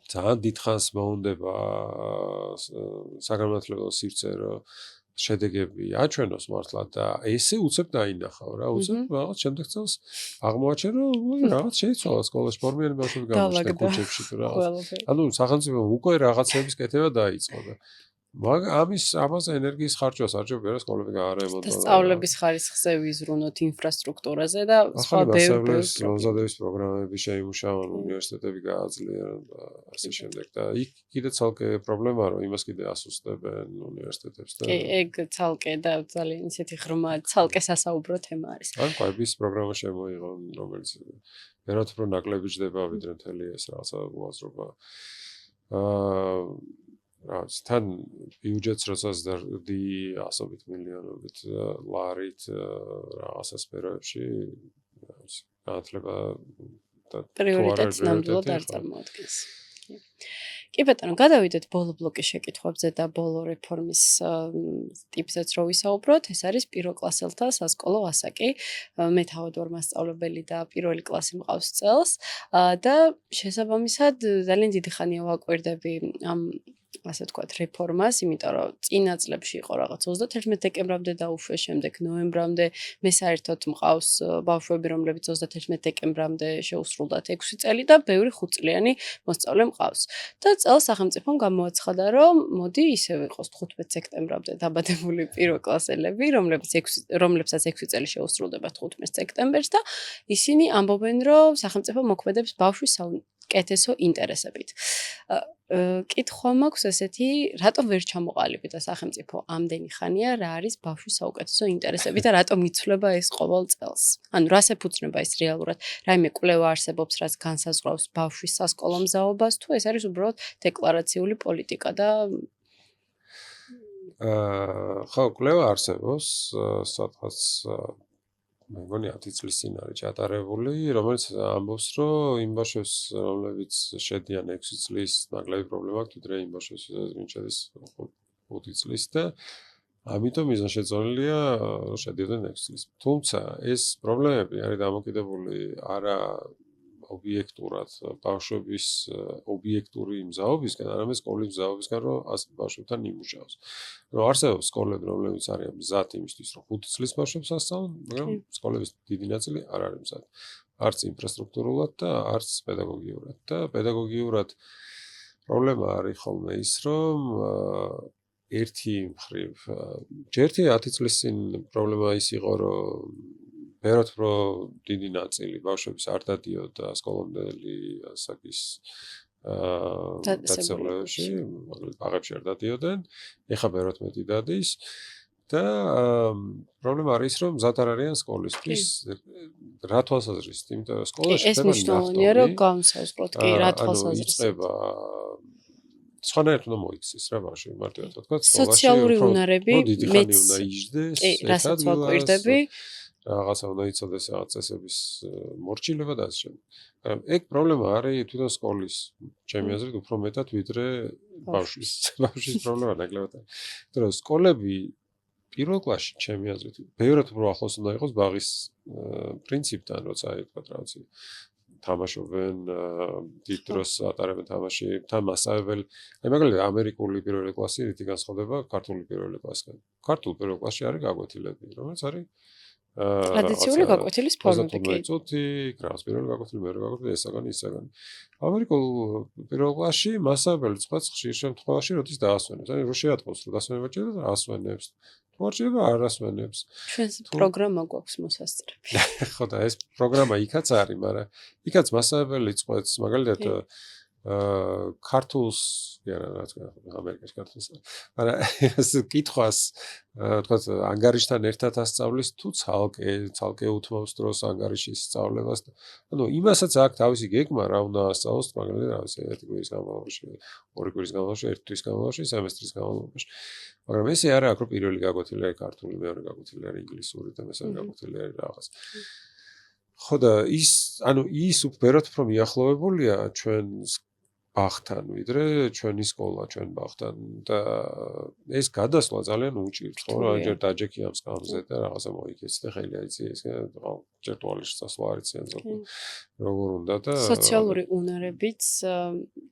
B: ძალიან დიდხანს მოუნდება საგანმანათლებლო სივრცე რომ შედეგები აჩვენოს მართლა და ესე უცებ დაინახავ რა უცებ რაღაც შემდეგ წელს აღმოაჩენ რომ რაღაც შეიცვალა სკოლაში ფორმიანი ბავშვები გამოჩნდნენ კუჩებში თუ რაღაც ანუ სახელმწიფო უკვე რაღაცების კეთება დაიწყო და ამაზე ენერგიის ხარჯვას არჩევ რა სკოლები გაარემონტო
A: და სწავლების ხარისხზე ვიზრუნოთ ინფრასტრუქტურაზე და სხვა ბევრ
B: მომზადების პროგრამები შეიმუშავონ უნივერსიტეტები გააძლიერონ და ასე შემდეგ და იქ კიდე ცალკე პრობლემაა რომ იმას კიდე ასუსტებენ უნივერსიტეტებს და
A: ეგ ცალკე და ძალიან ისეთი ღრმა ცალკე სასაუბრო თემა არის
B: ან ყვების პროგრამა შემოიღო რომელიც ვერათ უფრო ნაკლები ჯდება ვიდრე მთელი ეს რაღაცა უაზრობა რაც თან ბიუჯეტს როდესაც დარდი ასობით მილიონობით ლარით რაღაცა სფეროებში განათლება და
A: პრიორიტეტს ნამდვილად არ წარმოადგენს. კი ბატონო, გადავიდეთ ბოლო ბლოკის შეკითხვებზე და ბოლო რეფორმის ტიპზეც რო ვისაუბროთ, ეს არის პირველკლასელთა სასკოლო ასაკი. მე თავად ვარ მასწავლებელი და პირველი კლასი მყავს წელს და შესაბამისად ძალიან დიდი ხანია ვაკვირდები ამ ასე ვთქვათ, რეფორმას, იმიტომ რომ წინა წლებში იყო რაღაც 31 დეკემბრამდე დაუშვეს, შემდეგ ნოემბრამდე მე საერთოდ მყავს ბავშვები, რომლებიც 31 დეკემბრამდე შეუსრულდათ 6 წელი და ბევრი 5 წლიანი მოსწავლე მყავს. და წელს სახელმწიფომ გამოაცხადა, რომ მოდი ისევ იყოს 15 სექტემბრამდე დაბადებული პირველკლასელები, რომლებსაც 6 წელი შეუსრულდება 15 სექტემბერს და ისინი ამბობენ, რომ სახელმწიფო მოქმედებს ბავშვის კეთესო ინტერესებით. კითხვა მაქვს ესეთი, რატომ ვერ ჩამოყალიბდა სახელმწიფო ამდენი ხანია, რა არის ბავშვის საუკეთესო ინტერესები და რატომ იცვლება ეს ყოველ წელს? ანუ რას ეფუძნება ეს რეალურად? რაიმე კვლევა არსებობს, რაც განსაზღვრავს ბავშვის სასკოლო მზაობას, თუ ეს არის უბრალოდ დეკლარაციული პოლიტიკა და
B: ხო, კვლევა არსებობს, სადღაც მე მგონი 10 წლის წინ არის ჩატარებული, რომელიც ამბობს, რომ იმ ბავშვებს, რომლებიც შედიან 6 წლის ნაკლები პრობლემა აქვს, ვიდრე იმ ბავშვებს, ვინც შედის 5 წლის და ამიტომ მიზანშეწონილია რომ შედიოდნენ 6 წლის. თუმცა ეს პრობლემები არის დამოკიდებული არა ობიექტურად ბავშვების ობიექტური მზაობისგან, არამედ სკოლის მზაობისგან, რომ ბავშვებთან იმუშაოს. რომ არსებობს სკოლები, რომლებიც არიან მზად იმისთვის, რომ 5 წლის ბავშვებს ასწავლონ, მაგრამ სკოლების დიდი ნაწილი არ არის მზად. არც ინფრასტრუქტურულად და არც პედაგოგიურად. და პედაგოგიურად პრობლემა არის ხოლმე ის, რომ ერთი მხრივ ჯერთი 10 წლის წინ პრობლემა ის იყო, რომ ბევრად უფრო დიდი ნაწილი ბავშვების არ დადიოდა სკოლამდელი ასაკის დაწესებულებებში, ბაღებში არ დადიოდნენ, ეხლა ბევრად მეტი დადის და პრობლემა არის, რომ მზად არ არიან სკოლისთვის. რა თვალსაზრისით? იმიტომ რომ სკოლაში
A: ეს მნიშვნელოვანია, რომ განსაზღვროთ, კი, რა თვალსაზრისით.
B: იწყება სხვანაირად უნდა მოიქცეს რა ბავშვი, მარტივად ვთქვათ, სკოლაში
A: სოციალური უნარები
B: მეც უნდა იჯდეს,
A: რასაც ვაკვირდები.
B: რაღაცა უნდა იცოდეს რაღაც წესების მორჩილება და ასე შემდეგ. მაგრამ ეგ პრობლემა არის თვითონ სკოლის, ჩემი აზრით, უფრო მეტად ვიდრე ბავშვის. ბავშვის პრობლემა ნაკლებად არის. იმიტომ რომ სკოლები პირველ კლასში, ჩემი აზრით, ბევრად უფრო ახლოს უნდა იყოს ბაღის პრინციპთან, როცა ვთქვათ რაღაცა თამაშობენ, დიდ დროს ატარებენ თამაში, თან მასწავლებელი. აი მაგალითად ამერიკული პირველი კლასი რითი განსხვავდება ქართული პირველი კლასიდან? ქართულ პირველ კლასში არის გაკვეთილები, რომელიც არის
A: ტრადიციული გაკვეთილის ფორმები კი.
B: წუთი, კრავს პირველი გაკვეთილი, მეორე გაკვეთილი, ესაგანი, ისაგანი. ამერიკულ პირველ კლასში მასწავლებელი წყაც ხშირ შემთხვევაში როდის დაასვენებს. ანუ რო შეატყობს, რომ დასვენება ჭირდება, ასვენებს. თუ არ ჭირდება, არ ასვენებს.
A: ჩვენს პროგრამა გვაქვს მოსასწრები.
B: ხო და ეს პროგრამა იქაც არის, მაგრამ იქაც მასწავლებელი წყაც, მაგალითად ქართულს არა რა თქმა უნდა ამერიკაში ქართულს მაგრამ ეს კითხვას თქვა ანგარიშთან ერთად ასწავლის თუ ცალკე უთმობს დროს ანგარიშის სწავლებას ანუ იმასაც აქვს თავისი გეგმა რა უნდა ასწავლოს მაგალითად რა ვიცი ერთი კვირის განმავლობაში ორი კვირის განმავლობაში ერთი თვის განმავლობაში სემესტრის განმავლობაში მაგრამ ესე არა აქვს რომ პირველი გაკვეთილი არის ქართული მეორე გაკვეთილი არის ინგლისური და მესამე გაკვეთილი არის რაღაც ხო და ის უბრალოდ უფრო მიახლოვებულია ჩვენს ბახთან ვიდრე ჩვენი სკოლა ჩვენ ბახთან და ეს გადასვლა ძალიან უჭირს ხო რა ჯერ დაჯექი ამ სკამზე და რაღაცა მოიქეცი და ხელი აიწი ეს ჯერ ტუალეტში წასვლა არიციან ზოგადად როგორ უნდა და
A: სოციალური უნარებიც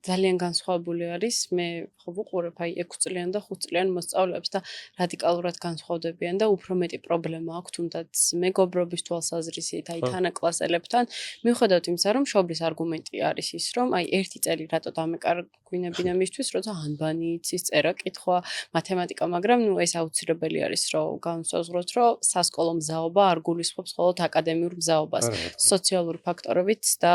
A: ძალიან განსხვავებული არის მე ხო ვუყურებ აი 6 წლიან და 5 წლიან მოსწავლეებს და რადიკალურად განსხვავდებიან და უფრო მეტი პრობლემა აქვს თუნდაც მეგობრობის თვალსაზრისით აი თანაკლასელებთან მიუხედავად იმისა რომ მშობლის არგუმენტი არის ის რომ აი ერთი წელი რატო დამეკარგვინებინა მისთვის როცა ანბანი იცის წერა კითხვა მათემატიკა მაგრამ ნუ ეს აუცილებელი არის რომ განსაზღვროთ რომ სასკოლო მზაობა არ გულისხმობს მხოლოდ აკადემიურ მზაობას სოციალური ფაქტორებით და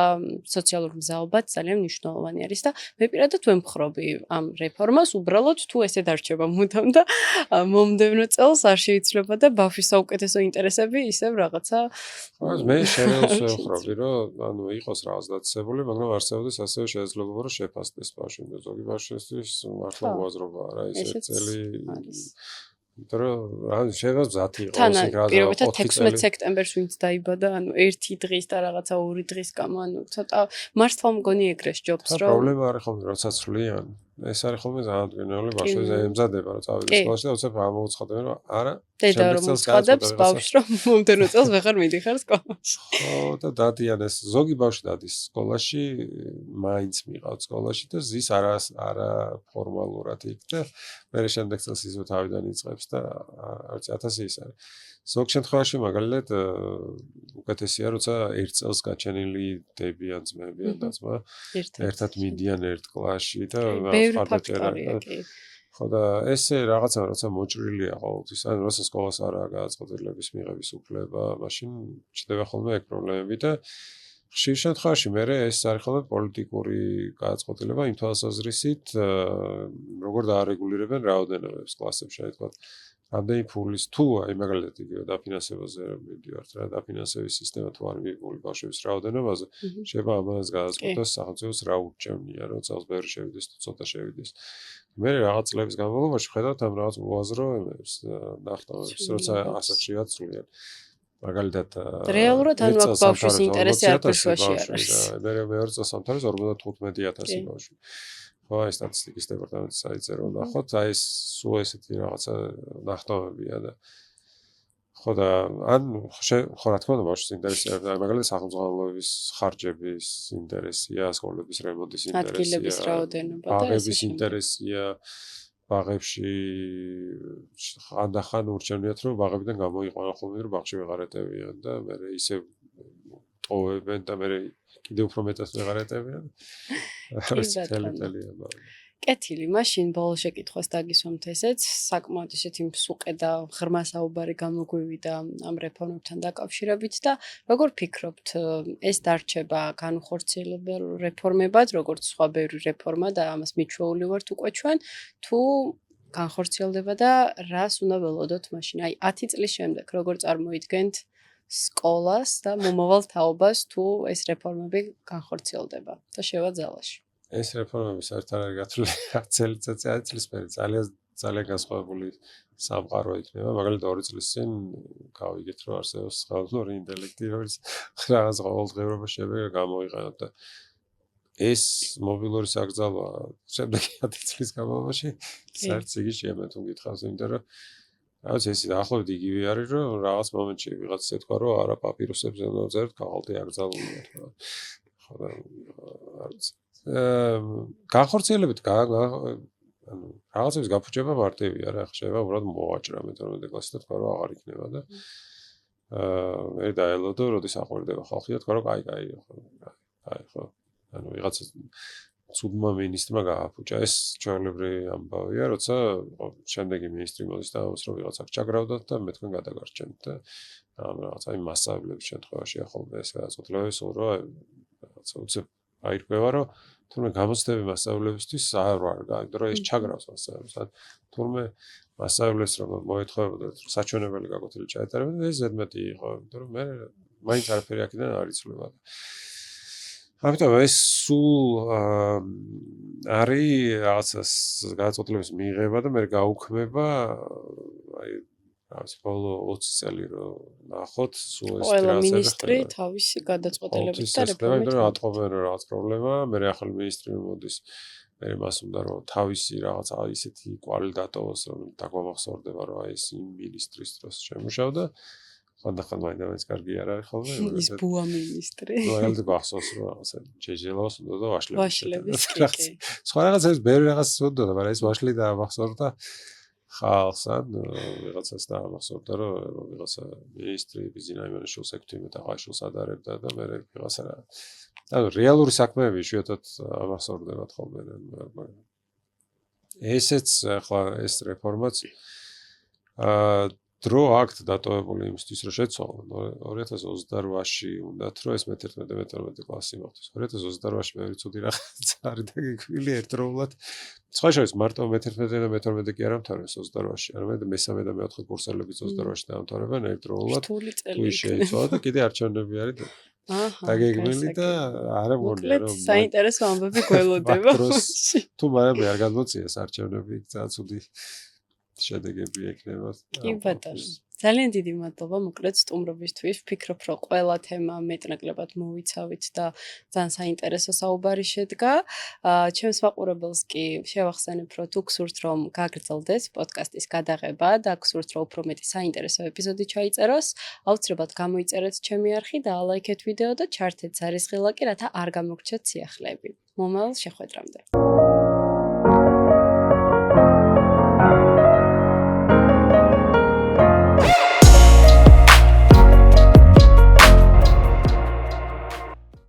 A: სოციალურ მზაობაც ძალიან მნიშვნელოვანი არის და მე პირადად ვემხრობი ამ რეფორმას უბრალოდ თუ ესე დარჩება მუდამ და მომდევნო წელს არ შეიცვლება და ბავშვის საუკეთესო ინტერესები ისევ რაღაცა
B: მე შენელს ვემხრობი რომ ანუ იყოს რაღაც დაწესებული მაგრამ არსებობდეს ასევე შესაძლებლობა რომ შეფასდეს ბავშვი და ზოგი ბავშვისთვის მართლა უაზრობა არა ეს წელი იმიტომ რომ შეიძლება მზათი იყოს იქ რაღაცა
A: 16 სექტემბერს ვინც დაიბადა ანუ ერთი დღის და რაღაცა ორი დღის გამო ანუ ცოტა მართლა მგონი ეგრეს ჯობს რომ
B: პრობლემა არის ხოლმე როცა ცვლიან ეს არის ხოლმე ზანადგენელი ბავშვი ემზადება რომ წავიდეს სკოლაში და უცებ ამოუცხადებენ რომ არა
A: დედა რომ უცხადებს ბავშვს რომ მომდევნო წელს ვეღარ მიდიხარ სკოლაში
B: ხო და დადიან ეს ზოგი ბავშვი დადის სკოლაში მაინც მიყავთ სკოლაში და ზის არა ფორმალურად იქ და მე შემდეგ წელს ისევ თავიდან იწყებს და არც 1000 ის არის ზოგ შემთხვევაში მაგალითად უკეთესია როცა ერთ წელს გაჩენილი დებიან ძმებიან და ძმა ერთად მიდიან ერთ კლასში და ხო და ესე რაღაცა როცა მოჭრილია ყოველთვის ან როცა სკოლას არა გადაწყვეტილების მიღების უფლება მაშინ ჩდება ხოლმე ეგ პრობლემები და ხშირ შემთხვევაში მე ეს არის ხოლმე პოლიტიკური გადაწყვეტილება იმ თვალსაზრისით როგორ დაარეგულირებენ რაოდენობებს კლასებში აი თქვა რამდენი ფულის თუ აი მაგალითად იგივე დაფინანსებაზე მივიდივართ რა დაფინანსების სისტემა თუ არ მიღებული ბავშვების რაოდენობაზე შეიძლება ამას გადაწყვეტოს სახელმწიფოს რა ურჩევნია რომ წელს ბევრი შევიდეს თუ ცოტა შევიდეს მე რაღაც წლების განმავლობაში ხედავთ ამ რაღაც უაზროებებს ნახტავებს როცა ასე ხშირად სულიან მაგალითად
A: რეალურად ანუ აქ ბავშვის ინტერესი არ ფეშვაში არის
B: მე მეორე წელს სამთავროს 55000 ბავშვი ხო ეს სტატისტიკის დეპარტამენტის საიტზე რომ ნახოთ აი ეს სულ ესეთი რაღაცა ნახტავებია და ხო და ან ხო რა თქმა უნდა ბავშვის ინტერესი მაგალითად სახელმწიფოების ხარჯების ინტერესია სკოლების რემონტის ინტერესია
A: ადგილების რაოდენობა და
B: ბაღების ინტერესია ბაღებში ხანდახან ურჩევნიათ რომ ბაღებიდან გამოიყვანონ ხოლმე რომ ბაღში ვეღარ ეტევიან და მე ისევ ტოვებენ და მე კიდევ უფრო მეტად ვეღარ ეტევიან ეს თელეთელია
A: კეთილი მაშინ ბოლო შეკითხვას დაგისვამთ ესეც საკმაოდ ისეთი მსუყე და ღრმა საუბარი გამოგვივიდა ამ რეფორმებთან დაკავშირებით და როგორ ფიქრობთ ეს დარჩება განუხორციელებელ რეფორმებად როგორც სხვა ბევრი რეფორმა და ამას მიჩვეული ვართ უკვე ჩვენ თუ განხორციელდება და რას უნდა ველოდოთ მაშინ აი 10 წლის შემდეგ როგორ წარმოიდგენთ სკოლას და მომავალ თაობას თუ ეს რეფორმები განხორციელდება და შევა ძალაში
B: ეს რეფორმები საერთოდ არ გათვლილი 10 წლის პერიოდში ძალიან განსხვავებული სამყარო იქნება მაგალითად 2 წლის წინ გავიგეთ რომ არსებობს ხელოვნური ინტელექტი რომელიც რაღაც ყოველდღიურობაში შეიძლება გამოიყენოთ და ეს მობილური საგზავა შემდეგი 10 წლის განმავლობაში საერთოდ იგი შეემეთ თუ გითხავს იმიტომ რომ რაც ეს დაახლოებით იგივე არის რომ რაღაც მომენტში ვიღაც ეთქვა რომ არა პაპირუსებზე უნდა ვწეროთ ქაღალდი აკრძალულია ხო და არც განხორციელებით ანუ რაღაცების გაფუჭება მარტივია რა შეიძლება უბრალოდ მოვაჭრა მე-12 კლასში და თქვა რომ აღარ იქნება და მე დაელოდო როდის აყვერდება ხალხი და თქვა რომ კაი ხო ანუ ვიღაც ცუდმა მინისტრმა გააფუჭა ეს ჩვეულებრივი ამბავია როცა შემდეგი მინისტრი მოდის და ამას რომ ვიღაც აქ ჩაგრავდათ და მე თქვენ გადაგარჩენთ და ამ რაღაც აი მასშტაბების შემთხვევაში ახლა ეს გადაწყვეტილებები სულ რა რაღაცა უცებ აირკვევა რომ თურმე გამოცდები მასწავლებისთვის არ ვარ, იმიტომ რომ ეს ჩაგრავს მასწავლებლებს. თურმე მასწავლებლებს რომ მოეთხოვებოდათ, რომ საჩვენებელი გაკვეთილი ჩაეტარებინათ, ეს ზედმეტი იყო, იმიტომ რომ მე მაინც არაფერი აქედან არ იცვლება. ამიტომ ეს სულ არის რაღაცას გადაწყვეტილების მიღება და მე გაუქმება აი რაღაც ბოლო 20 წელი რომ ნახოთ სულ ეს
A: ყველა მინისტრი თავისი გადაწყვეტილებით და რეფორმით
B: ატყობენ რომ რაღაც პრობლემაა, მე ახალი მინისტრი მოდის, მე მას უნდა რომ თავისი რაღაც ისეთი კვალი დატოვოს რომ დაგვამახსოვრდება რომ აი ეს იმ მინისტრის დროს შემუშავდა ხანდახან მაინც კარგი არ არის ხოლმე
A: ის ბუა მინისტრი
B: მაგალითად გახსოვს რომ რაღაცა ჯეჯელოს უნდა და
A: ვაშლების კი
B: სხვა რაღაცებს ბევრი რაღაც უნდა და მაგრამ ეს ვაშლი დაამახსოვრდა ხალხს ან ვიღაცას დაამახსოვრდა რომ ვიღაცა მინისტრი ბიზნესმენის სექტივით აღაშულს ადარებდა და მე ვიღაცა რა ანუ რეალური საქმეები შეერთად ამახსოვრდებათ ხოლმე ესეც ახლა ეს რეფორმაც დრო აქვთ დატოვებული იმისთვის რომ შეცვალონ 2028-ში უნდათ რომ ეს მე-11 კლასი მოხდეს 2028-ში ბევრი ცუდი რაღაც არის დაგეკვილი ერთდროულად სხვა შორის მარტო მე-11 და მე-12 კი არ ამთავრებს 28-ში არამედ მე-3 და მე-4 კურსელებიც 28-ში დაამთავრებენ ერთდროულად თუ შეიცვალა და კიდე არჩევნები არის დაგეგმილი და არ მგონია რომ
A: საინტერესო ამბები გველოდება
B: თუ მაგრამ არ გადმოწიეს არჩევნები ძალიან ცუდი შედეგები ექნება.
A: კი ბატონო. ძალიან დიდი მადლობა მოკლედ სტუმრობისთვის. ვფიქრობ, რომ ყველა თემა მეტნაკლებად მოვიცავით და ძალიან საინტერესო საუბარი შედგა. ჩემს მაყურებელს კი შევახსენებ, რომ თუ გსურთ რომ გაგრძელდეს პოდკასტის გადაღება და გსურთ რომ უფრო მეტი საინტერესო ეპიზოდი ჩაიწეროს, აუცილებლად გამოიწერეთ ჩემი არხი და ალაიქეთ ვიდეო და ჩართეთ ზარისხილაკი, რათა არ გამოგრჩეთ სიახლეები. მომავალ შეხვედრამდე.